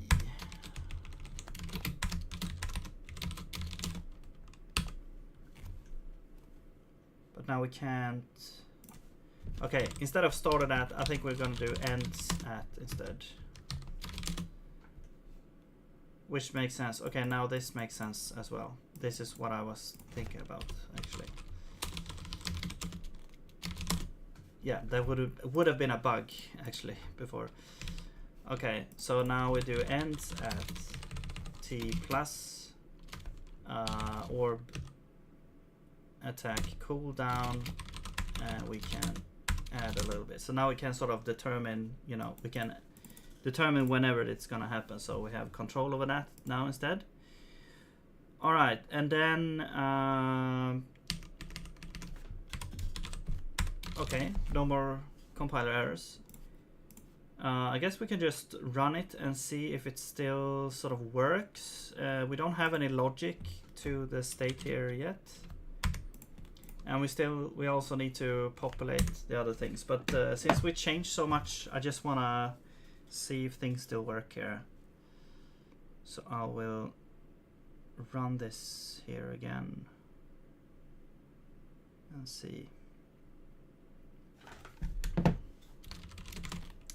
But now we can't. Okay, instead of started at, I think we're gonna do ends at instead. Which makes sense. Okay, now this makes sense as well. This is what I was thinking about, actually. Yeah, that would have been a bug, actually, before. Okay, so now we do ends at T plus orb attack cooldown, and we can add a little bit. So now we can sort of determine, you know, we can determine whenever it's gonna happen. So we have control over that now instead. All right, and then okay, no more compiler errors. I guess we can just run it and see if it still sort of works. We don't have any logic to the state here yet. And we also need to populate the other things. But since we changed so much, I just want to see if things still work here. So I will run this here again and see.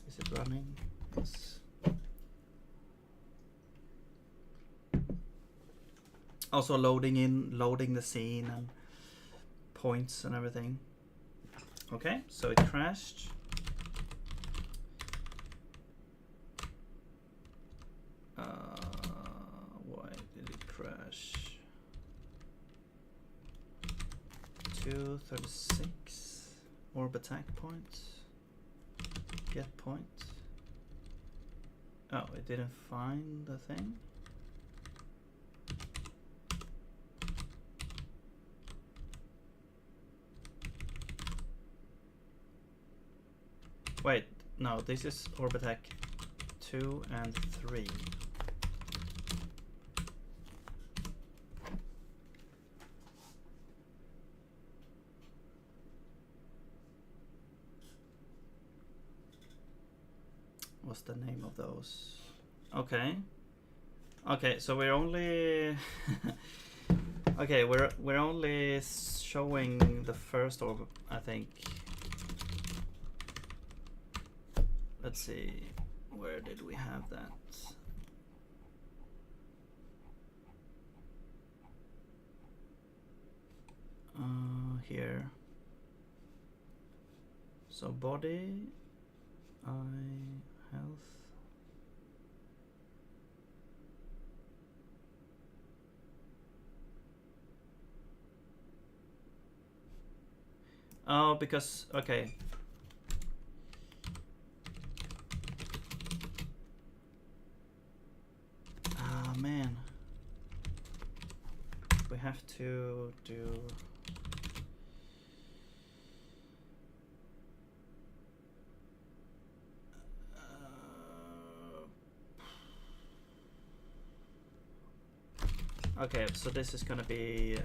Is it running? Yes. Also loading the scene and points and everything. Okay, so it crashed. Why did it crash? 236 orb attack point. Get point. Oh, it didn't find the thing. Wait, no, this is orb attack 2 and 3. What's the name of those? Okay. Okay, so we're only okay, we're only showing the first orb, I think. Let's see, where did we have that? Here. So body, eye, health. Oh, because, okay. Ah, man. We have to do... Okay, so this is gonna be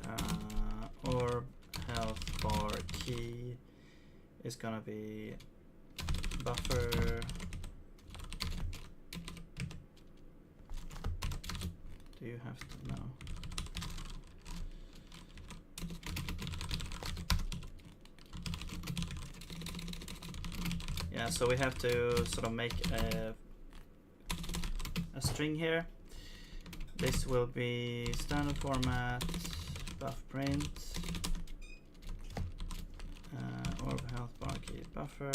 orb, health bar, key is gonna be buffer. Do you have to know? Yeah, so we have to sort of make a string here. This will be standard format, buff print, orb health bar key buffer.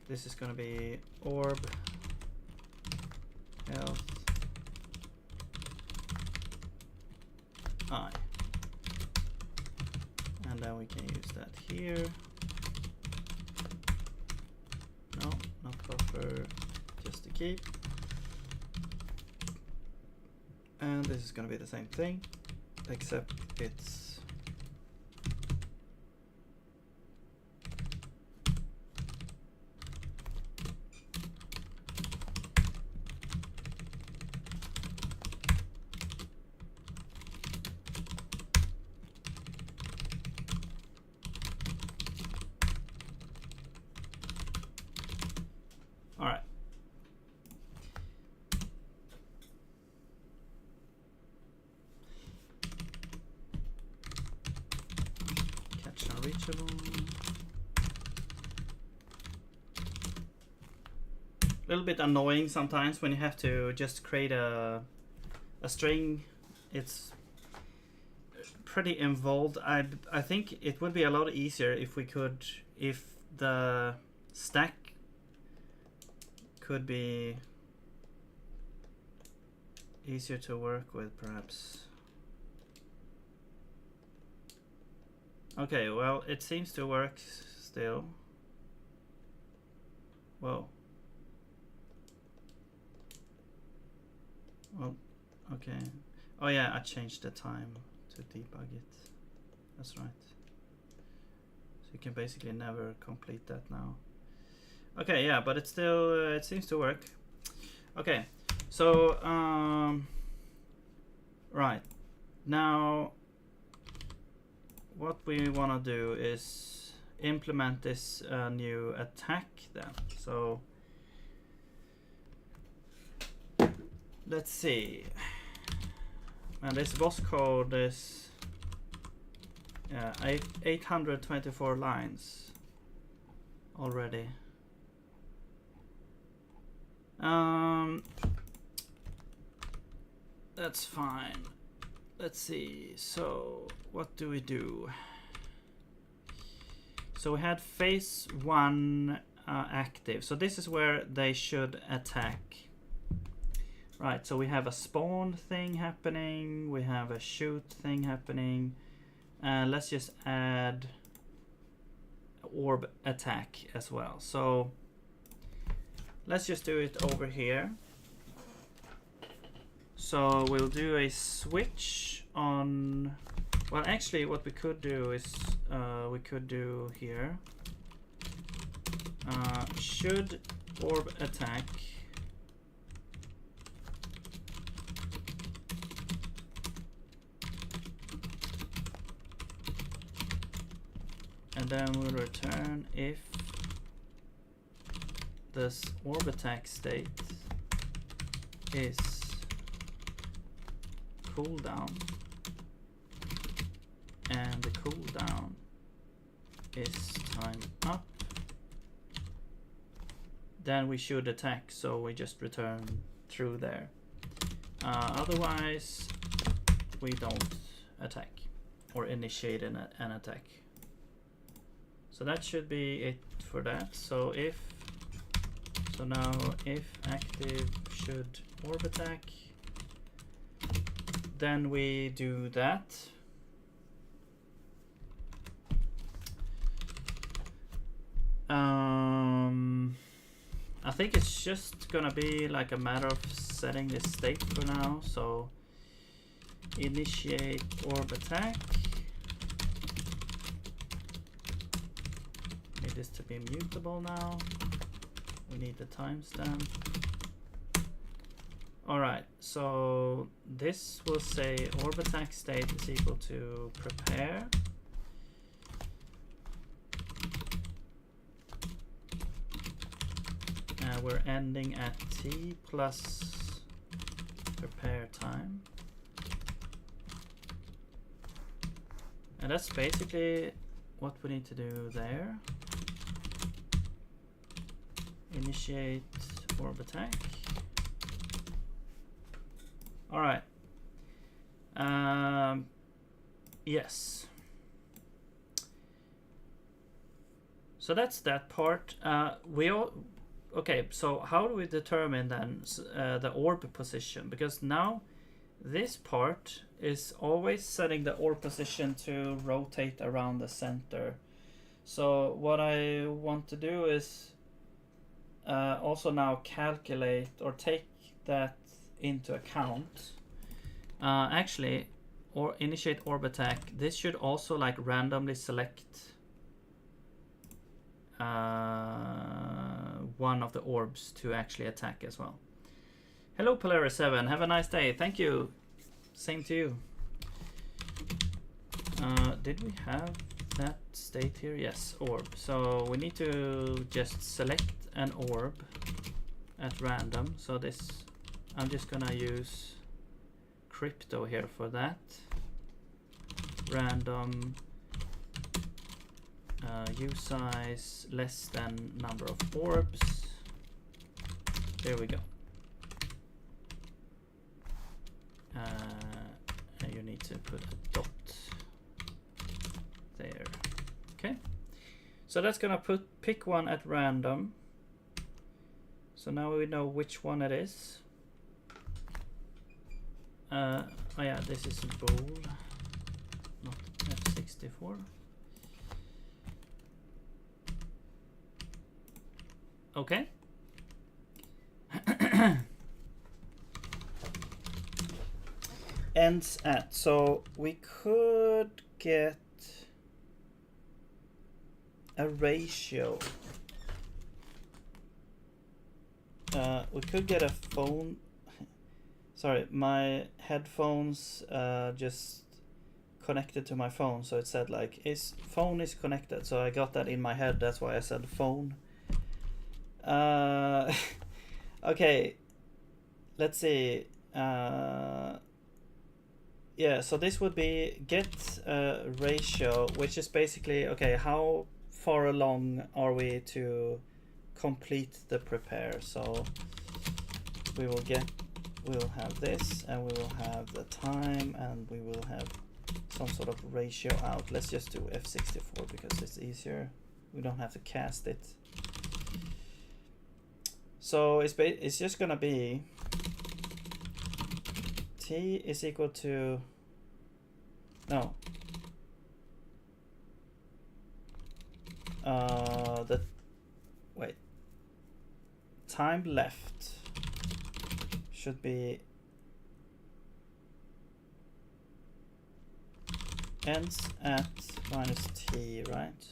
This is gonna be orb health eye, and then we can use that here. No, not buffer, just the key. And this is going to be the same thing, except it's all right. Reachable. A little bit annoying sometimes when you have to just create a string. It's pretty involved. I think it would be a lot easier if we could, if the stack could be easier to work with, perhaps. Okay, well, it seems to work still. Whoa. Well, okay. Oh yeah, I changed the time to debug it. That's right. So you can basically never complete that now. Okay, yeah, but it's still, it seems to work. Okay, so, right. Now, what we want to do is implement this new attack then. So let's see. And this boss code is 824 lines already. That's fine. Let's see. So what do we do So we had phase 1 active. So this is where they should attack. Right, so we have a spawn thing happening. We have a shoot thing happening. Let's just add orb attack as well. So let's just do it over here. So we'll do a switch on... Well, actually what we could do is we could do here should orb attack and then we'll return if this orb attack state is cooldown and the cooldown is time up, then we should attack, so we just return through there. Otherwise we don't attack or initiate an attack. So that should be it for that. So now if active should orb attack, then we do that. I think it's just gonna be like a matter of setting this state for now. So initiate orb attack. Need this to be mutable now. We need the timestamp. Alright, so this will say orb attack state is equal to prepare. We're ending at t plus prepare time. And that's basically what we need to do there. Initiate orb attack. All right. Yes. So that's that part. Okay, so how do we determine then the orb position? Because now this part is always setting the orb position to rotate around the center. So what I want to do is also now calculate or take that into account. Actually, or initiate orb attack. This should also like randomly select one of the orbs to actually attack as well. Hello Polaris7, have a nice day. Thank you. Same to you. Did we have that state here? Yes, orb. So we need to just select an orb at random. So this, I'm just gonna use crypto here for that. Random use size less than number of orbs. There we go. And you need to put a dot there. Okay. So that's gonna pick one at random. So now we know which one it is. Oh yeah, this is a bool, not F64. Okay. Ends at. So we could get a ratio. We could get a phone. Sorry, my headphones just connected to my phone, so it said like phone is connected. So I got that in my head. That's why I said phone. Okay, let's see. Yeah, so this would be get ratio, which is basically, okay, how far along are we to complete the prepare? So we will have this, and we will have the time, and we will have some sort of ratio out. Let's just do F64 because it's easier. we don't have to cast it. So it's just gonna be t is equal to time left should be ends at minus t, right?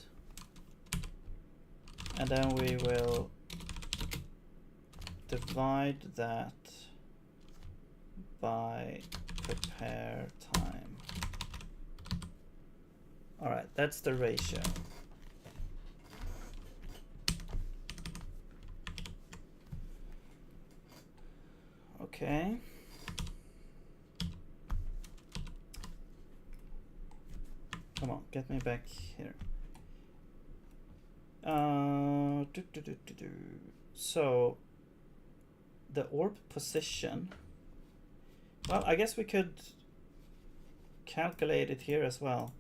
And then we will divide that by prepare time. All right, that's the ratio. Okay. Come on, get me back here. So the orb position, well, I guess we could calculate it here as well.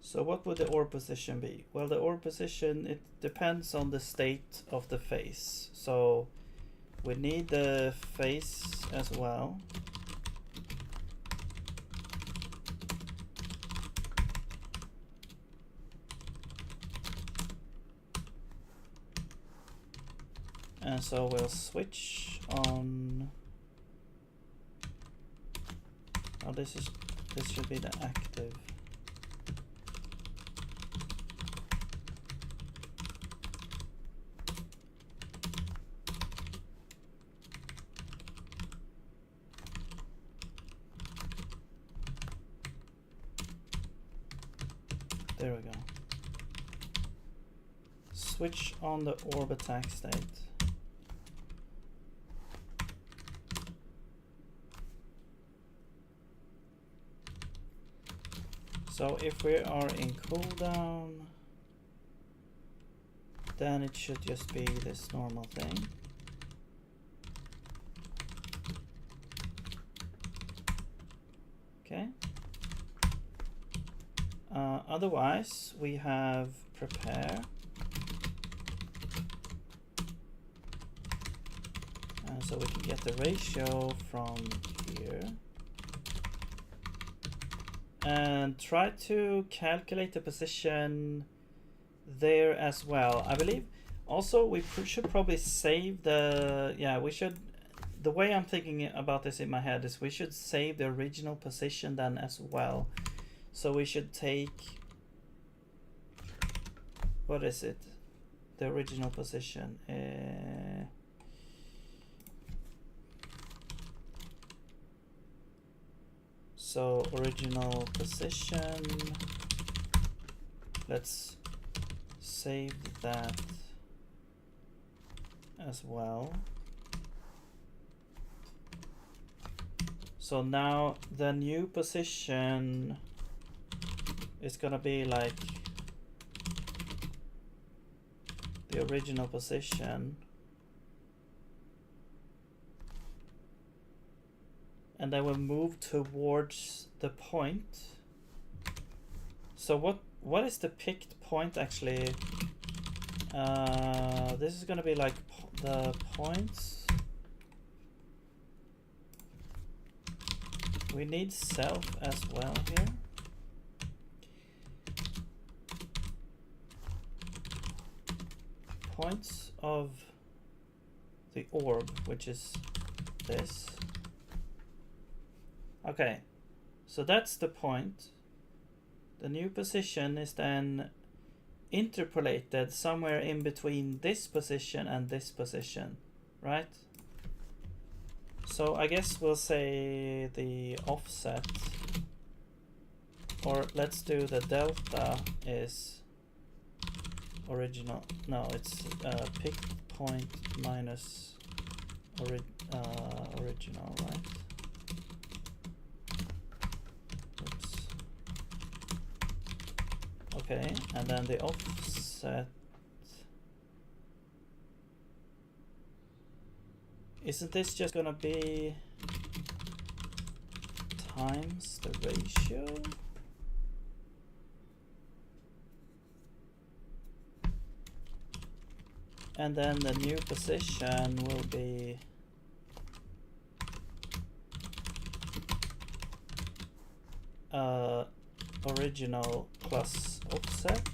So what would the orb position be? Well, the orb position, it depends on the state of the face. So we need the face as well. And so we'll switch on. Oh, this should be the active. There we go. Switch on the orb attack state. So if we are in cooldown, then it should just be this normal thing. Okay. Otherwise, we have prepare. And so we can get the ratio from here. And try to calculate the position there as well. I believe also we should probably save the, we should, the way I'm thinking about this in my head is we should save the original position then as well. So we should take, what is it? The original position. So original position, let's save that as well. So now the new position is gonna be like the original position. And then we'll move towards the point. So what is the picked point actually? This is gonna be like the points. We need self as well here. Points of the orb, which is this. Okay, so that's the point. The new position is then interpolated somewhere in between this position and this position, right? So I guess we'll say the offset, or let's do the delta is original. No, it's picked point minus original, right? Okay, and then the offset, isn't this just gonna be times the ratio? And then the new position will be original plus offset.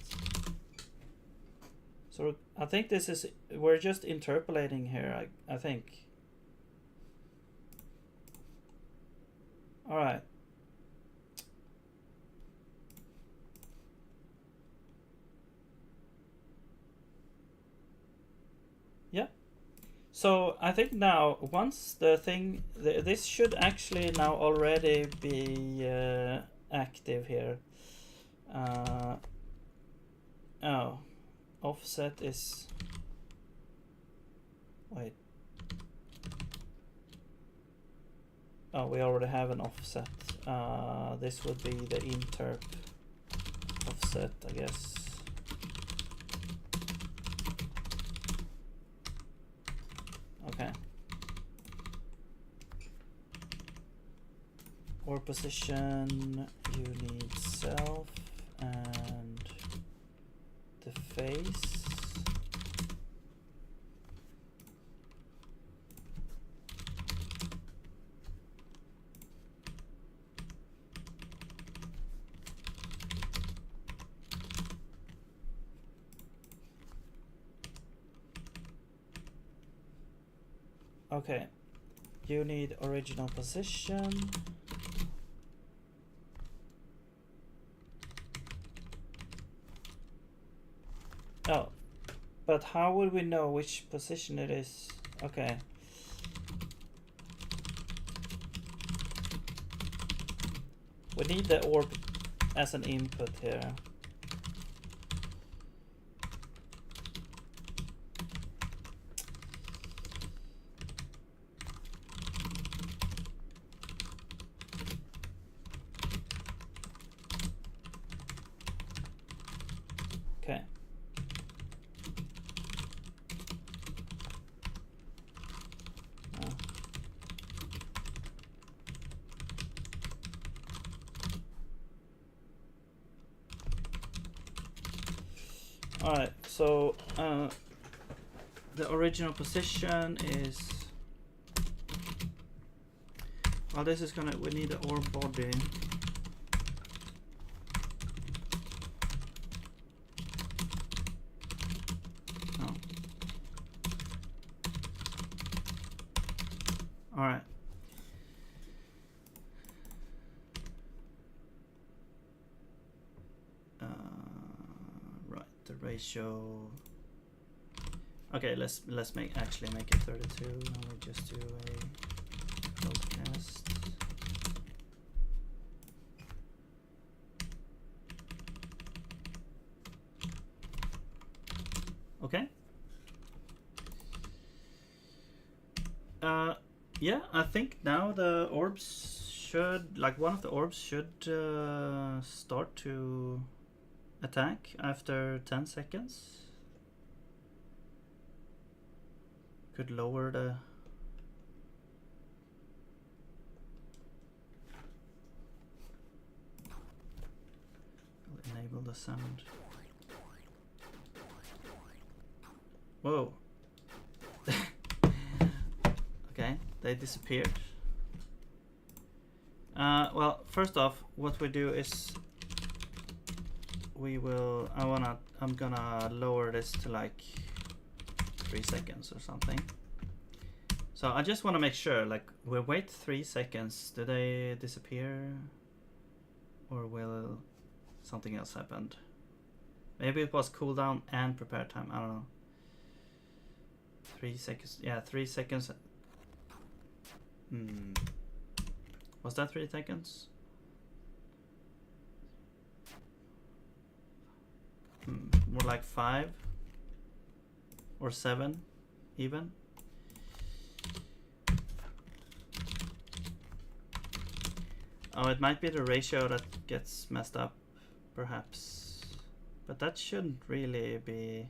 So I think this is, we're just interpolating here, I think. All right. Yeah. So I think now, once the thing, this should actually now already be active here. Oh, offset is, wait. Oh, we already have an offset. This would be the interp offset, I guess. Okay. Or position, you need self and the face. Okay, you need original position. Oh, but how would we know which position it is? Okay. We need the orb as an input here. Okay. Alright, so the original position is, well, this is gonna, we need the orb body. Oh. Alright. Right, the ratio. Okay, let's actually make it 32. Now we just do a broadcast. Okay. Yeah, I think now the orbs should, like one of the orbs should start to attack after 10 seconds. Could lower the enable the sound. Whoa. Okay, they disappeared. Well, first off, what we do is we will, I'm gonna lower this to like 3 seconds or something. So I just want to make sure, like, we'll wait 3 seconds. Do they disappear? Or will something else happen? Maybe it was cooldown and prepare time. I don't know. 3 seconds. Yeah, 3 seconds. Was that 3 seconds? More like 5 or 7 even. Oh, it might be the ratio that gets messed up, perhaps. But that shouldn't really be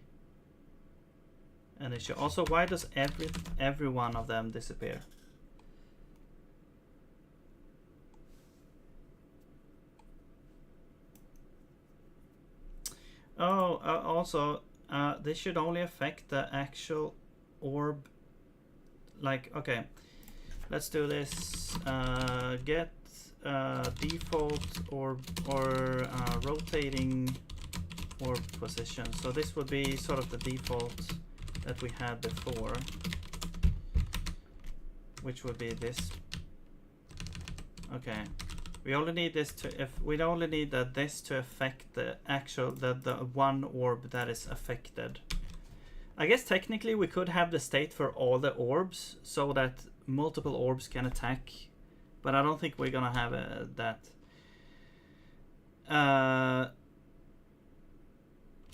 an issue. Also, why does every one of them disappear? Oh, also, This should only affect the actual orb. Like, okay, let's do this. Get default orb or rotating orb position. So this would be sort of the default that we had before, which would be this. Okay, we only need this to, if we only need that this to affect the actual, the one orb that is affected. I guess technically we could have the state for all the orbs so that multiple orbs can attack, but I don't think we're gonna have that.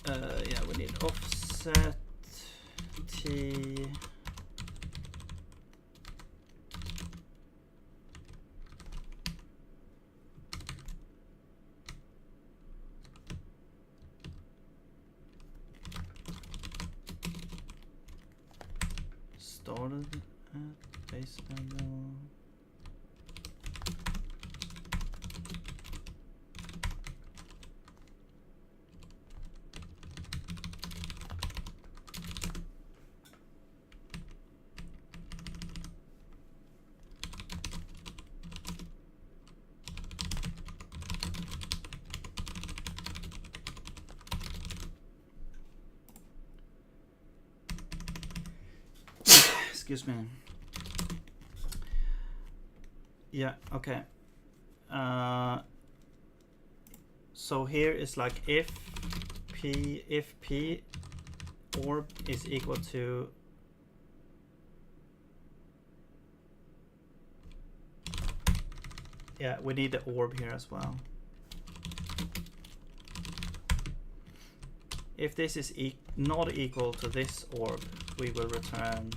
Yeah, we need offset T. Started at base level. Excuse me. Yeah, okay. So here is like if P orb is equal to we need the orb here as well. If this is not equal to this orb, we will return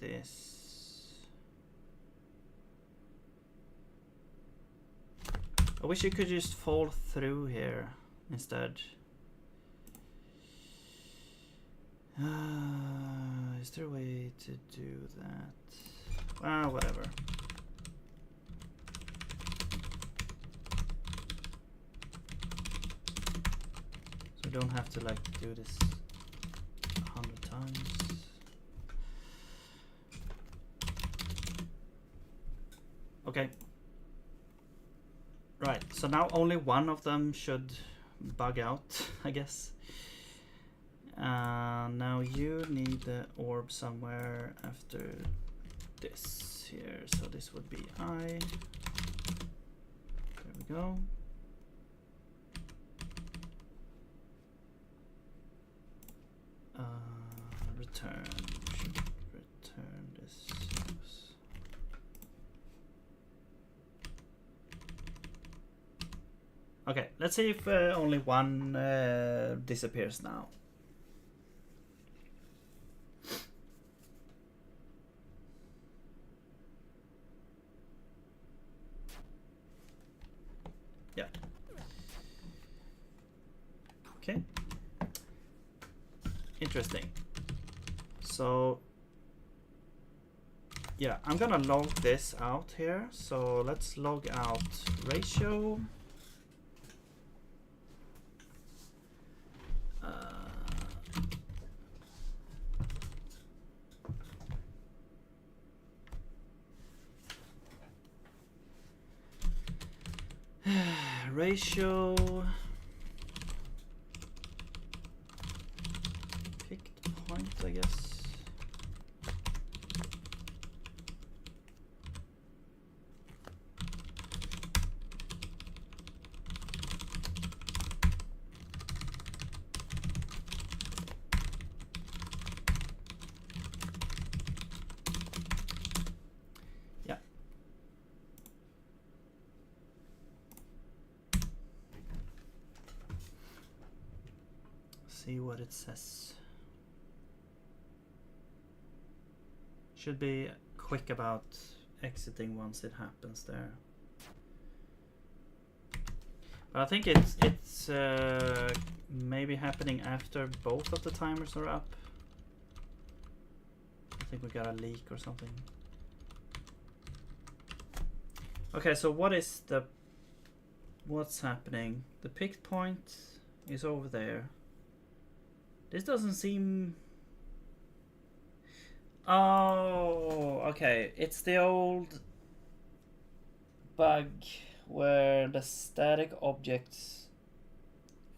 this. I wish you could just fall through here instead. Is there a way to do that? Well, whatever. So we don't have to like do this 100 times. Okay. Right, so now only one of them should bug out, I guess. Now you need the orb somewhere after this here, so this would be I. There we go. Return. Should return this. Okay, let's see if only one disappears now. Yeah. Okay. Interesting. So yeah, I'm gonna log this out here. So let's log out ratio. Ratio picked point, I guess. Yeah. See what it says. Should be quick about exiting once it happens there. But I think it's maybe happening after both of the timers are up. I think we got a leak or something. Okay, so what is the what's happening? The picked point is over there. This doesn't seem... Oh, okay. It's the old bug where the static objects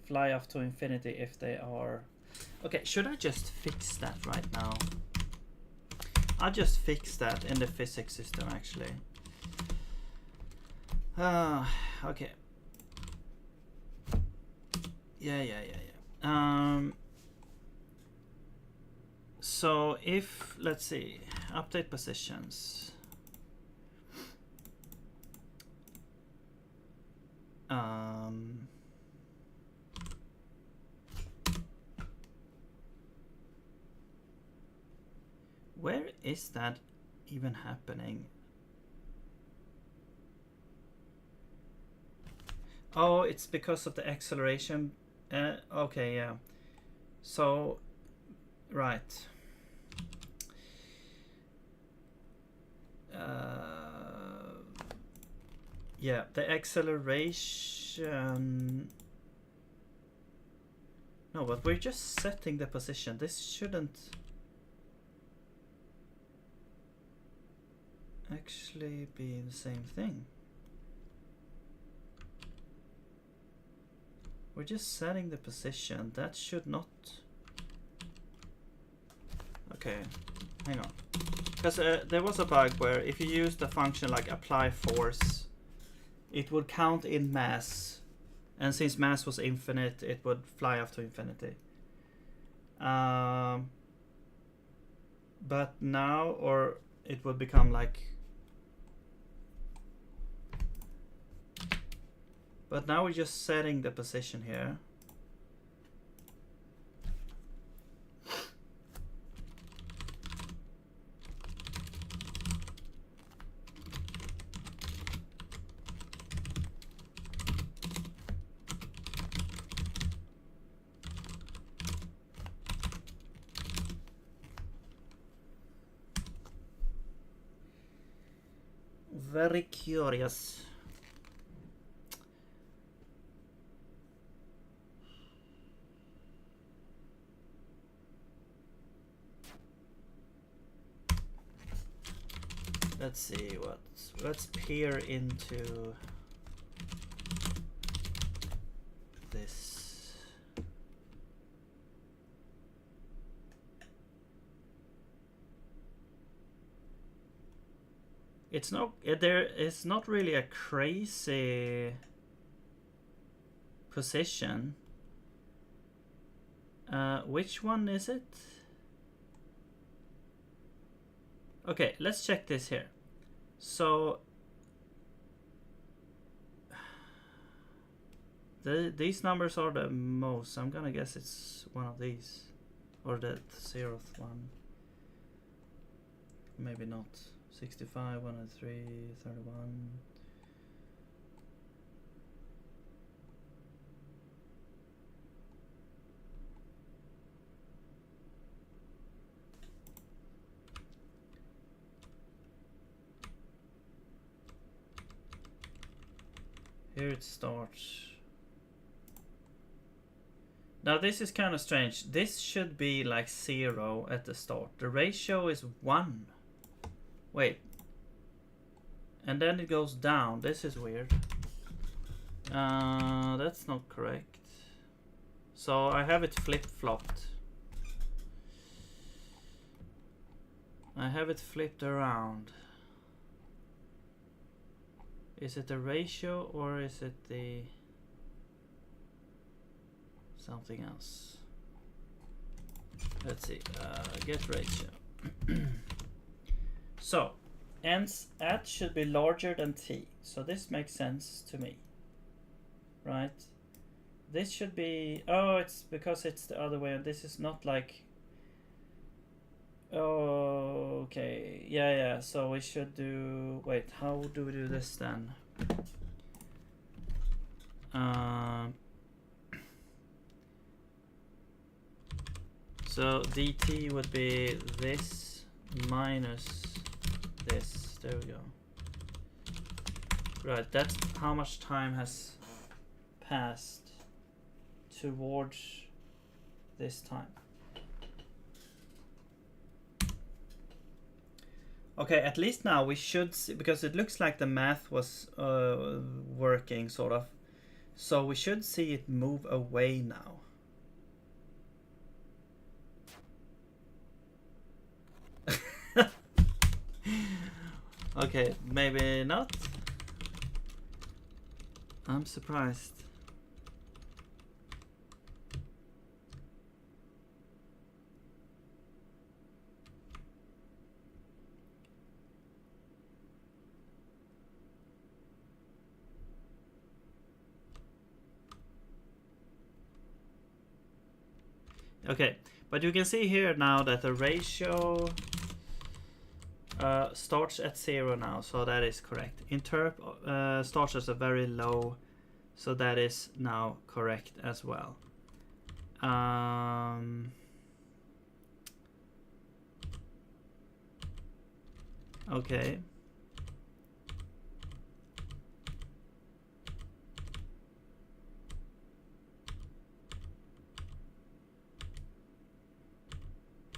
fly off to infinity if they are... Okay, should I just fix that right now? I'll just fix that in the physics system, actually. Okay. Yeah. So if, let's see, update positions. Where is that even happening? Oh, it's because of the acceleration. Okay, yeah. So, right. Yeah, the acceleration... No, but we're just setting the position. This shouldn't actually be the same thing. We're just setting the position. That should not... Okay, hang on. Because there was a bug where if you use the function like apply force, it would count in mass. And since mass was infinite, it would fly up to infinity. But now, or it would become like... But now we're just setting the position here. Very curious. Let's see what. Let's peer into this. It's not. There is not really a crazy position. Which one is it? Okay, let's check this here. So these numbers are the most. I'm gonna guess it's one of these, or the 0th one. Maybe not. 65, 103, 31. Here it starts. Now this is kind of strange. This should be like 0 at the start. The ratio is 1. Wait. And then it goes down. This is weird. That's not correct. So I have it flip-flopped. I have it flipped around. Is it the ratio or is it the something else? Let's see. Get ratio. So at should be larger than t. So this makes sense to me, right? This should be... Oh, it's because it's the other way. This is not like... Oh, okay. Yeah. So we should do... Wait, how do we do this then? So dt would be this minus this. There we go. Right, that's how much time has past towards this time. Okay, at least now we should see, because it looks like the math was working sort of. So we should see it move away now. Okay, maybe not. I'm surprised. Okay, but you can see here now that the ratio starts at 0 now, so that is correct. Interp starts as a very low, so that is now correct as well. Okay.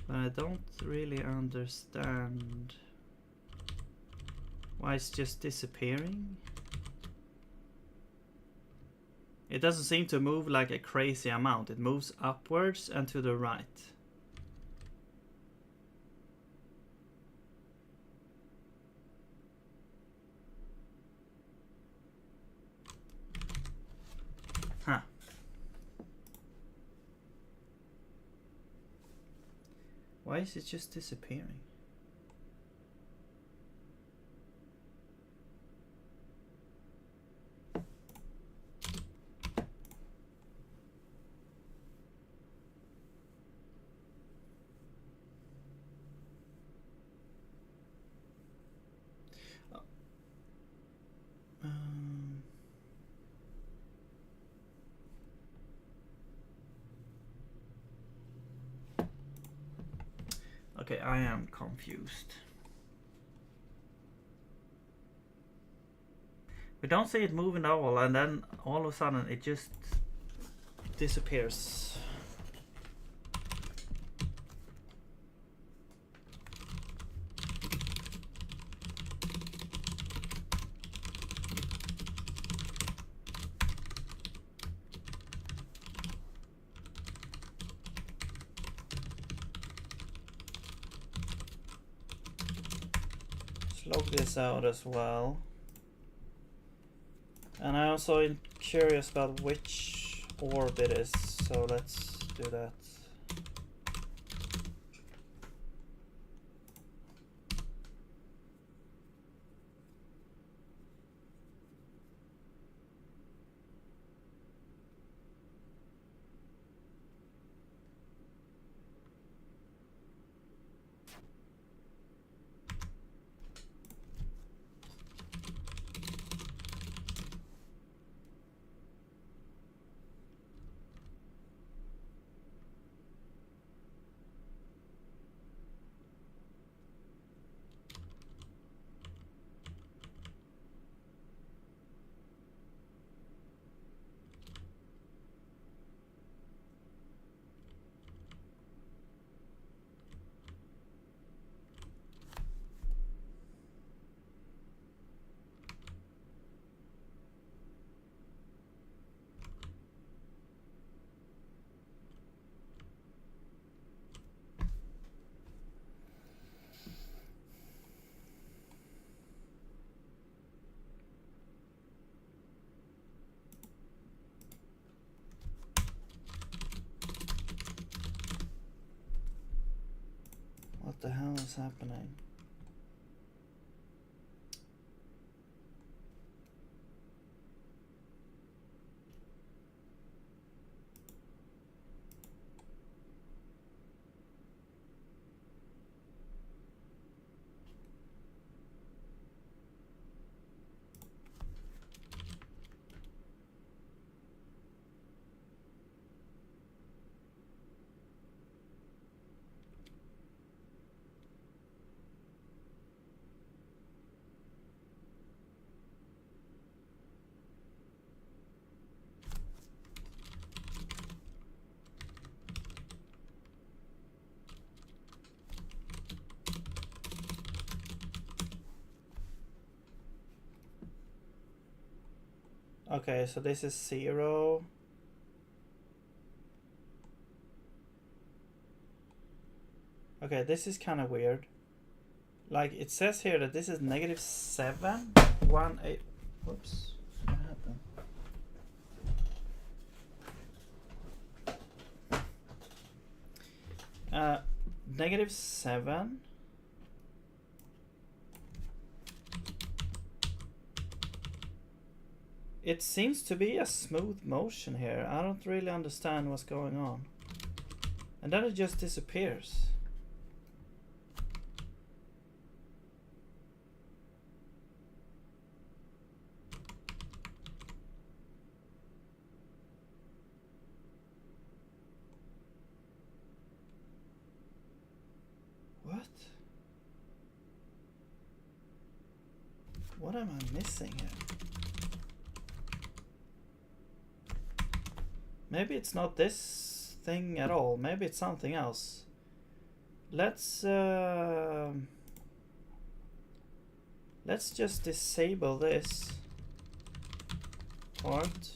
But I don't really understand why it's just disappearing. It doesn't seem to move like a crazy amount. It moves upwards and to the right. Huh. Why is it just disappearing? Okay, I am confused. We don't see it moving at all, and then all of a sudden it just disappears. Log this out as well. And I'm also curious about which orb it is, so let's do that. What the hell is happening? Okay, so this is 0. Okay, this is kind of weird. Like, it says here that this is -7, 1, 8. Whoops. What happened? -7. It seems to be a smooth motion here. I don't really understand what's going on. And then it just disappears. What? What am I missing here? Maybe it's not this thing at all. Maybe it's something else. Let's just disable this part.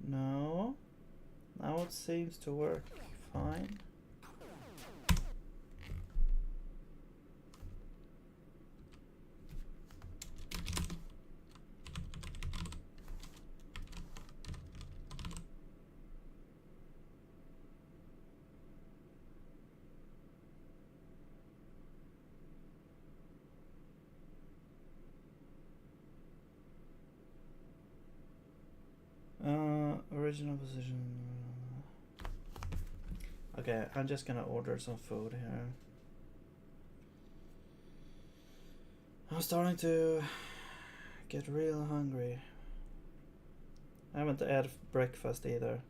No. Now it seems to work fine. Original position. Okay, I'm just gonna order some food here. I'm starting to get real hungry. I haven't had breakfast either.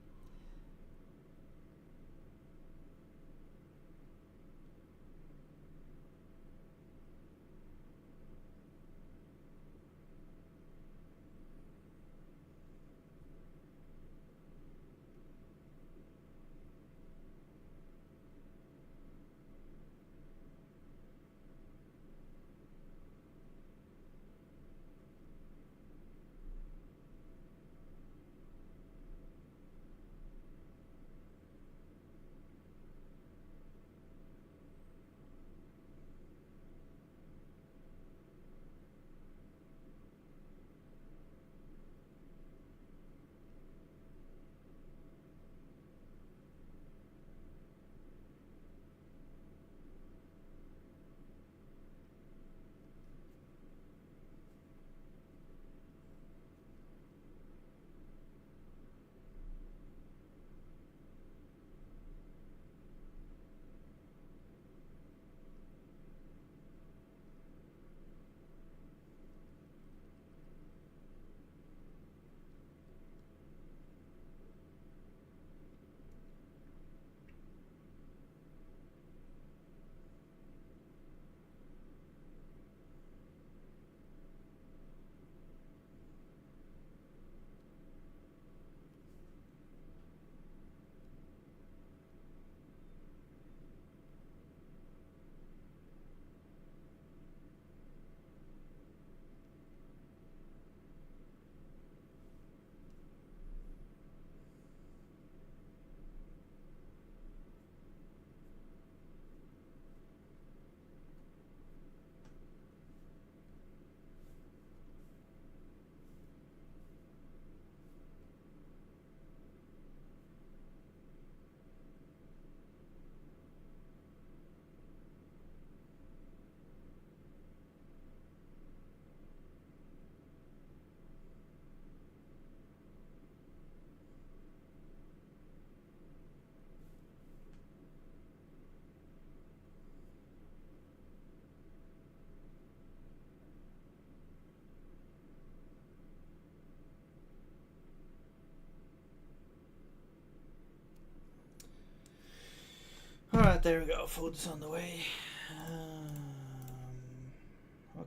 Alright, there we go. Food's on the way.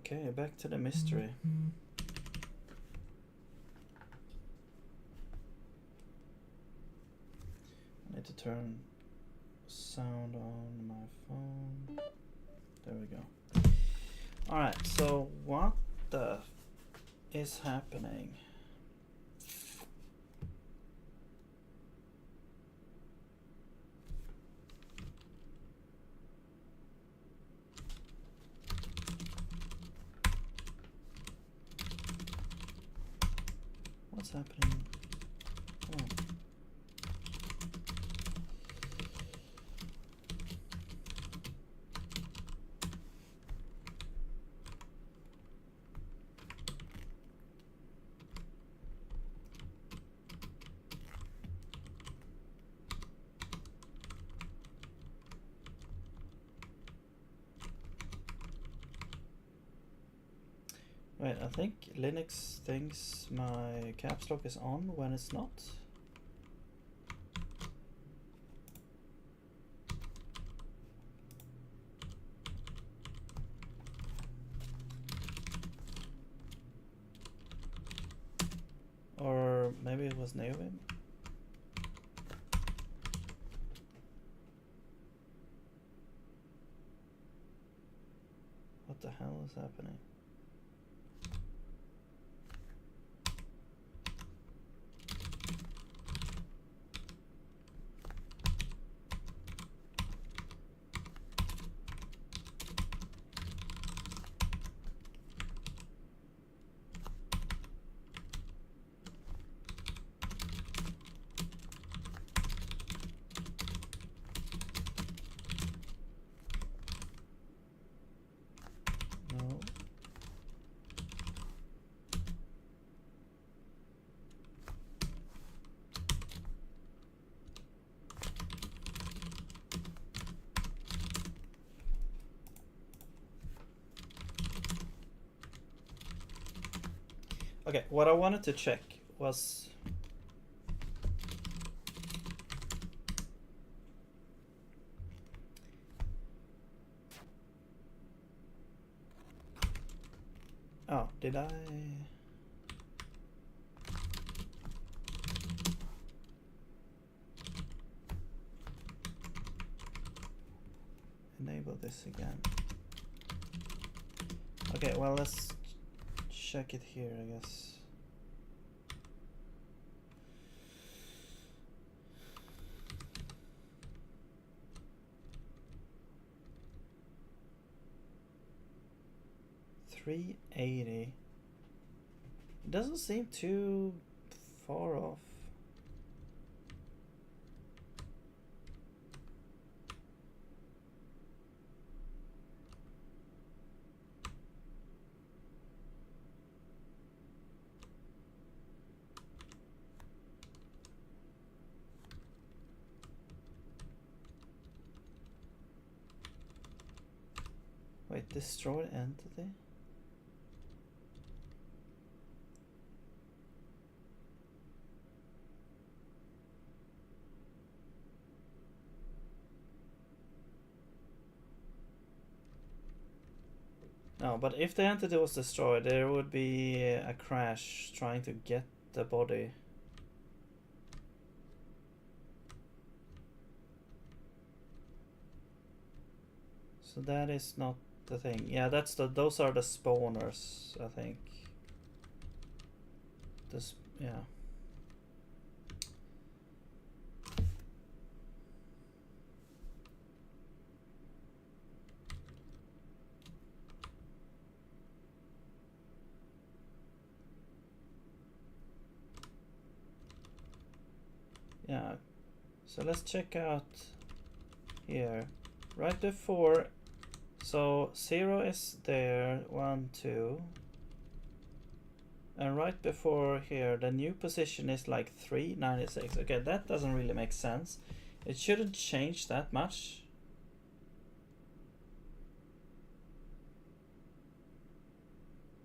Okay, back to the mystery. I need to turn sound on my phone. There we go. Alright, so what the is happening? What's happening? Come on. Wait, I think Linux thinks my caps lock is on when it's not. Or maybe it was Neovim. What the hell is happening? No. Okay, what I wanted to check was oh, did I enable this again? Okay, well, let's check it here, I guess. $380. It doesn't seem too far off. Wait, destroy entity? No, but if the entity was destroyed, there would be a crash trying to get the body. So that is not the thing. Yeah, that's those are the spawners, I think. This, yeah. Yeah, so let's check out here. Right before, so 0 is there, 1, 2. And right before here, the new position is like 396. Okay, that doesn't really make sense. It shouldn't change that much.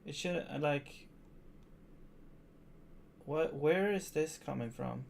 It should, like, where is this coming from?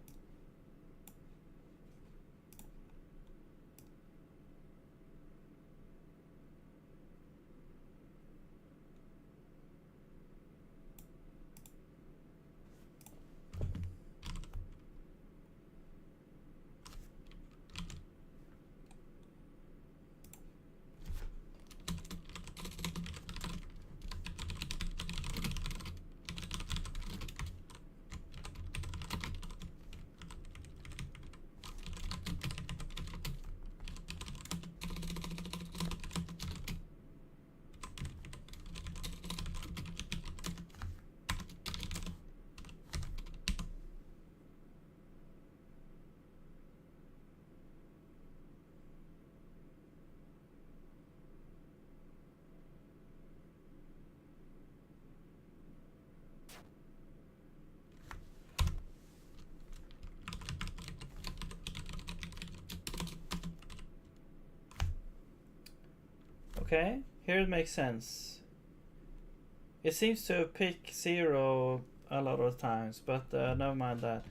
Okay, here it makes sense. It seems to pick 0 a lot of times, but never mind that.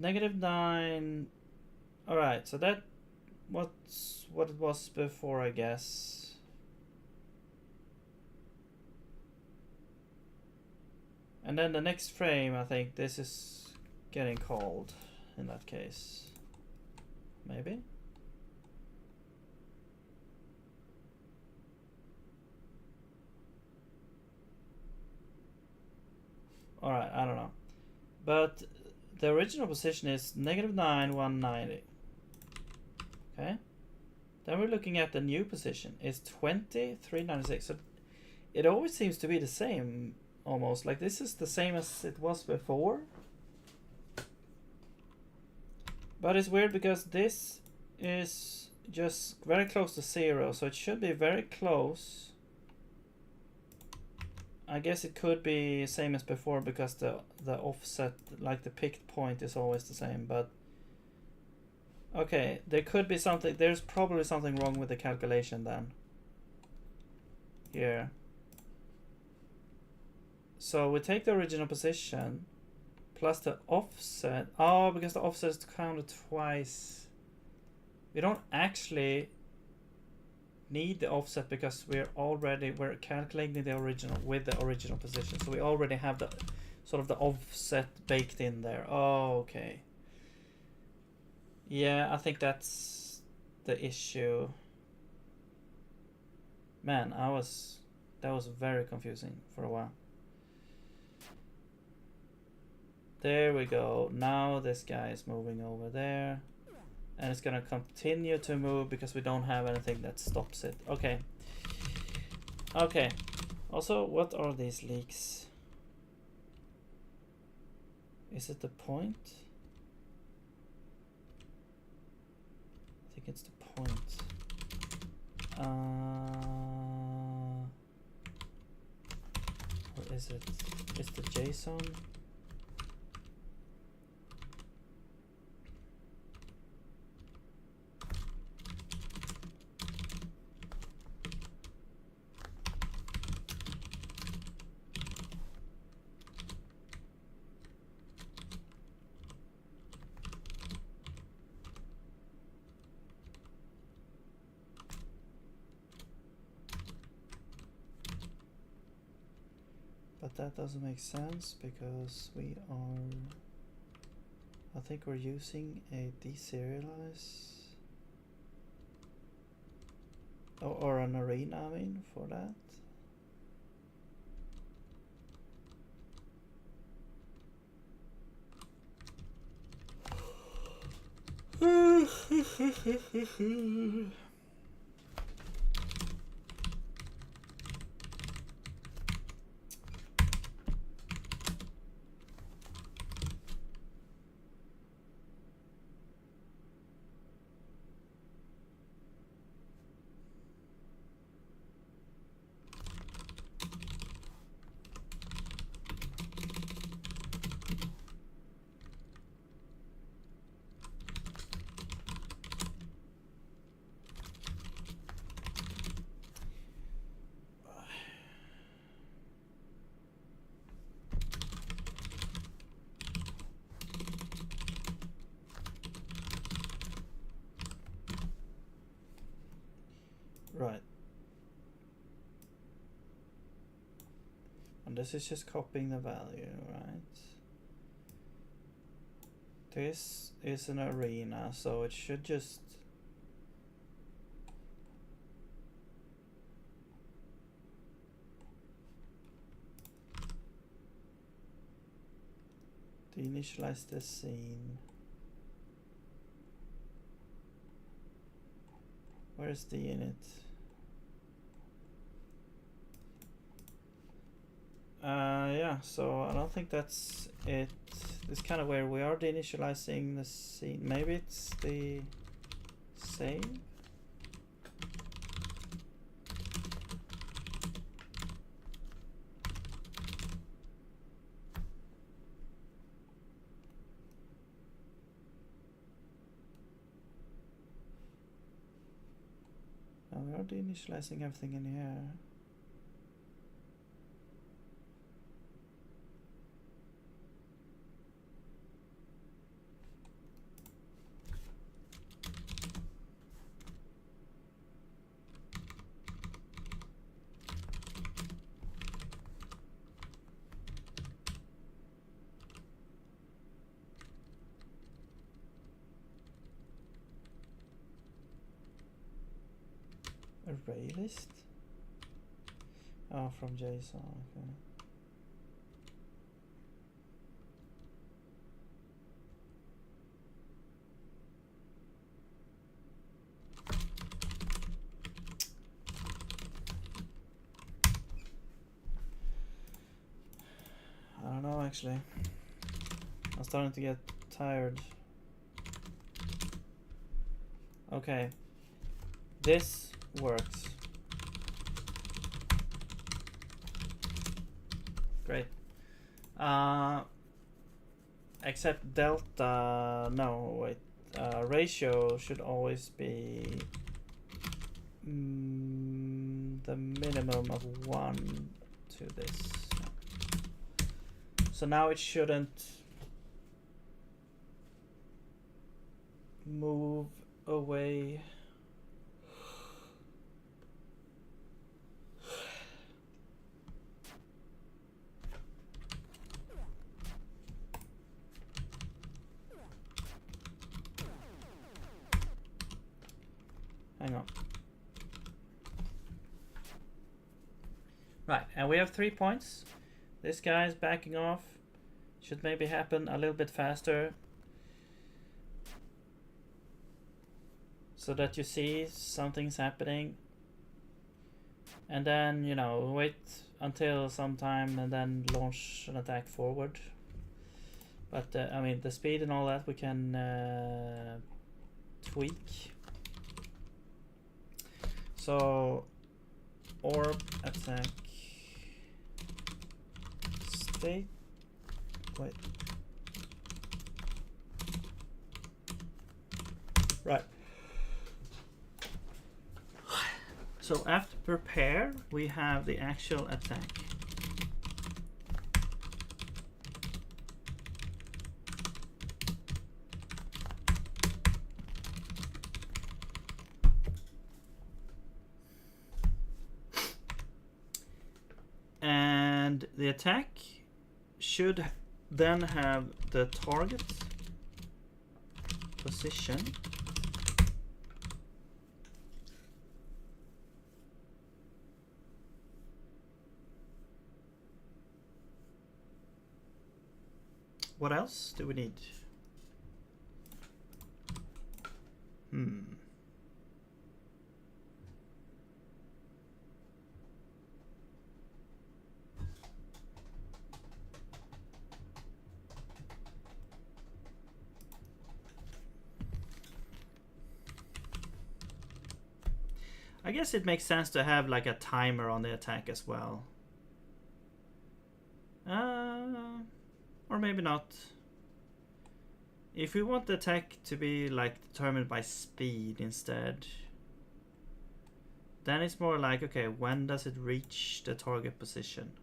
-9. Alright, so that what's what it was before, I guess. And then the next frame, I think this is getting called in that case. Maybe? Alright, I don't know. But the original position is -9, 190. Okay? Then we're looking at the new position. It's 20, 396. So it always seems to be the same, almost. Like this is the same as it was before. But it's weird because this is just very close to 0. So it should be very close. I guess it could be same as before because the offset, like the picked point, is always the same. But okay, there could be something. There's probably something wrong with the calculation then. Here. So we take the original position plus the offset. Oh, because the offset is counted twice. We don't actually need the offset because we're calculating the original with the original position. So we already have the sort of the offset baked in there. Oh, okay. Yeah, I think that's the issue. Man, that was very confusing for a while. There we go. Now this guy is moving over there. And it's gonna continue to move because we don't have anything that stops it. Okay. Okay. Also, what are these leaks? Is it the point? I think it's the point. Or is it? Is the JSON? But that doesn't make sense because we are, I think we're using a deserialize or an arena, I mean, for that. Right. And this is just copying the value, right? This is an arena, so it should just deinitialize the scene. Where's the init? Yeah, so I don't think that's it. It's kind of where we are deinitializing the scene. Maybe it's the save. are they initializing everything in here? Array list? Oh, from JSON, okay. I don't know actually. I'm starting to get tired. Okay. This works. Great. Except delta, no, wait. Ratio should always be the minimum of 1 to this. So now it shouldn't move away. Hang on. Right, and we have 3 points. This guy is backing off. Should maybe happen a little bit faster. So that you see something's happening. And then, you know, wait until some time and then launch an attack forward. But, I mean, the speed and all that we can tweak. So, orb attack state. Wait. Right. So after prepare, we have the actual attack. And the attack should then have the target position What else do we need? I guess it makes sense to have like a timer on the attack as well. Or maybe not. If we want the attack to be like determined by speed instead, then it's more like, okay, when does it reach the target position?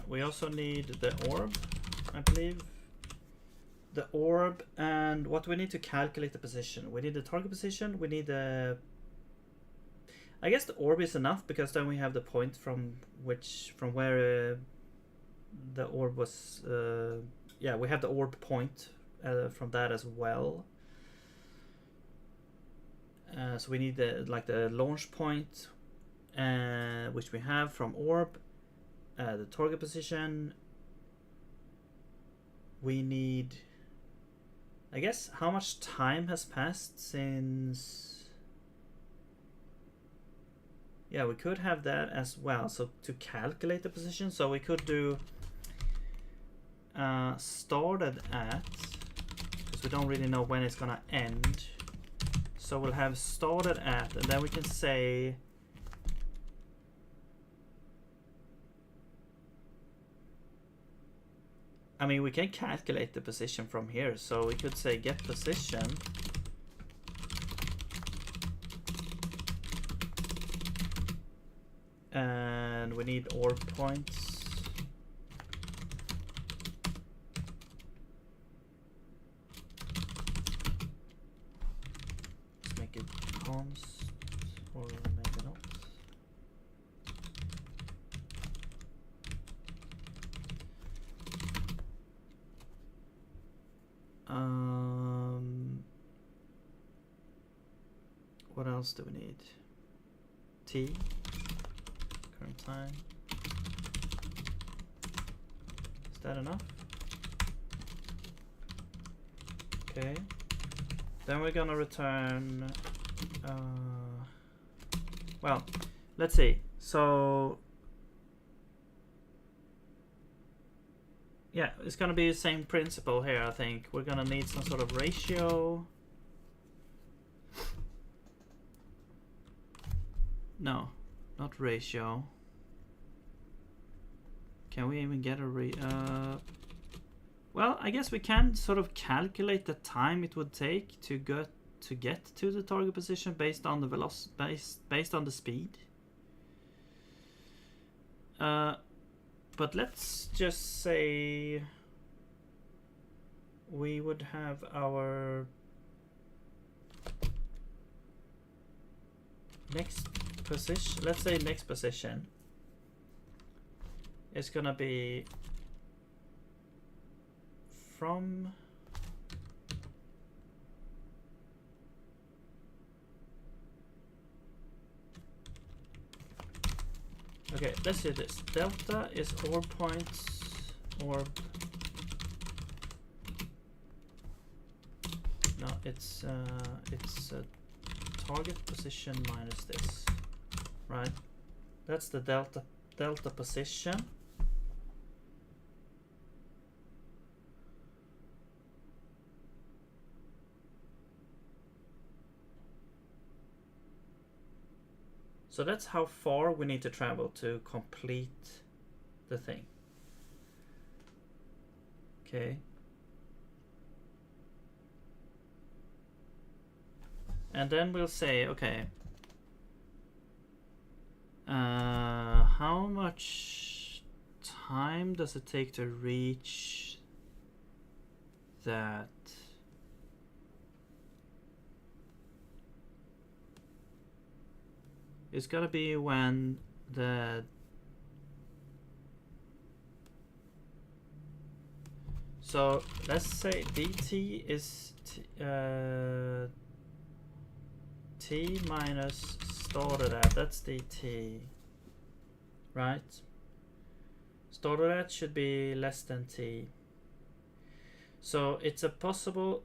We also need the orb, I believe. The orb, and what we need to calculate the position. We need the target position, we need the... I guess the orb is enough, because then we have the point from where the orb was... yeah, we have the orb point from that as well. So we need the launch point, which we have from orb. The target position. We need, I guess, how much time has passed since... Yeah, we could have that as well. So to calculate the position, so we could do started at, because we don't really know when it's gonna end. So we'll have started at, and then we can say I mean, we can calculate the position from here, so we could say get position. And we need orb points. Let's make it const, or maybe not. What else do we need? T, current time. Is that enough? Okay. Then we're gonna return, well, let's see. So, yeah, it's gonna be the same principle here, I think. We're gonna need some sort of ratio. No, not ratio. Can we even get a well, I guess we can sort of calculate the time it would take to get to the target position based on the velocity, based on the speed. But let's just say we would have our next position, let's say next position is gonna be from okay, let's do this. Delta is orb points, orb, no, it's target position minus this, right? That's the delta position. So that's how far we need to travel to complete the thing. Okay. And then we'll say, okay, how much time does it take to reach that? It's gotta be when the so let's say dt is t minus started at, that's dt, right? Started at should be less than t. So it's a possible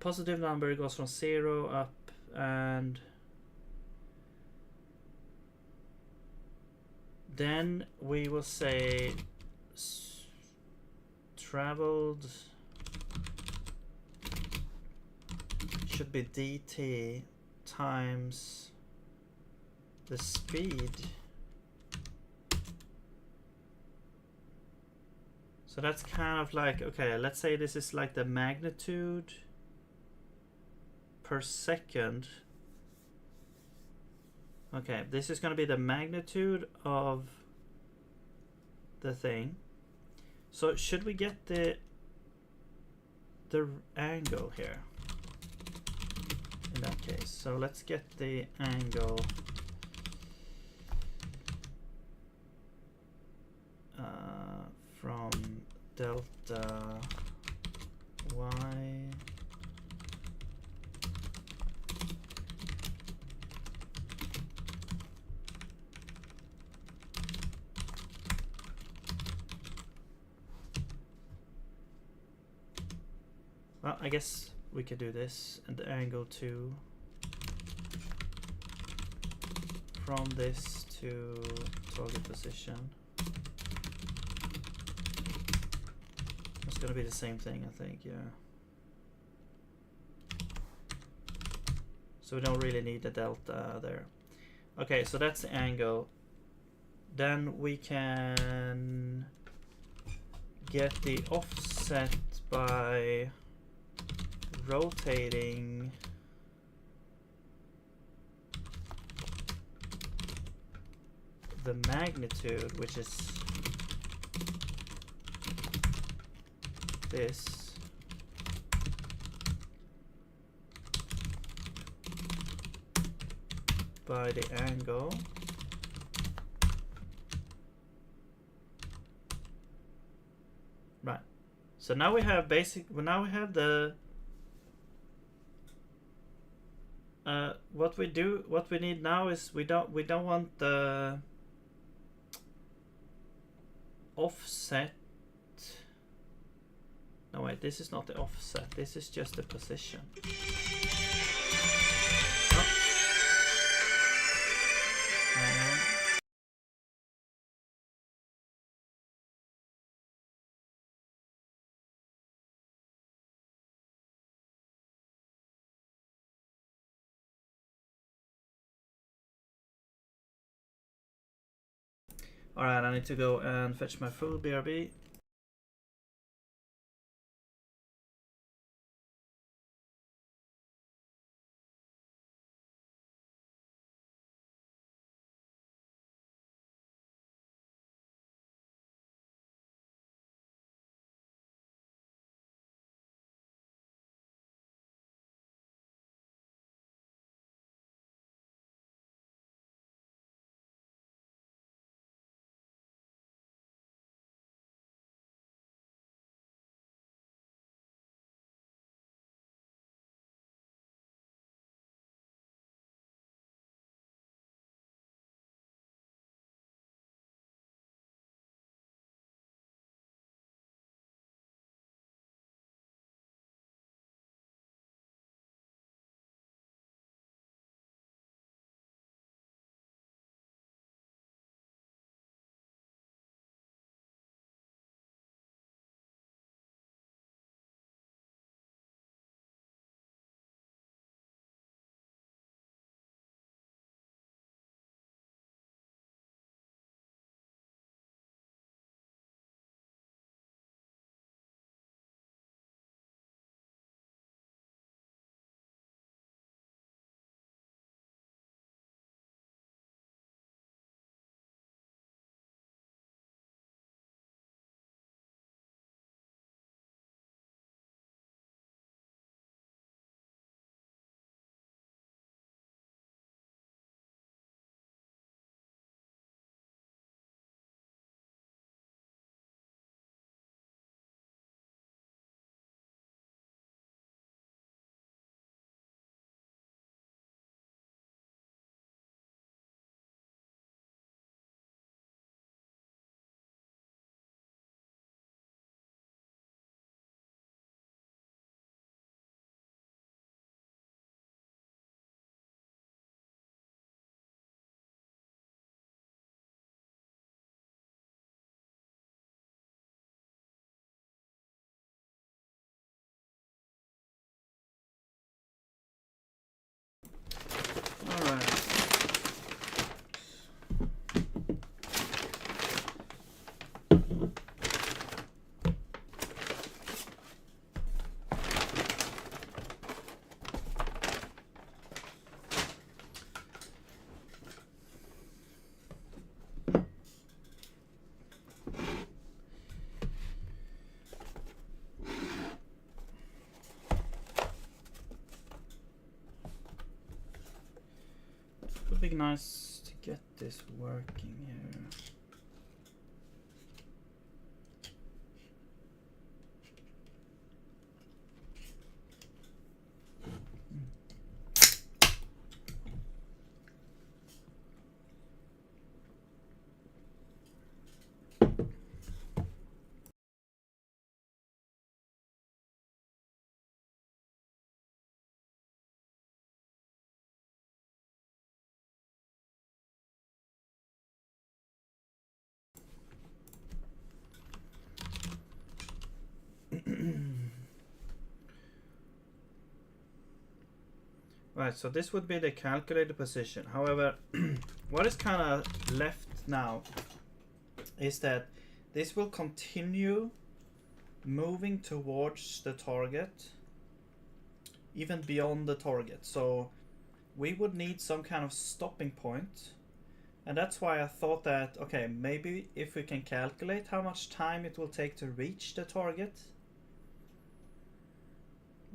positive number goes from 0 up, and then we will say traveled should be dt times the speed. So that's kind of like, okay, let's say this is like the magnitude per second. Okay, this is going to be the magnitude of the thing. So should we get the angle here in that case? So let's get the angle from delta y well, I guess we could do this, and the angle to from this to target position. gonna be the same thing, I think, yeah. So we don't really need the delta there. Okay, so that's the angle. Then we can get the offset by rotating the magnitude, which is this, by the angle. Right. So now we have now we have the what we need now is we don't want the offset. No wait, this is not the offset, this is just the position. Alright, I need to go and fetch my full BRB. Would be nice to get this working here. Right, so this would be the calculated position. However, what is kind of left now is that this will continue moving towards the target, even beyond the target. So we would need some kind of stopping point. And that's why I thought that, okay, maybe if we can calculate how much time it will take to reach the target,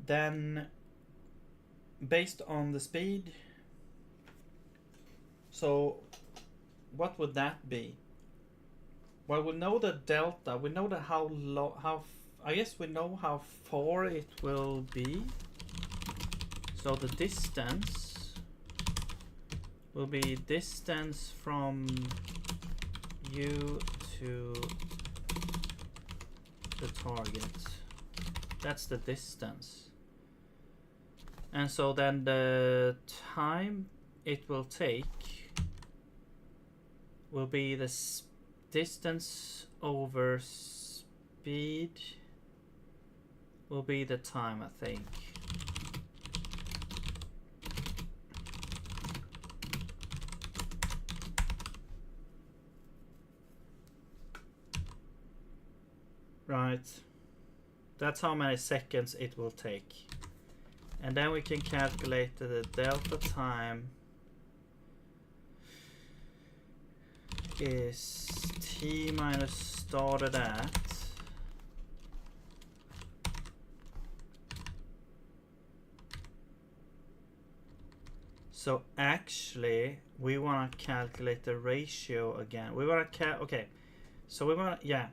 then based on the speed, so what would that be? Well, we know the delta, we know that I guess we know how far it will be. So the distance will be distance from you to the target. That's the distance. And so then the time it will take will be the distance over speed will be the time, I think. Right. That's how many seconds it will take. And then we can calculate the delta time is t minus started at so actually we want to calculate the ratio again. We want to okay, so we want to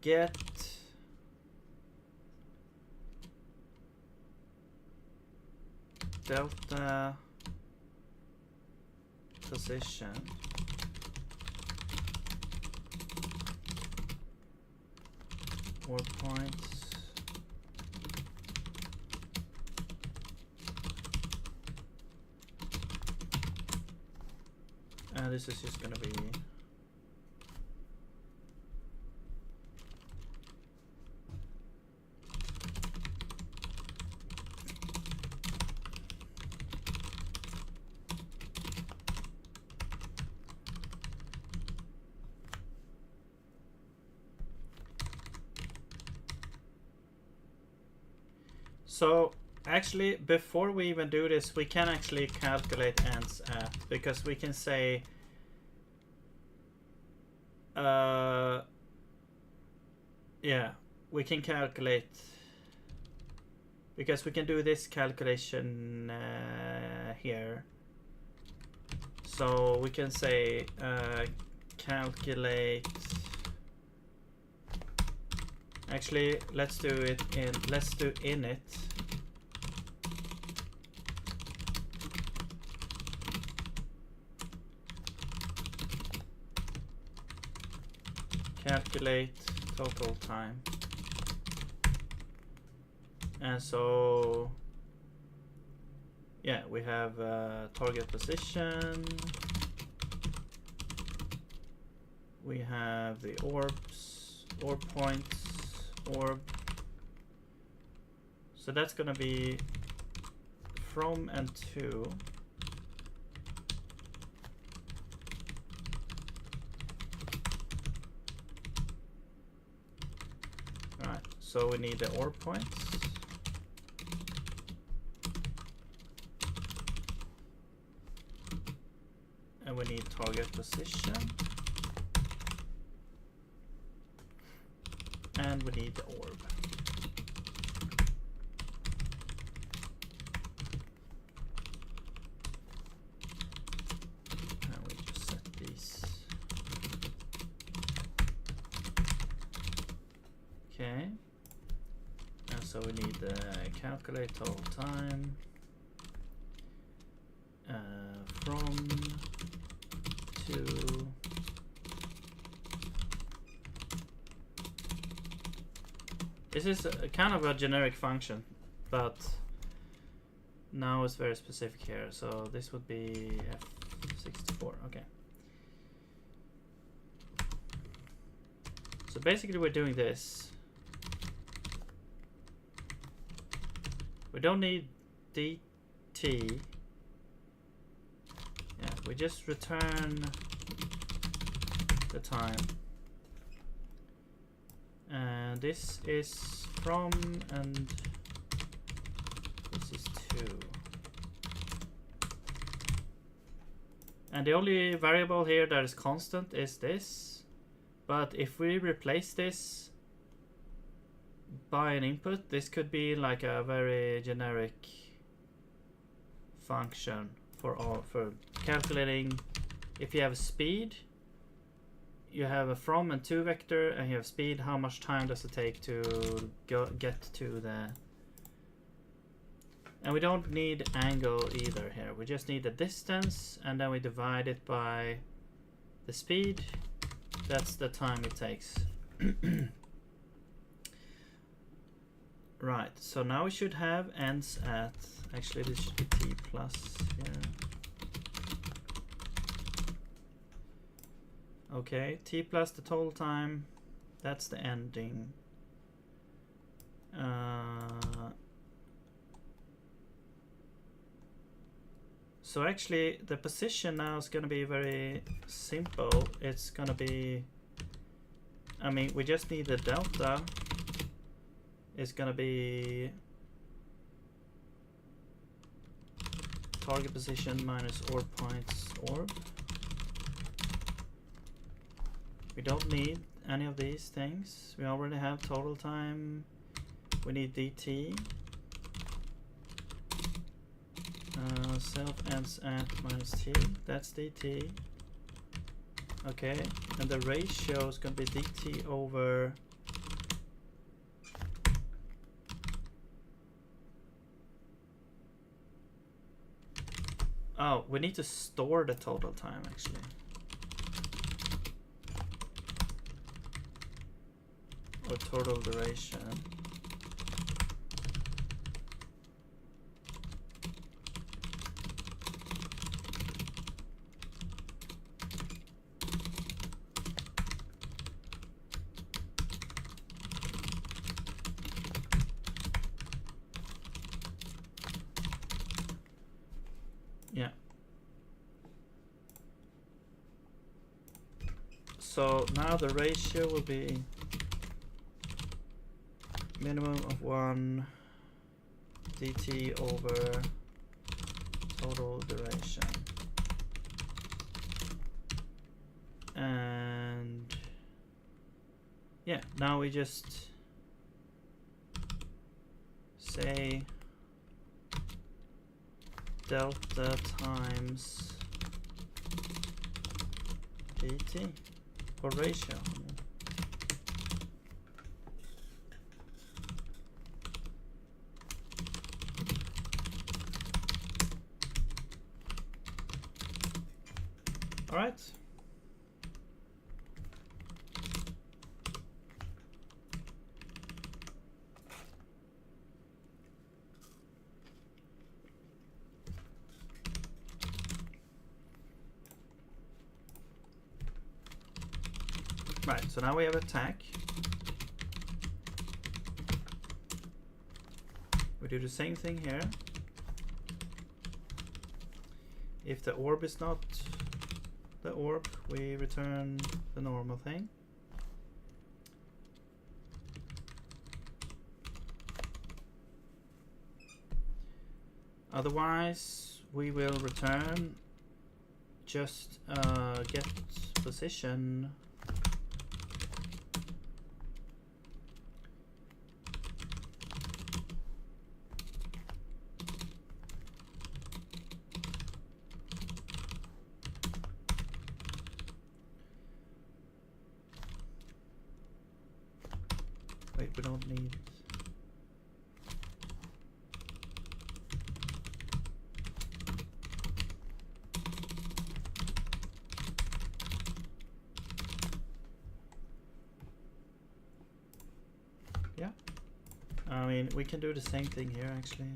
get delta position or points and this is just gonna be so actually before we even do this we can actually calculate ends at, because we can say yeah, we can calculate because we can do this calculation here. So we can say calculate. Actually, let's do it in. Let's do init. Calculate total time. And so, yeah, we have target position. We have the orbs, orb points, orb. So that's gonna be from and to. Alright, so we need the orb points. And we need target position. And we need the orb. And we just set these. Okay. And so we need the calculate total time. From to this is kind of a generic function, but now it's very specific here. So this would be F64. Okay. So basically we're doing this. We don't need dt. Yeah, we just return the time. And this is from, and this is to. And the only variable here that is constant is this. But if we replace this by an input, this could be like a very generic function for calculating. If you have speed, you have a from and to vector, and you have speed. How much time does it take to get to the? And we don't need angle either here. We just need the distance, and then we divide it by the speed. That's the time it takes. Right, so now we should have ends at, actually this should be t plus here. Okay, t plus the total time, that's the ending. So actually the position now is going to be very simple. It's going to be, I mean, we just need the delta. It's going to be target position minus orb points orb. We don't need any of these things. We already have total time. We need dt. Self ends at minus t. That's dt. Okay, and the ratio is going to be dt over. Oh, we need to store the total time actually. Or total duration. Yeah. So now the ratio will be minimum of 1 dt over total duration. And yeah, now we just say delta times dt or ratio. All right. Right, so now we have attack. We do the same thing here. If the orb is not the orb, we return the normal thing. Otherwise, we will return just get position. Wait, we don't need. Yeah, I mean, we can do the same thing here actually.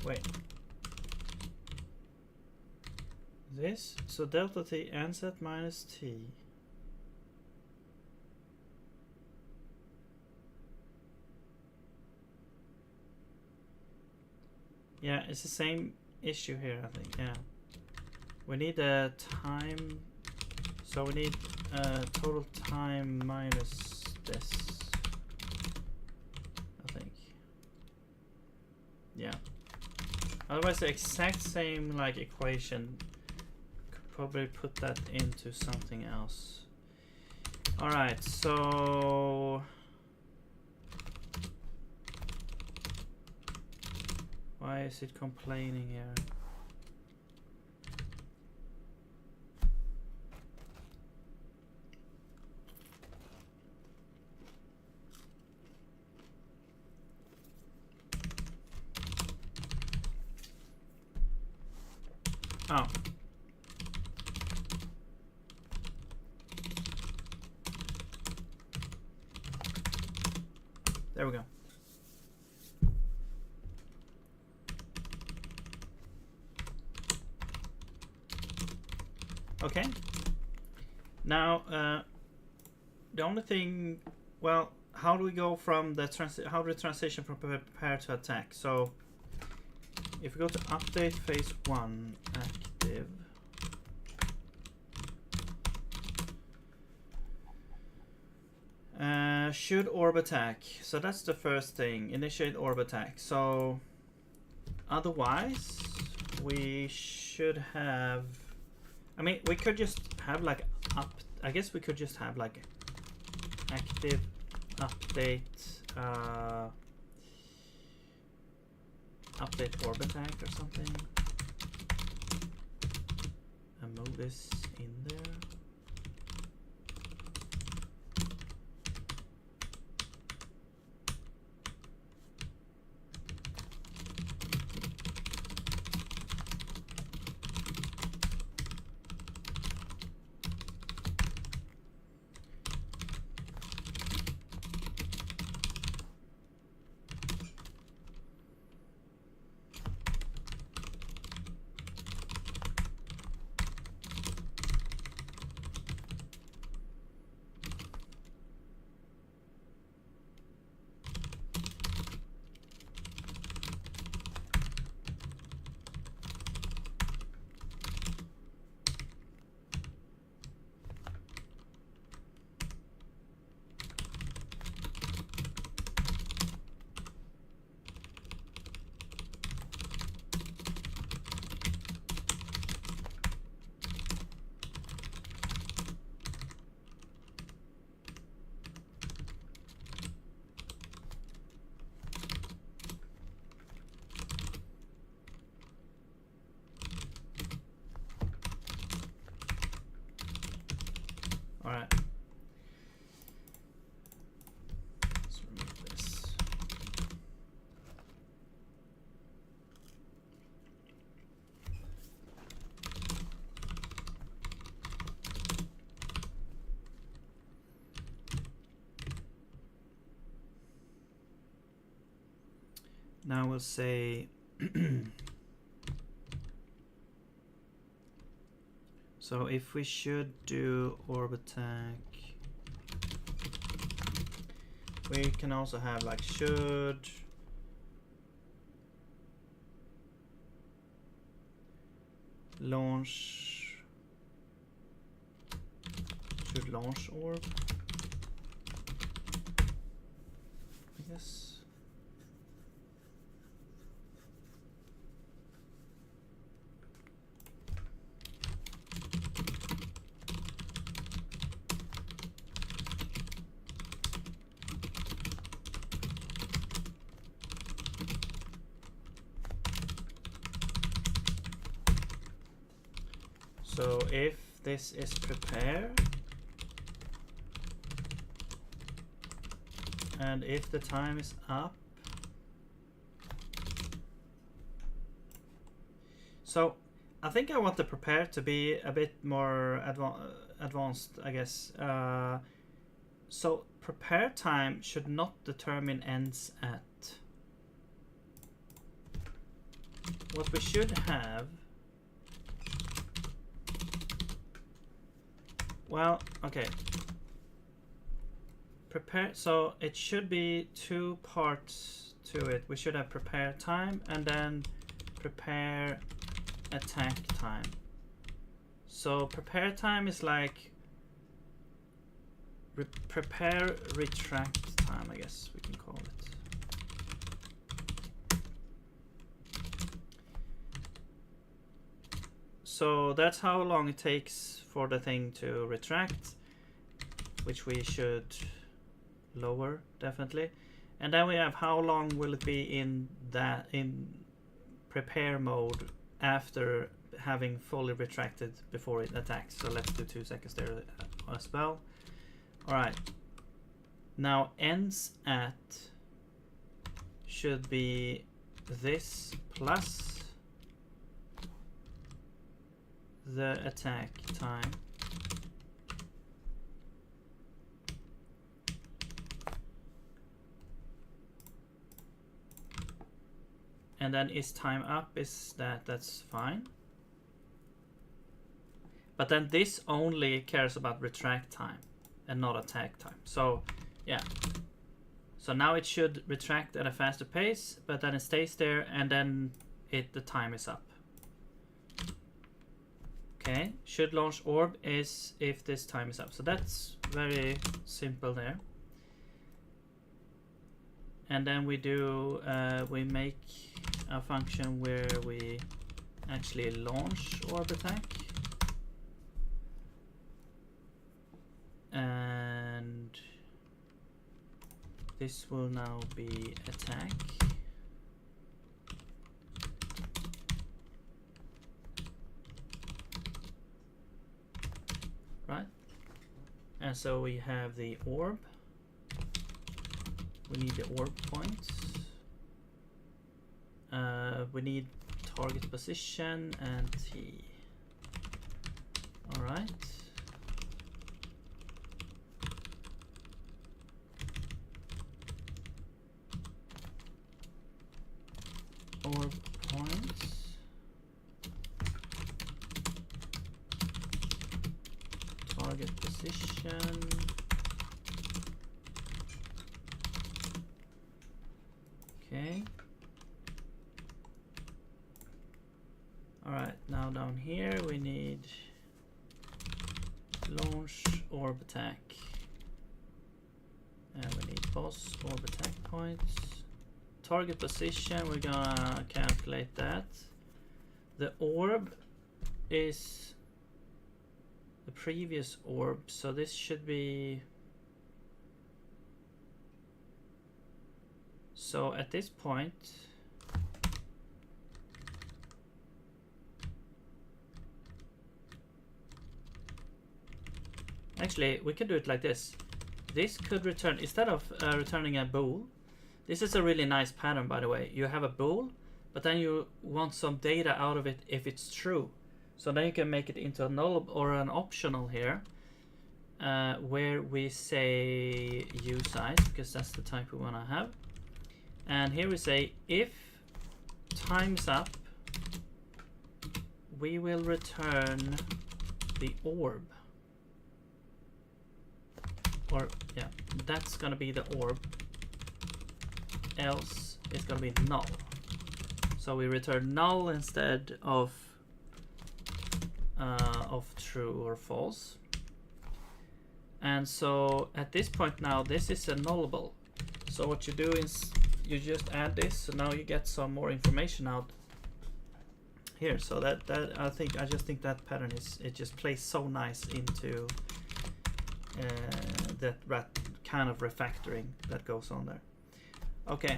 Wait. This, so delta t ansat minus t. Yeah, it's the same issue here, I think. Yeah. We need a time, so we need total time minus this, I think. Yeah. Otherwise, the exact same like equation could probably put that into something else. All right, so why is it complaining here? Oh. There we go. Okay. Now, the only thing, well, how do we go from the how do we transition from prepare to attack? So, if we go to update phase 1 active, should orb attack. So that's the first thing. Initiate orb attack. So otherwise, we should have. I mean, we could just have like I guess we could just have like active update update orb attack or something, and move this in there. now we'll say so if we should do orb attack, we can also have like should launch, should launch orb, I guess. So if this is prepare, and if the time is up, so I think I want the prepare to be a bit more advanced, I guess. So prepare time should not determine ends at. What we should have, well, okay. Prepare, so it should be two parts to it. We should have prepare time and then prepare attack time. So prepare time is like prepare retract time, I guess we can call it. So that's how long it takes for the thing to retract, which we should lower definitely. And then we have how long will it be in that in prepare mode after having fully retracted before it attacks. So let's do 2 seconds there as well. All right, now ends at should be this plus the attack time. And then is time up, is that's fine. But then this only cares about retract time and not attack time. So yeah. So now it should retract at a faster pace, but then it stays there and then the time is up. Okay, should launch orb is if this time is up. So that's very simple there. And then we do, we make a function where we actually launch orb attack. And this will now be attack. Right? And so we have the orb. We need the orb points. We need target position and T. All right. Orb points. Target position. Okay. All right, now down here we need launch orb attack. And we need boss orb attack points. Target position, we're gonna calculate that. The orb is the previous orb, so this should be, so at this point actually we could do it like this. This could return, instead of returning a bool, this is a really nice pattern, by the way. You have a bool, but then you want some data out of it if it's true. So then you can make it into a null or an optional here, where we say useIce, because that's the type we want to have. And here we say if time's up, we will return the orb. Or yeah, that's gonna be the orb. Else it's gonna be null. So we return null instead of true or false. And so at this point now, this is a nullable. So what you do is you just add this. So now you get some more information out here. So that I just think that pattern it just plays so nice into that kind of refactoring that goes on there. Okay,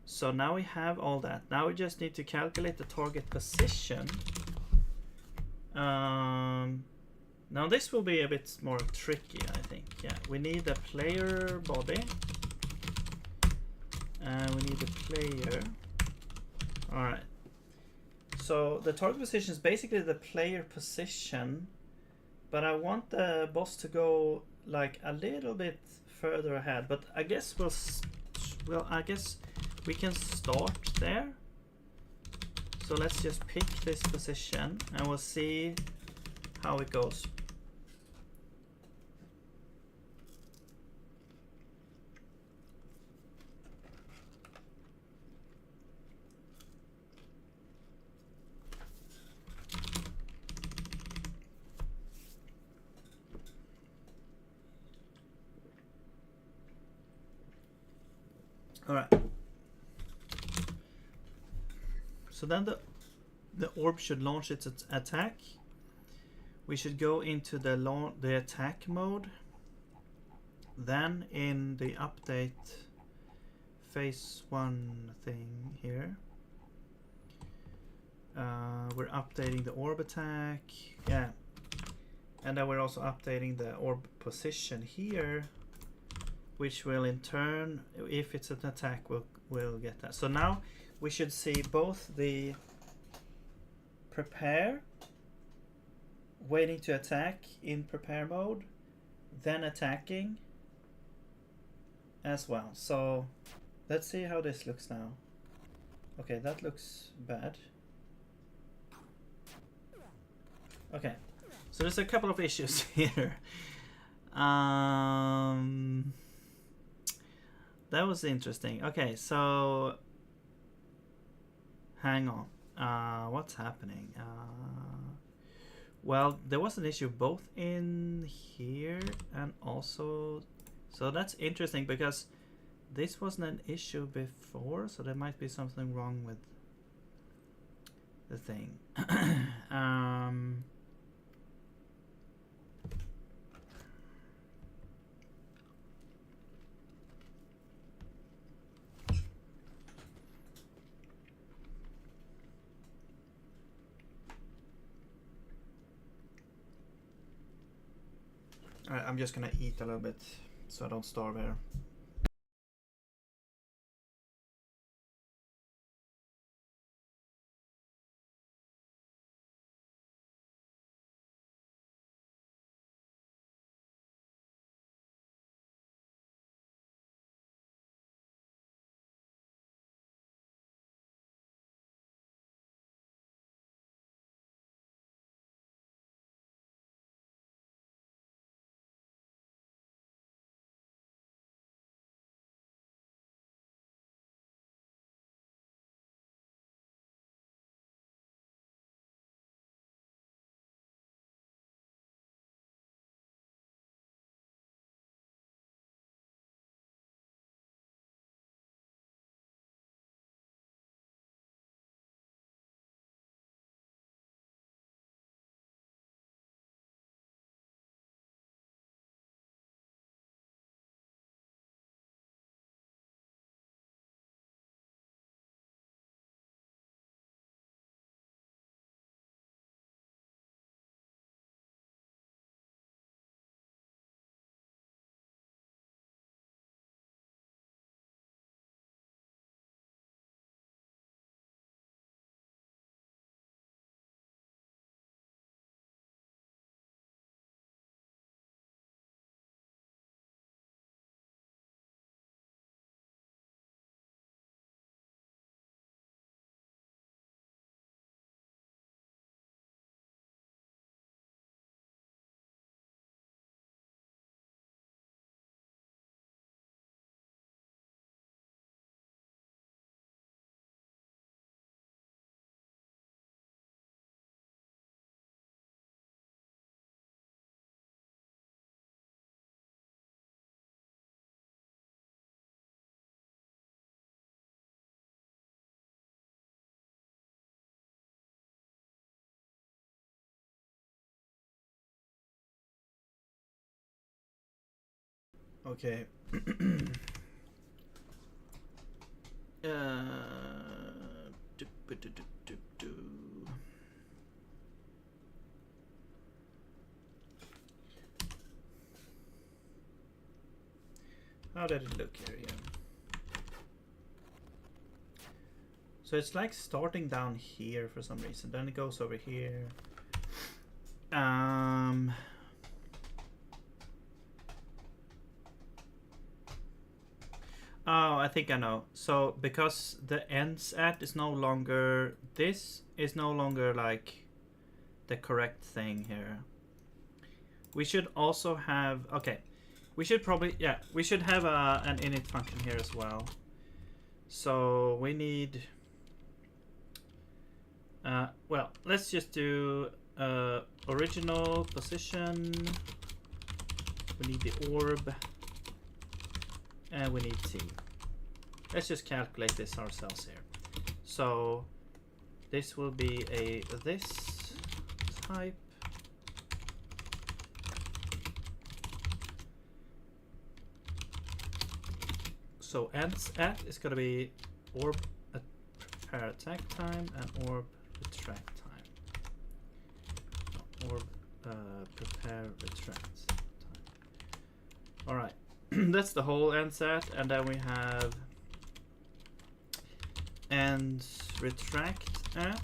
so now we have all that. Now we just need to calculate the target position. Now this will be a bit more tricky, I think. Yeah, we need a player body. And we need a player. Alright. So the target position is basically the player position. But I want the boss to go like a little bit further ahead. But I guess I guess we can start there. So let's just pick this position and we'll see how it goes. All right. So then the orb should launch its attack. We should go into the attack mode. Then in the update phase 1 thing here, we're updating the orb attack. Yeah. And then we're also updating the orb position here, which will in turn, if it's an attack, we'll get that. So now we should see both the prepare, waiting to attack in prepare mode, then attacking as well. So let's see how this looks now. Okay, that looks bad. Okay, so there's a couple of issues here. That was interesting. Okay, so hang on. What's happening? Well, there was an issue both in here and also, so that's interesting because this wasn't an issue before, so there might be something wrong with the thing. Alright, I'm just gonna eat a little bit so I don't starve here. Okay. How did it look here? Yeah. So it's like starting down here for some reason. Then it goes over here. Oh, I think I know. So because the ends at is no longer, this is no longer like the correct thing here. We should also have, okay, we should probably, yeah, we should have an init function here as well. So we need, well, let's just do original position. We need the orb. And we need T. Let's just calculate this ourselves here. So this will be a this type. So ends at is going to be orb prepare attack time and orb retract time. Orb prepare retract time. All right. That's the whole ends at, and then we have ends retract at.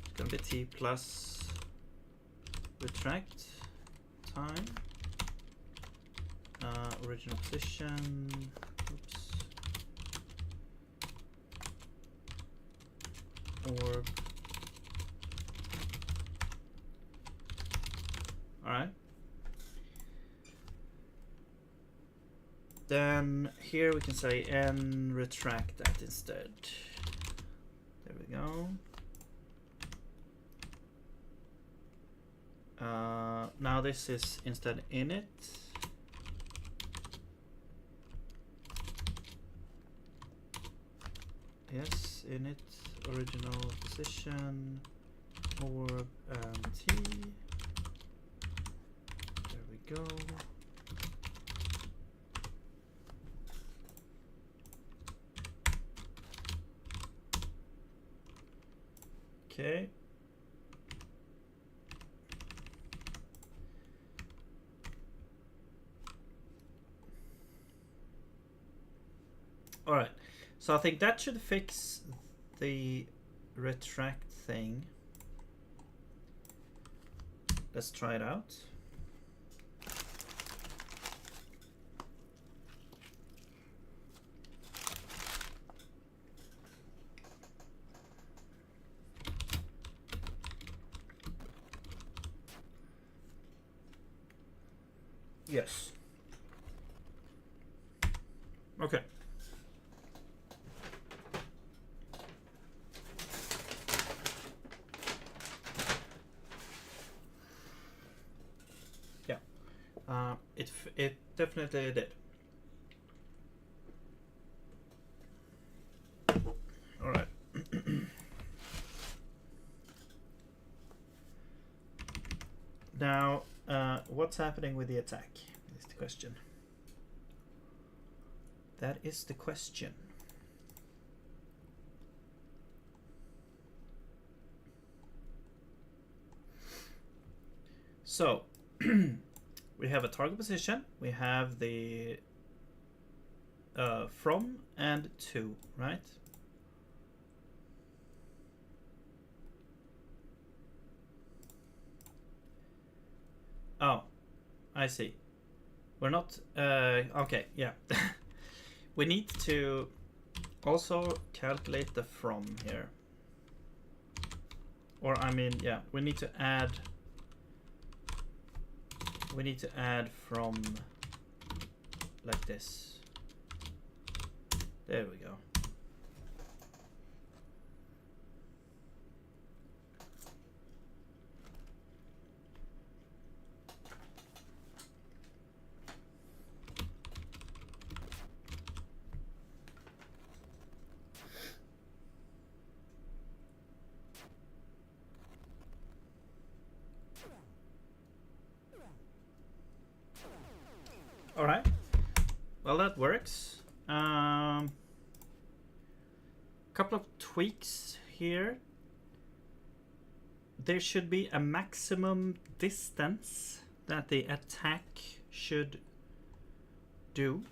It's gonna be T plus retract time. Original position. Oops. Orb. Alright. Then here we can say n retract that instead. There we go. Now this is instead init. Yes, init original position orb and T. There we go. Okay. All right. So I think that should fix the retract thing. Let's try it out. Yes. Okay. Yeah. It definitely did. All right. Now, what's happening with the attack is the question. That is the question. So, we have a target position. We have the from and to, right? Oh, I see. We're not, okay, yeah. We need to also calculate the from here. Or, I mean, yeah, we need to add from like this. There we go. All right. Well, that works. Couple of tweaks here. There should be a maximum distance that the attack should do.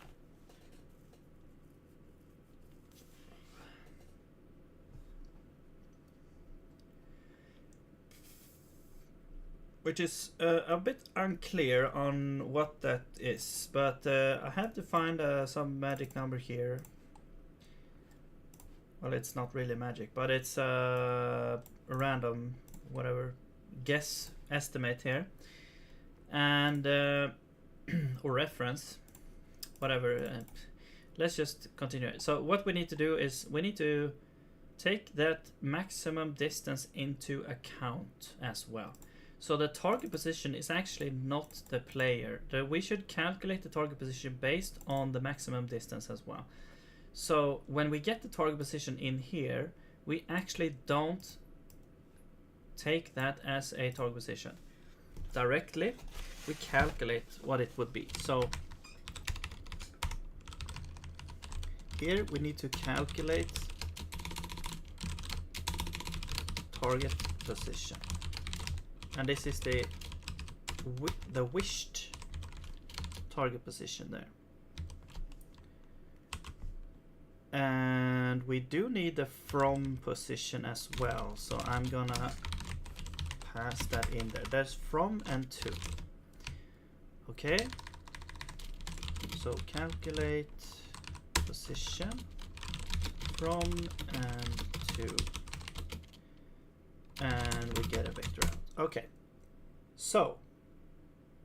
Which is a bit unclear on what that is, but I have to find some magic number here. Well, it's not really magic, but it's a random, whatever, guess estimate here, and or reference, whatever. Let's just continue. So what we need to do is we need to take that maximum distance into account as well. So the target position is actually not the player. We should calculate the target position based on the maximum distance as well. So when we get the target position in here, we actually don't take that as a target position directly. We calculate what it would be. So here we need to calculate target position. And this is the wished target position there. And we do need the from position as well. So I'm gonna pass that in there. There's from and to. Okay. So calculate position from and to. And we get a vector out. Okay, so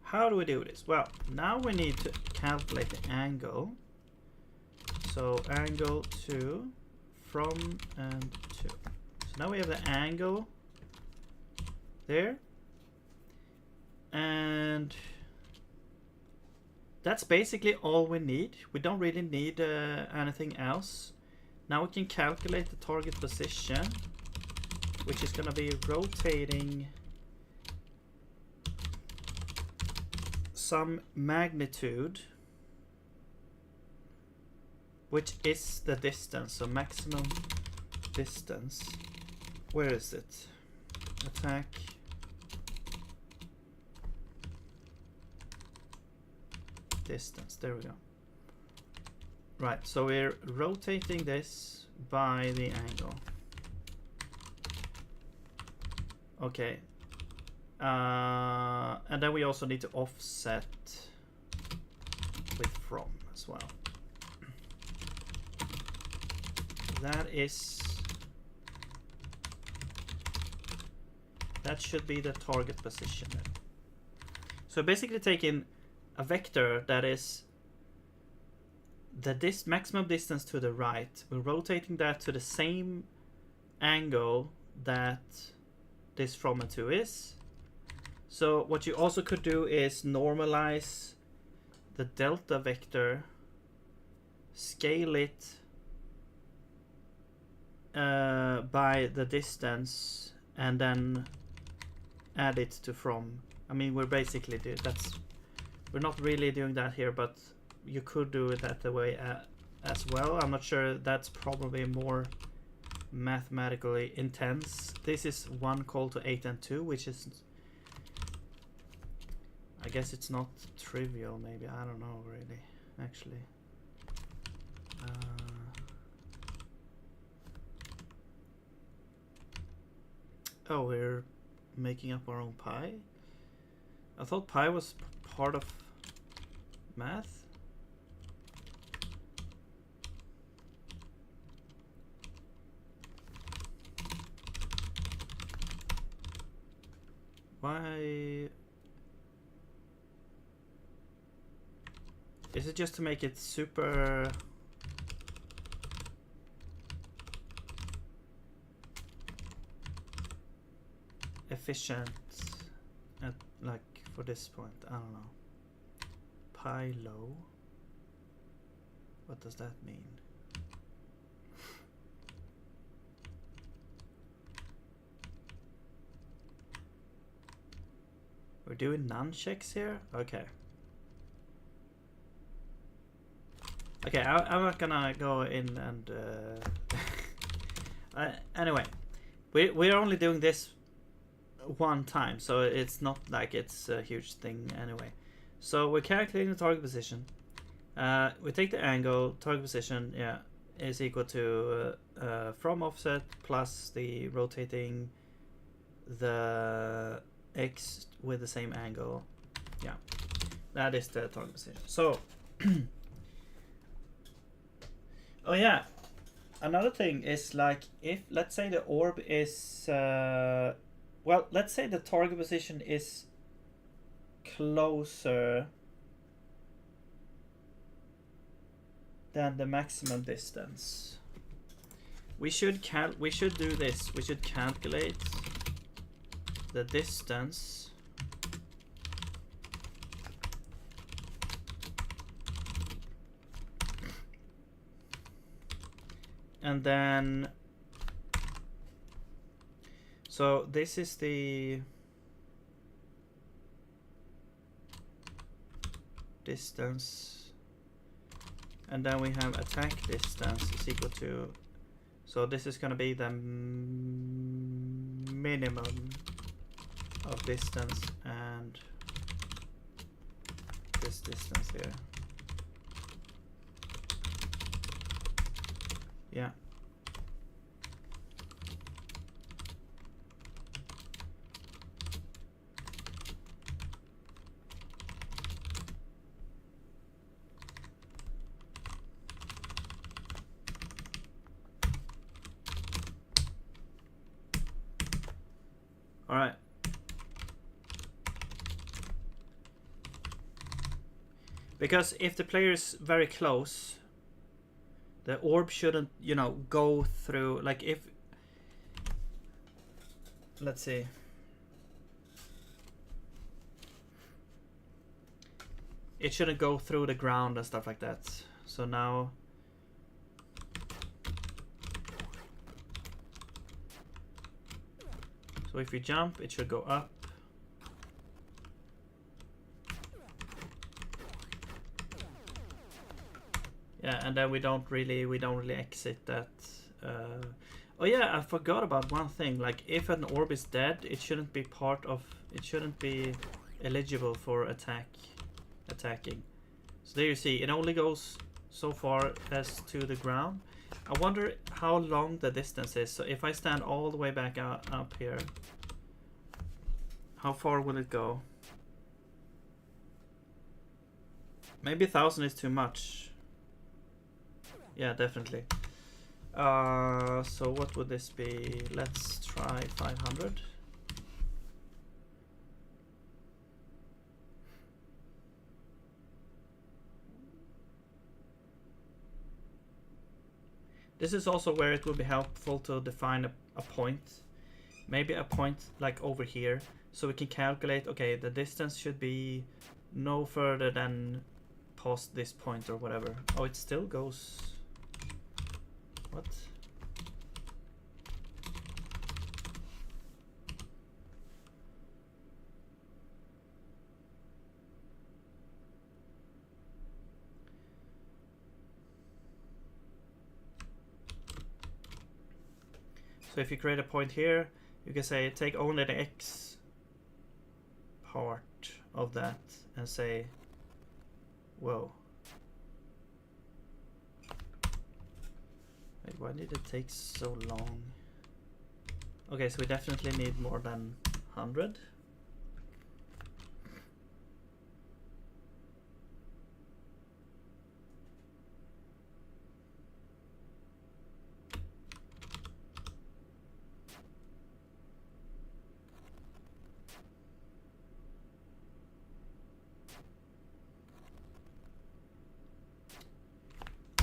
how do we do this? Well, now we need to calculate the angle. So angle to, from and to. So now we have the angle there. And that's basically all we need. We don't really need anything else. Now we can calculate the target position, which is going to be rotating some magnitude, which is the distance. So maximum distance. Where is it? Attack. Distance. There we go. Right, so we're rotating this by the angle. Okay. And then we also need to offset with from as well. That should be the target position then. So basically taking a vector that is the maximum distance to the right, we're rotating that to the same angle that this from and to is. So what you also could do is normalize the delta vector, scale it by the distance, and then add it to from. I mean, we're basically we're not really doing that here, but you could do it that way as well. I'm not sure. That's probably more mathematically intense. This is 1 call to 8 and 2, which is, I guess it's not trivial. Maybe, I don't know really, actually. Oh, we're making up our own pi? I thought pi was part of math. Why? Is it just to make it super efficient at, like, for this point? I don't know. Pi low. What does that mean? We're doing none checks here? Okay. Okay, I'm not gonna go in and anyway, we're only doing this one time, so it's not like it's a huge thing anyway. So we're calculating the target position. We take the angle, target position, yeah, is equal to from offset plus the rotating the x with the same angle. Yeah, that is the target position. So, oh yeah, another thing is like if let's say the orb is well, let's say the target position is closer than the maximum distance. We should do this. We should calculate the distance and then so this is the distance, and then we have attack distance is equal to, so this is going to be the minimum of distance and this distance here. Yeah. All right. Because if the player is very close, the orb shouldn't, you know, go through, like if, let's see. It shouldn't go through the ground and stuff like that. So now, so if we jump, it should go up. Yeah, and then we don't really exit that. Oh yeah, I forgot about one thing. Like if an orb is dead, it shouldn't be eligible for attacking. So there you see, it only goes so far as to the ground. I wonder how long the distance is. So if I stand all the way back up here, how far will it go? Maybe 1,000 is too much. Yeah, definitely. So what would this be? Let's try 500. This is also where it would be helpful to define a point. Maybe a point like over here. So we can calculate, okay, the distance should be no further than past this point or whatever. Oh, it still goes... What? So if you create a point here, you can say take only the x part of that and say, whoa. Wait, why did it take so long? Okay, so we definitely need more than 100.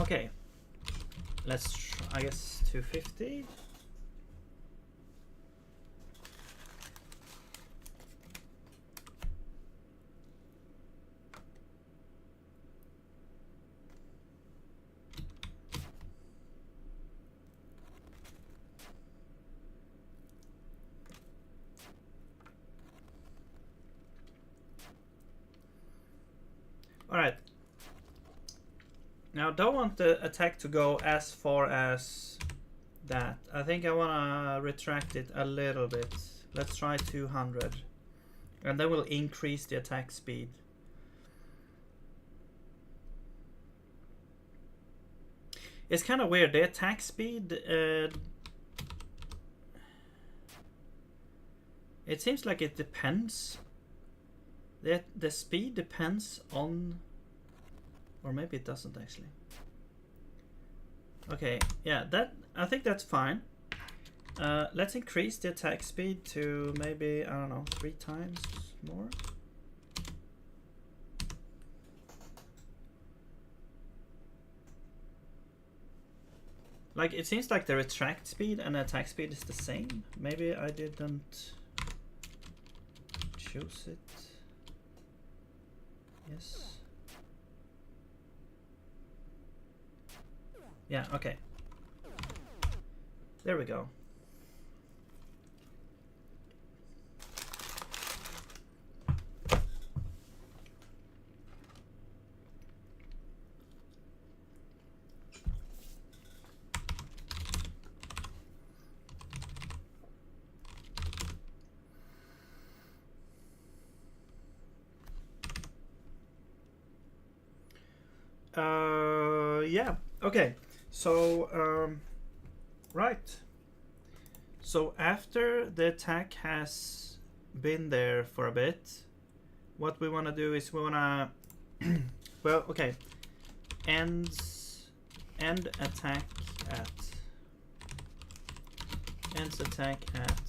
Okay, let's try, I guess 250. All right. Now, don't want the attack to go as far as that. I think I want to retract it a little bit. Let's try 200. And then we'll increase the attack speed. It's kind of weird. The attack speed... it seems like it depends. The speed depends on... Or maybe it doesn't actually. Okay, yeah, I think that's fine. Let's increase the attack speed to maybe, I don't know, 3 times more. Like, it seems like the retract speed and the attack speed is the same. Maybe I didn't choose it. Yes. Yeah, okay. There we go. Yeah, okay. So, right. So after the attack has been there for a bit, what we want to do is we want to, well, okay, end attack at, ends attack at,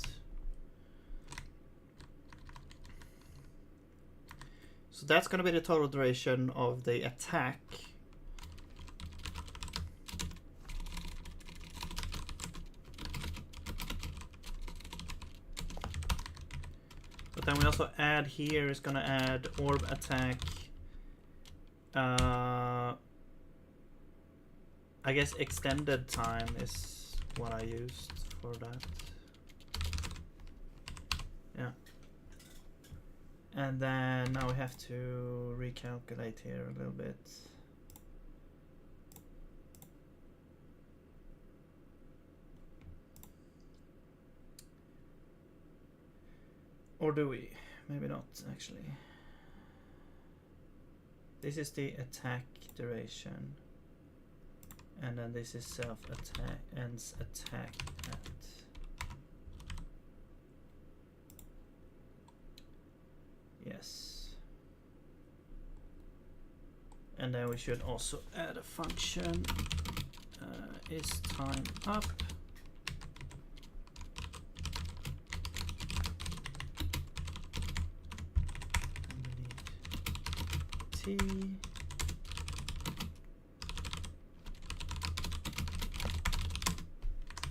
so that's going to be the total duration of the attack. Then we also add here is gonna add orb attack. I guess extended time is what I used for that. Yeah. And then now we have to recalculate here a little bit. Or do we? Maybe not, actually. This is the attack duration. And then this is self-attack, ends attack at. Yes. And then we should also add a function. Is time up?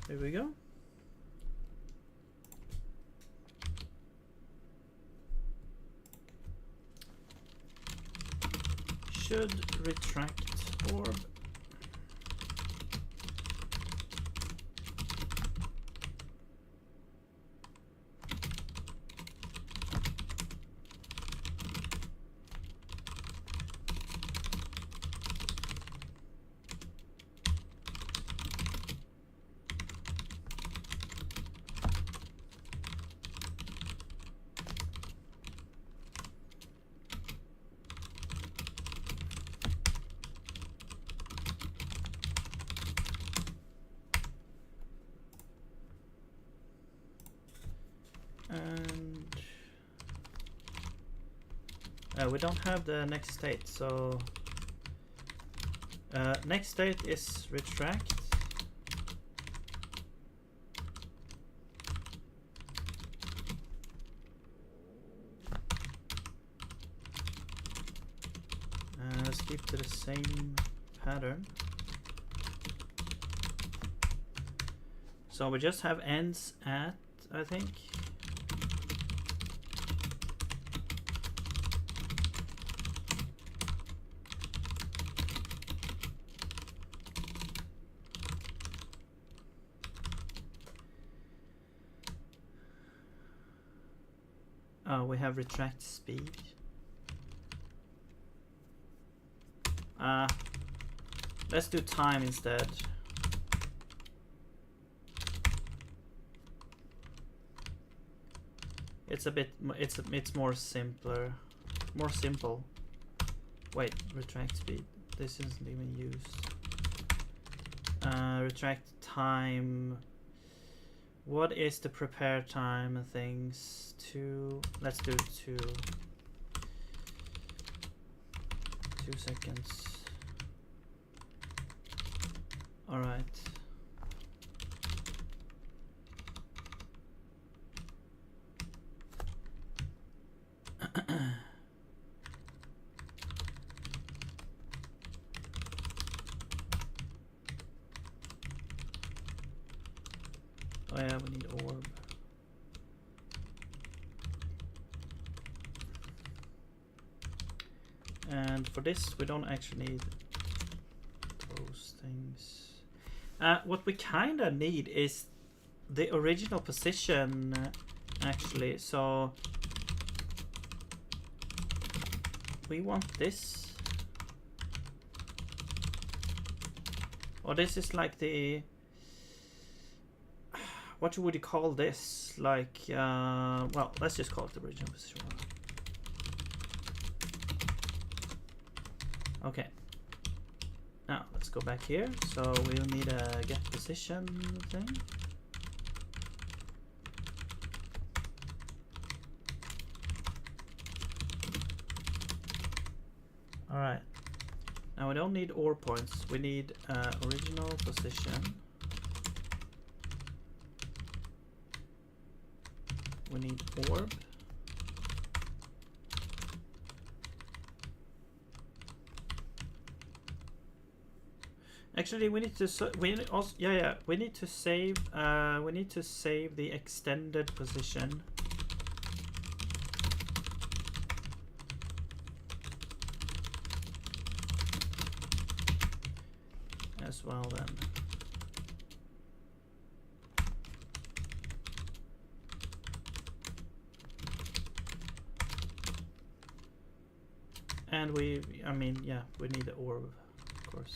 There we go. Should retract orb. And we don't have the next state, so next state is retract. Let's keep to the same pattern. So we just have ends at, I think. We have retract speed. Let's do time instead. It's a bit, it's more simpler, more simple. Wait, retract speed. This isn't even used. Retract time. What is the prepare time and things? 2. Let's do 2. 2 seconds. All right. Oh yeah, we need orb. And for this, we don't actually need those things. What we kind of need is the original position, actually. So we want this. Or this is like the... What would you call this? Like, well, let's just call it the original position. Okay. Now, let's go back here. So we'll need a get position thing. All right. Now we don't need ore points. We need original position. We need orb. Actually, we need to we also we need to save the extended position. As well then. And we need the orb, of course.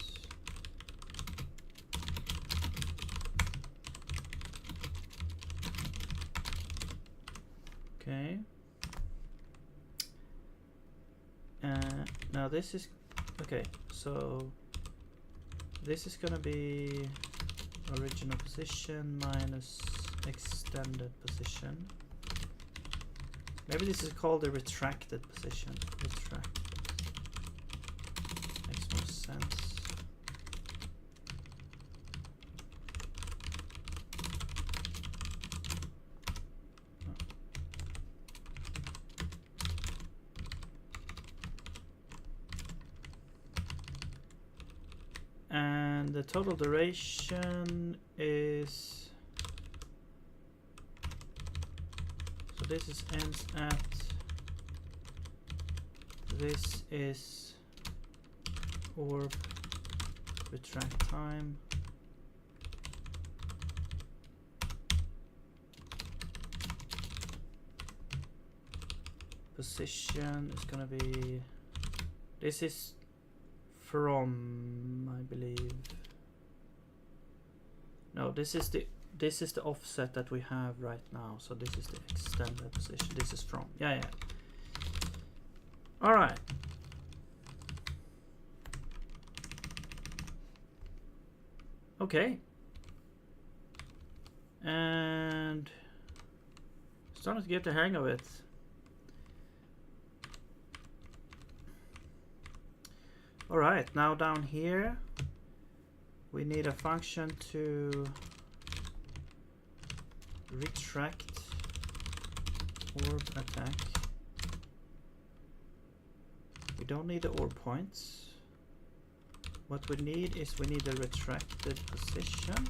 Okay. Now this is okay. So this is gonna be original position minus extended position. Maybe this is called the retracted position. Retracted. Makes more sense. And the total duration is, so this is ends at, this is orb retract time. Position is gonna be, this is from, I believe, no, this is the offset that we have right now. So this is the extended position. This is from, yeah. All right. Okay. And starting to get the hang of it. All right, now down here, we need a function to retract orb attack. We don't need the orb points. What we need is we need a retracted position.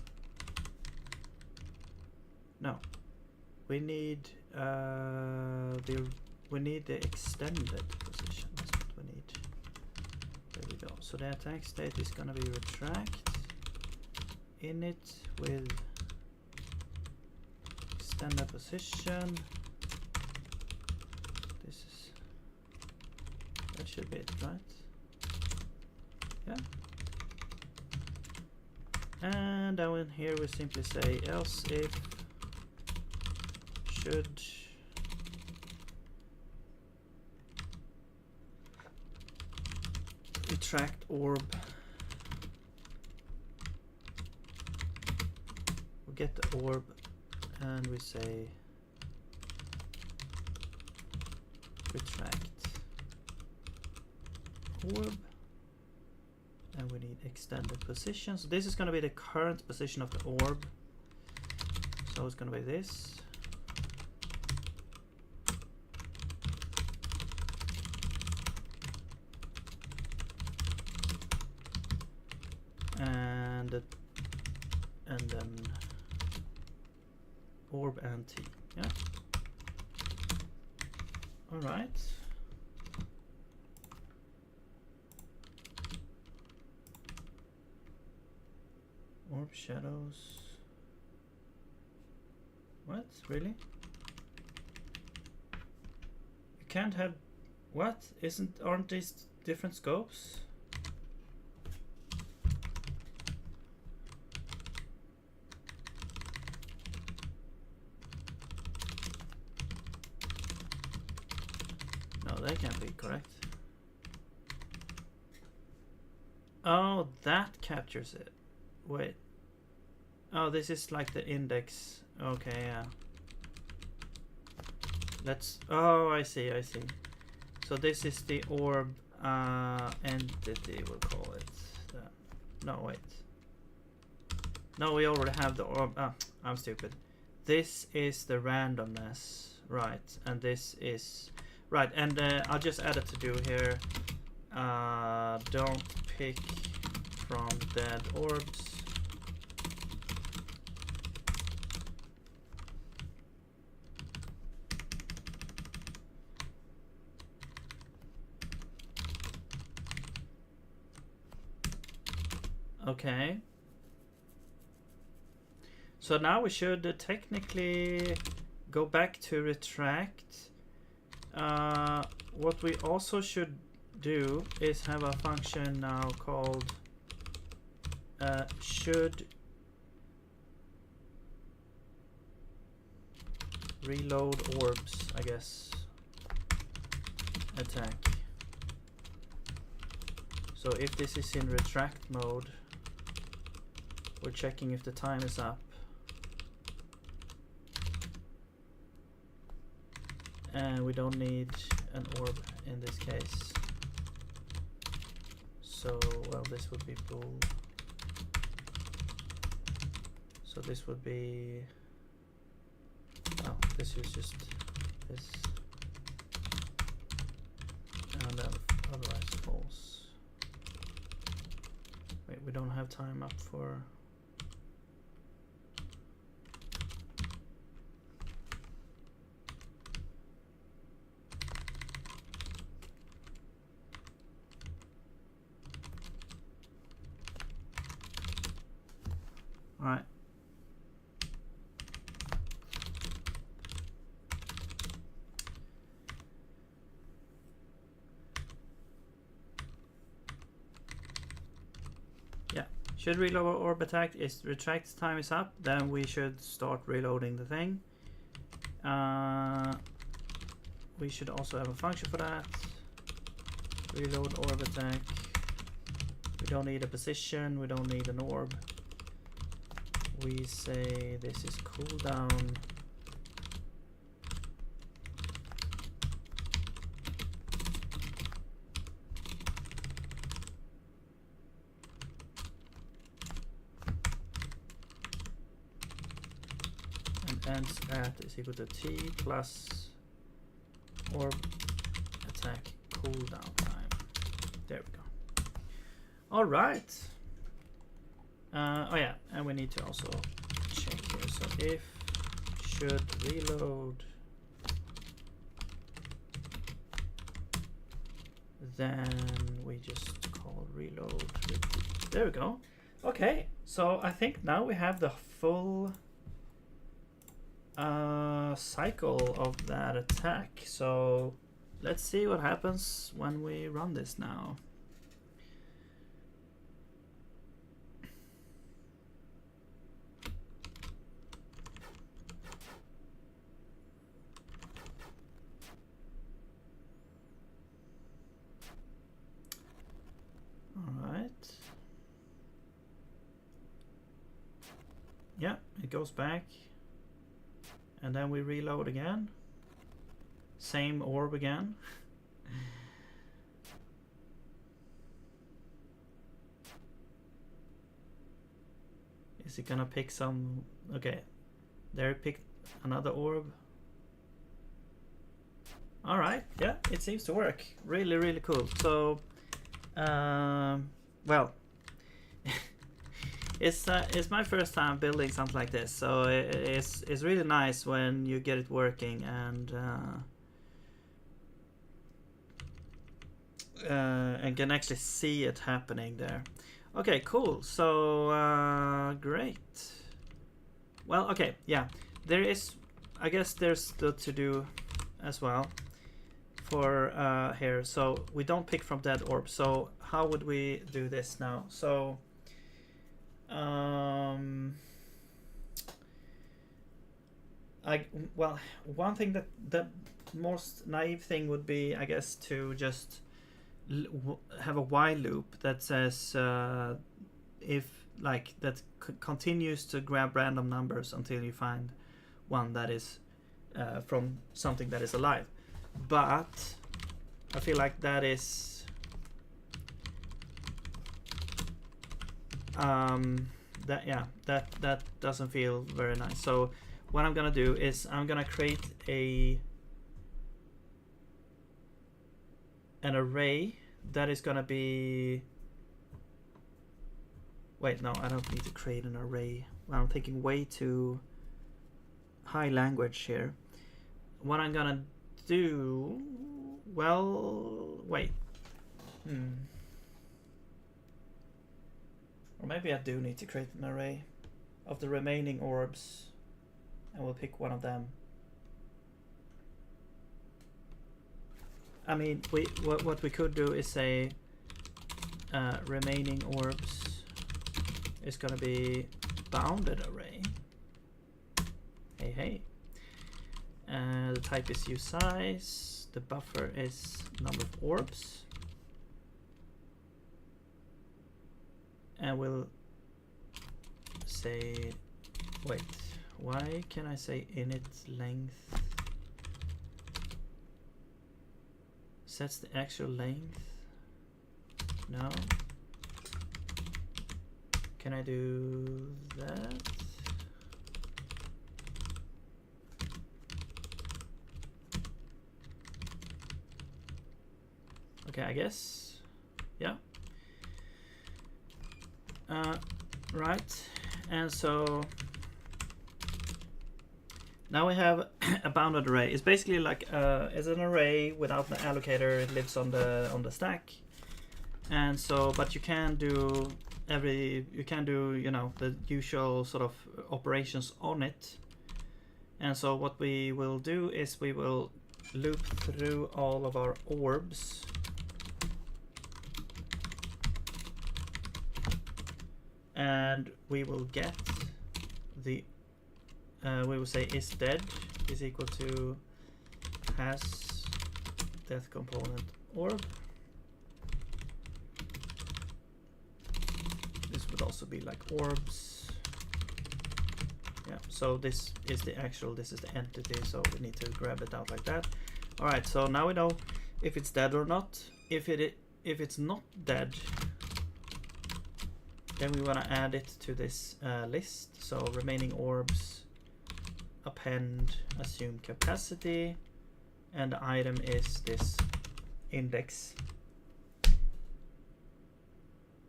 No, we need the extended position. That's what we need. There we go. So the attack state is gonna be retract init with extended position. That should be it, right? Yeah. And down here we simply say else if should retract orb. We get the orb and we say retract orb, and we need extended position. So this is going to be the current position of the orb, so it's going to be this. And then orb and T. Yeah. All right. Orb shadows. What? Really? You can't have what? Aren't these different scopes? That can't be correct. Oh, that captures it. Wait. Oh, this is like the index. Okay, yeah. Let's. Oh, I see. So this is the orb entity. We'll call it. No, wait. No, we already have the orb. Ah, I'm stupid. This is the randomness, right? And this is. Right, and I'll just add a to-do here. Don't pick from dead orbs. Okay. So now we should technically go back to retract. What we also should do is have a function now called should reload orbs, I guess, attack. So if this is in retract mode, we're checking if the time is up. And we don't need an orb in this case. So, well, this would be bool. So this would be... Oh, this is just this. And then otherwise false. Wait, we don't have time up for... Right. Yeah. Should reload orb attack is retract time is up, then we should start reloading the thing. We should also have a function for that. Reload orb attack. We don't need a position, we don't need an orb. We say this is cooldown. And ends at is equal to T plus orb attack cooldown time. There we go. All right. Oh yeah, and we need to also check here. So if should reload, then we just call reload. There we go. Okay, so I think now we have the full cycle of that attack. So let's see what happens when we run this now. it goes back, and then we reload again. Same orb again. Is it gonna pick some? Okay, there it picked another orb. All right, yeah, it seems to work. Really, really cool. So, well, it's my first time building something like this, so it's really nice when you get it working and can actually see it happening there. Okay, cool. So great. Well, okay, yeah, there is. I guess there's still to do as well for here. So we don't pick from dead orbs. So how would we do this now? So well, one thing that the most naive thing would be, I guess, to just have a while loop that says if like that continues to grab random numbers until you find one that is from something that is alive. But I feel like that is that doesn't feel very nice. So what I'm gonna do is I'm gonna create an array that is gonna be. Wait, no, I don't need to create an array. I'm thinking way too high language here. What I'm gonna do, well, wait. Or maybe I do need to create an array of the remaining orbs, and we'll pick one of them. I mean, what we could do is say remaining orbs is gonna be bounded array. Hey. The type is useSize. The buffer is number of orbs. And we'll say, wait, why can I say init length? Sets the actual length. No. Can I do that? Okay, I guess. Yeah. Right. And so now we have a bounded array. It's basically like it's an array without the allocator. It lives on the stack. And so, but you can do you know, the usual sort of operations on it. And so what we will do is we will loop through all of our orbs. And we will get the we will say is dead is equal to has death component orb. This would also be like orbs. Yeah, so this is the entity, so we need to grab it out like that. All right, so now we know if it's dead or not. If it's not dead, then we want to add it to this list. So remaining orbs, append, assume capacity, and the item is this index.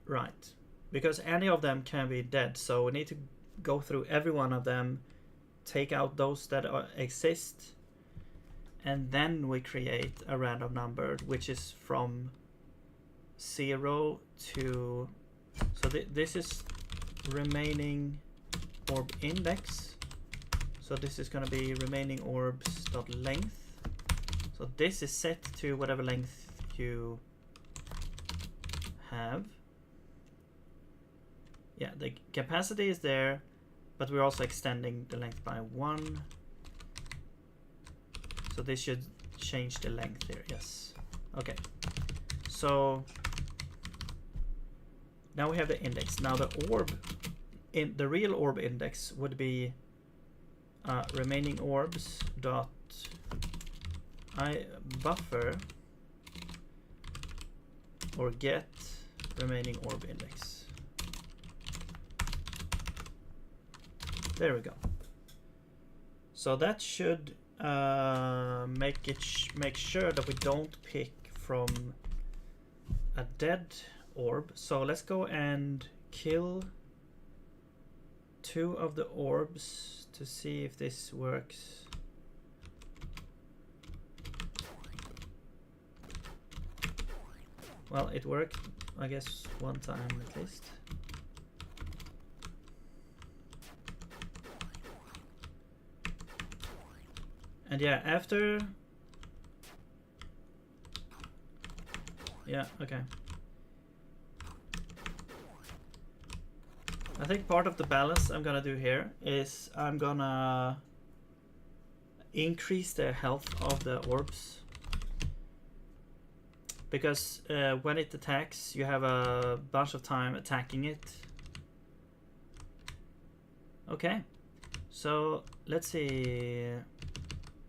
Right, because any of them can be dead, so we need to go through every one of them, take out those that exist, and then we create a random number, which is from 0 to. So this is remaining orb index. So this is going to be remaining orbs dot length. So this is set to whatever length you have. Yeah, the capacity is there, but we're also extending the length by 1. So this should change the length here. Yes. Okay. So now we have the index. Now the orb in the real orb index would be remaining orbs dot I buffer or get remaining orb index. There we go. So that should make sure that we don't pick from a dead orb. So let's go and kill 2 of the orbs to see if this works. Well, it worked, I guess, one time at least. And yeah, after... Yeah, okay. I think part of the balance I'm gonna do here is I'm gonna increase the health of the orbs. Because when it attacks, you have a bunch of time attacking it. Okay, so let's see.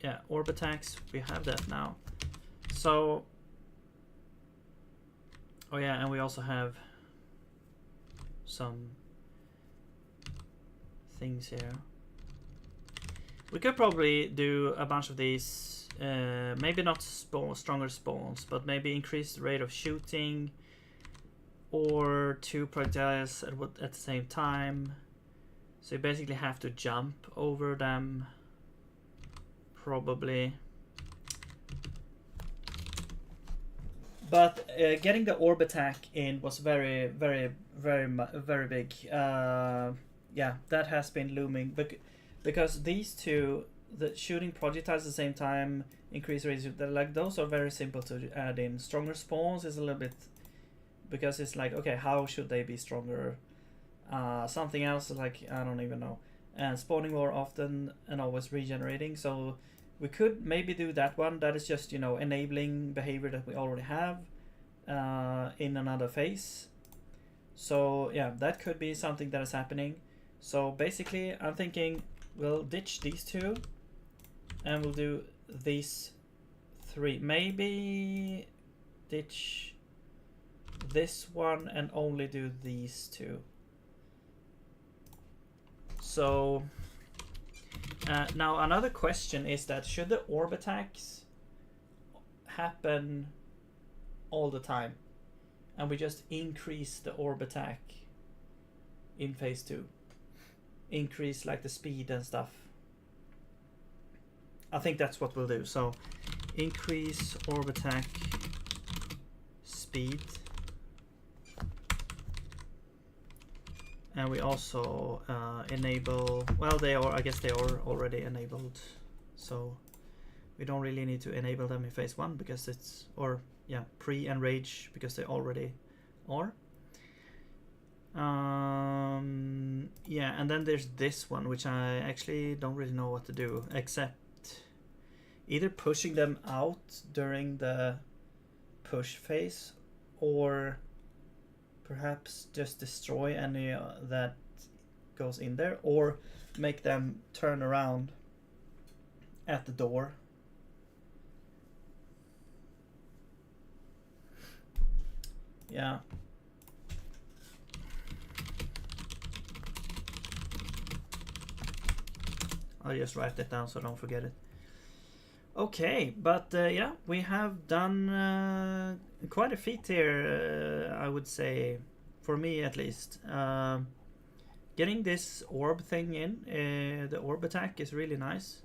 Yeah, orb attacks, we have that now. So, oh yeah, and we also have some things here. We could probably do a bunch of these. Maybe not stronger spawns, but maybe increase the rate of shooting, or 2 projectiles at the same time. So you basically have to jump over them, probably. But getting the orb attack in was very big. Yeah, that has been looming, because these two, the shooting projectiles at the same time, increase rates, like those are very simple to add in. Stronger spawns is a little bit, because it's like, okay, how should they be stronger? Something else, like, I don't even know. And spawning more often and always regenerating. So we could maybe do that one. That is just, you know, enabling behavior that we already have in another phase. So yeah, that could be something that is happening. So basically, I'm thinking we'll ditch these 2 and we'll do these 3. Maybe ditch this one and only do these 2. So now another question is that should the orb attacks happen all the time and we just increase the orb attack in phase 2? Increase like the speed and stuff. I think that's what we'll do. So increase orb attack speed, and we also enable, well, they are, I guess they are already enabled, so we don't really need to enable them in phase 1 because it's, or yeah, pre-enrage, because they already are. Yeah, and then there's this one, which I actually don't really know what to do, except either pushing them out during the push phase, or perhaps just destroy any that goes in there, or make them turn around at the door. Yeah. I'll just write that down so I don't forget it. Okay, but yeah, we have done quite a feat here, I would say, for me at least. Getting this orb thing in, the orb attack is really nice.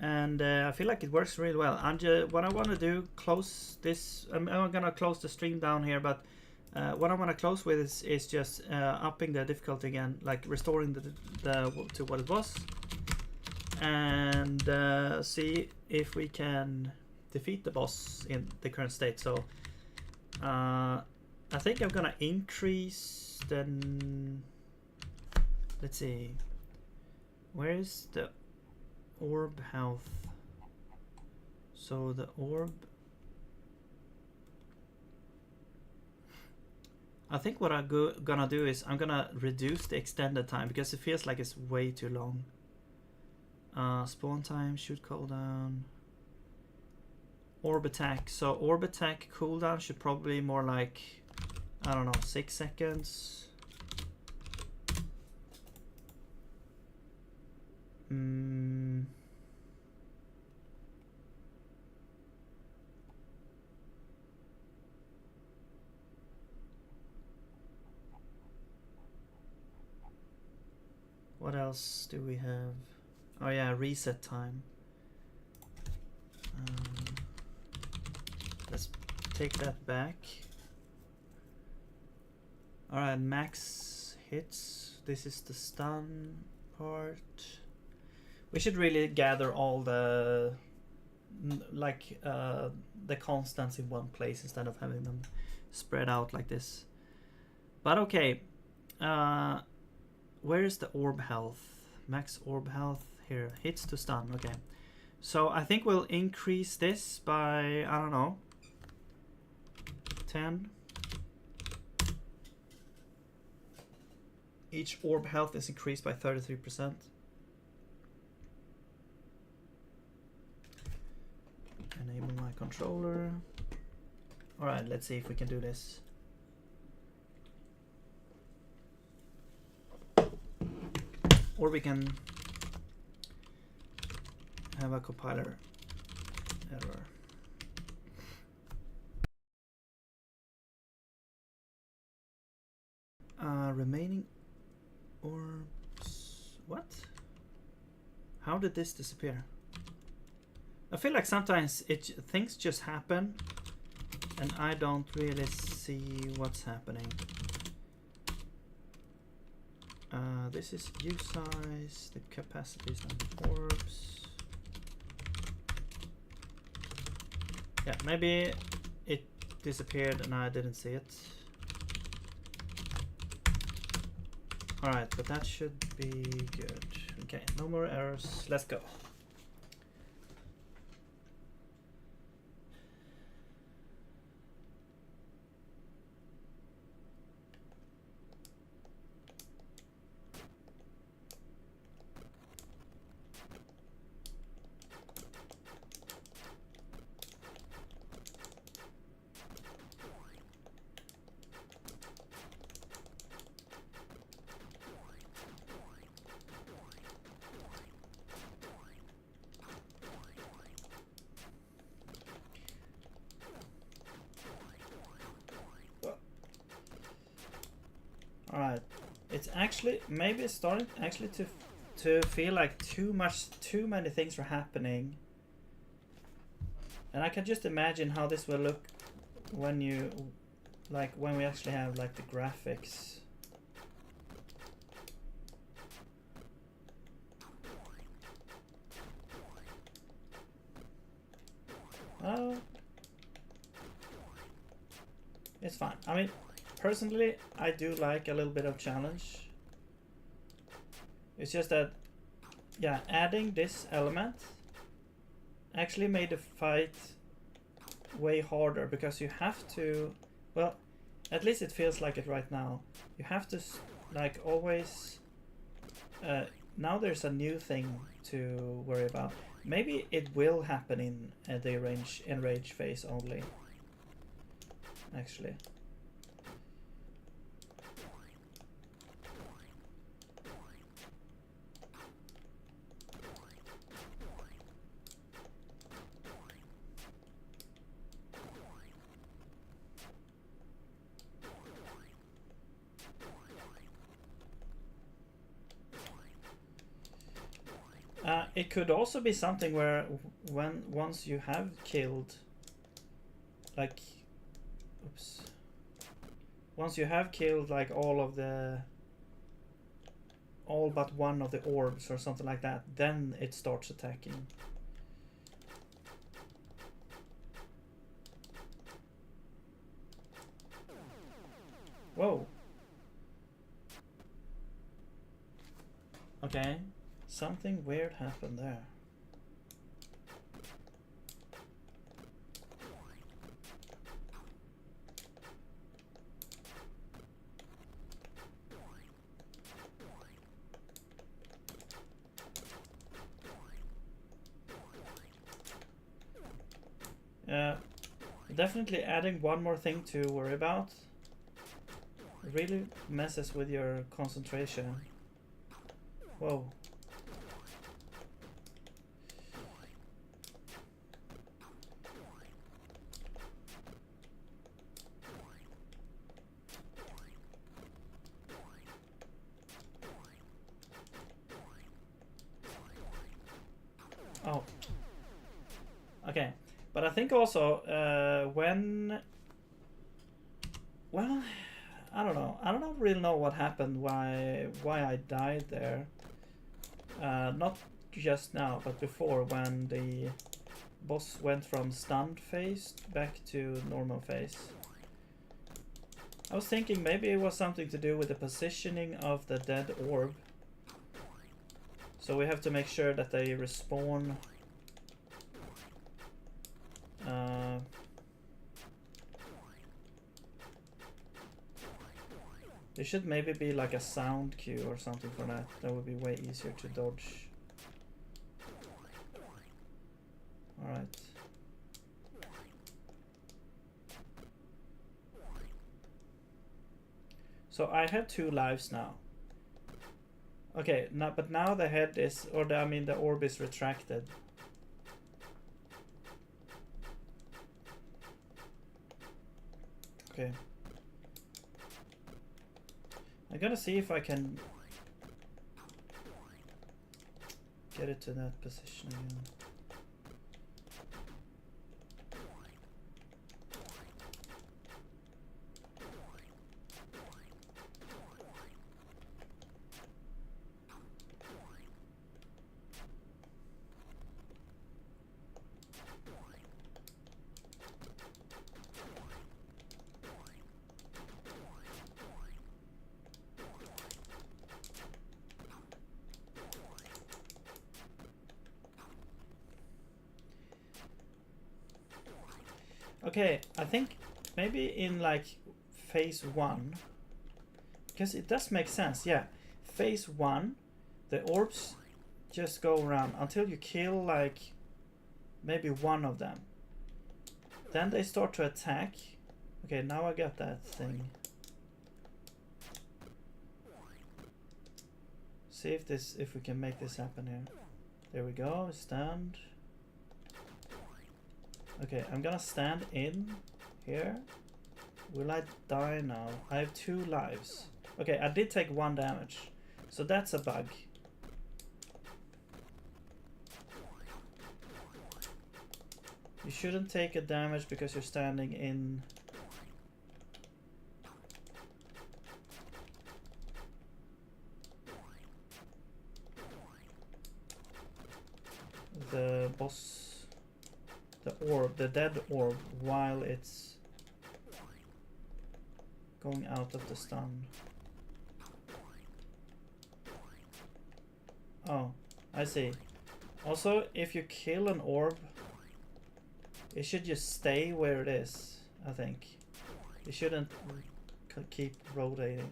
And I feel like it works really well. And what I want to do, close this, I'm gonna close the stream down here, but what I want to close with is just upping the difficulty again, like restoring the to what it was, and see if we can defeat the boss in the current state. So I think I'm gonna increase then. Let's see, where is the orb health? So the orb, I think what I'm gonna do is I'm gonna reduce the extended time because it feels like it's way too long. Spawn time, shoot cooldown, orb attack. So orb attack cooldown should probably more like, I don't know, 6 seconds. What else do we have? Oh yeah, reset time. Let's take that back. Alright, max hits. This is the stun part. We should really gather all the the constants in one place instead of having them spread out like this. But okay. Where is the orb health? Max orb health here. Hits to stun. Okay. So I think we'll increase this by, I don't know, 10. Each orb health is increased by 33%. Enable my controller. Alright, let's see if we can do this. Or we can have a compiler error. Remaining orbs. What? How did this disappear? I feel like sometimes things just happen and I don't really see what's happening. This is U size, the capacities and the orbs. Yeah, maybe it disappeared and I didn't see it. Alright, but that should be good. Okay, no more errors. Let's go. Alright, it's actually maybe starting actually to feel like too many things are happening, and I can just imagine how this will look when when we actually have like the graphics. Oh, it's fine. I mean, personally, I do like a little bit of challenge. It's just that, yeah, adding this element actually made the fight way harder because you have to, well, at least it feels like it right now. You have to like always. Now there's a new thing to worry about. Maybe it will happen in the enrage phase only. Actually. It could also be something where once you have killed, like, oops, once you have killed like all but one of the orbs or something like that, then it starts attacking. Whoa. Okay. Something weird happened there. Definitely adding one more thing to worry about. It really messes with your concentration. Whoa. Oh. Okay. But I think also when... Well, I don't know. I don't really know what happened, why I died there. Not just now, but before, when the boss went from stunned phase back to normal phase. I was thinking maybe it was something to do with the positioning of the dead orb. So we have to make sure that they respawn. There should maybe be like a sound cue or something for that. That would be way easier to dodge. Alright. So I have 2 lives now. Okay, now, but now the head is, or the, I mean the orb is retracted. Okay. I'm gonna see if I can get it to that position again. Okay, I think maybe in like phase 1, because it does make sense, yeah. Phase 1, the orbs just go around until you kill like maybe 1 of them. Then they start to attack. Okay, now I got that thing. See if we can make this happen here. There we go, stand. Okay, I'm gonna stand in here. Will I die now? I have 2 lives. Okay, I did take 1 damage. So that's a bug. You shouldn't take a damage because you're standing in. The boss, the orb, the dead orb, while it's going out of the stun. Oh, I see. Also, if you kill an orb, it should just stay where it is, I think. It shouldn't keep rotating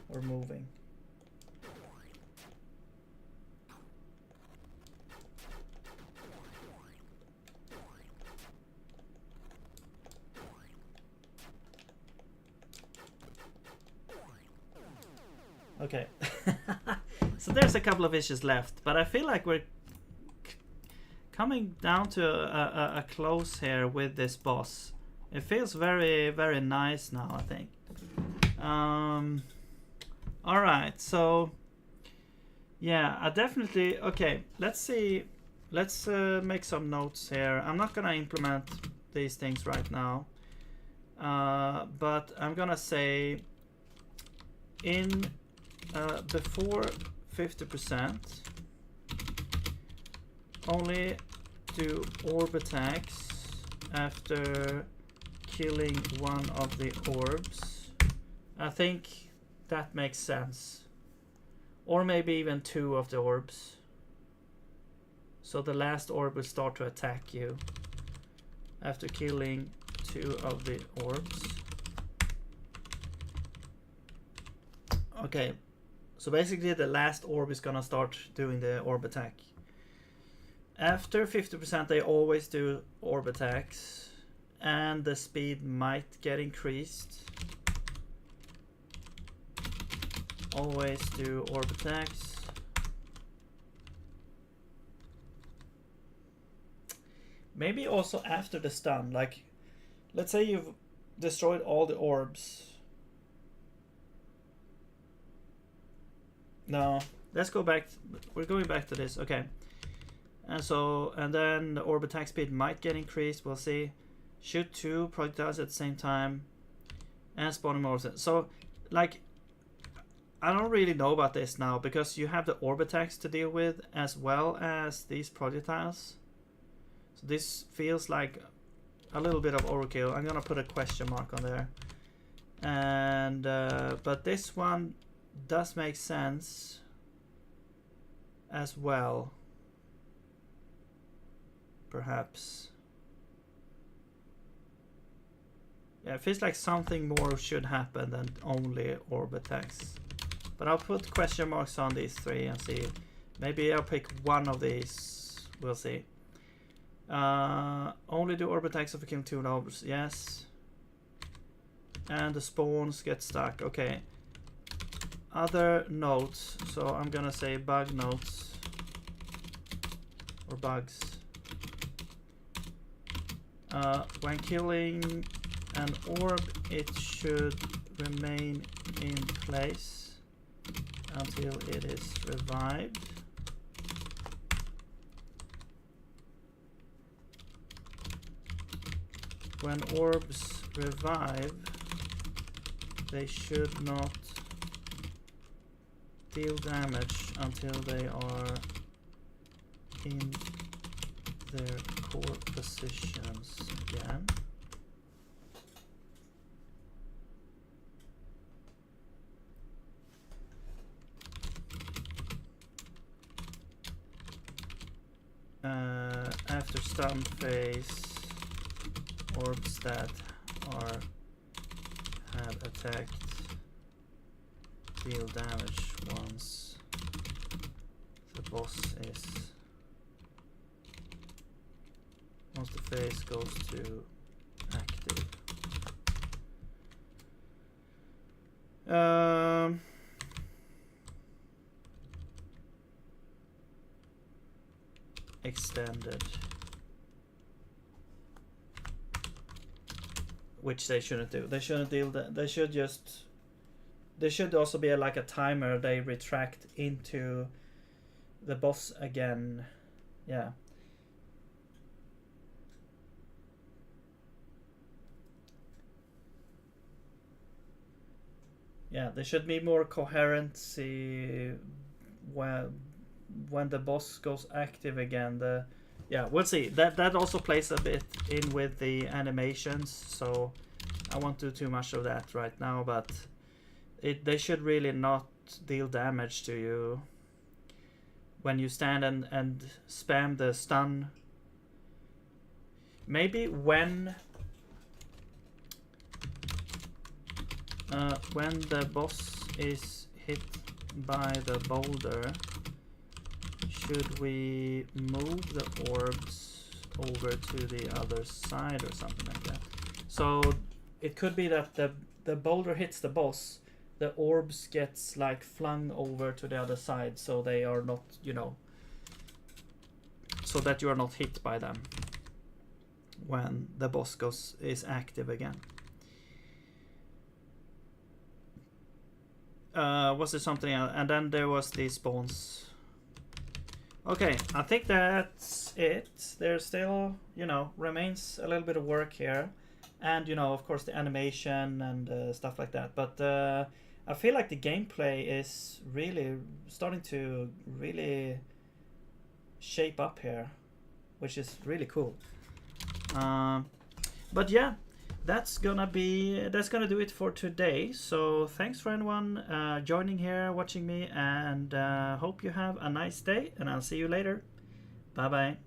or moving. Okay. So there's a couple of issues left, but I feel like we're coming down to a close here with this boss. It feels very, very nice now, I think. Alright, so yeah, I definitely, okay, let's see, let's make some notes here. I'm not gonna implement these things right now, but I'm gonna say in before 50%, only do orb attacks after killing 1 of the orbs. I think that makes sense. Or maybe even 2 of the orbs. So the last orb will start to attack you after killing 2 of the orbs. Okay, so basically the last orb is gonna start doing the orb attack. After 50% they always do orb attacks, and the speed might get increased. Always do orb attacks. Maybe also after the stun, like let's say you've destroyed all the orbs. No, let's go back. We're going back to this. Okay. And then the orb attack speed might get increased. We'll see. Shoot 2 projectiles at the same time, and spawning more. So, like, I don't really know about this now because you have the orb attacks to deal with as well as these projectiles. So this feels like a little bit of overkill. I'm gonna put a question mark on there. And but this one does make sense as well. Perhaps. Yeah, it feels like something more should happen than only orb attacks. But I'll put question marks on these 3 and see. Maybe I'll pick one of these. We'll see. Only do orb attacks if we kill 2 orbs. Yes. And the spawns get stuck. Okay. Other notes. So I'm gonna say bug notes. Or bugs. When killing an orb, it should remain in place until it is revived. When orbs revive, they should not deal damage until they are in their core positions again. After stun phase, orbs that have attacked deal damage once the phase goes to active. Extended, which they shouldn't do. They shouldn't deal that. They should just. There should also be like a timer. They retract into the boss again. Yeah. Yeah, there should be more coherency when the boss goes active again. Yeah, we'll see. That also plays a bit in with the animations, so I won't do too much of that right now, but they should really not deal damage to you when you stand and spam the stun. Maybe when the boss is hit by the boulder, should we move the orbs over to the other side or something like that? So it could be that the boulder hits the boss, the orbs gets like flung over to the other side, so they are not, so that you are not hit by them when the boss is active again. Was there something else? And then there was the spawns. Okay, I think that's it. There still, remains a little bit of work here. And, of course, the animation and stuff like that. But I feel like the gameplay is really starting to really shape up here, which is really cool. But yeah, that's gonna do it for today. So thanks for anyone joining here, watching me, and hope you have a nice day, and I'll see you later. Bye bye.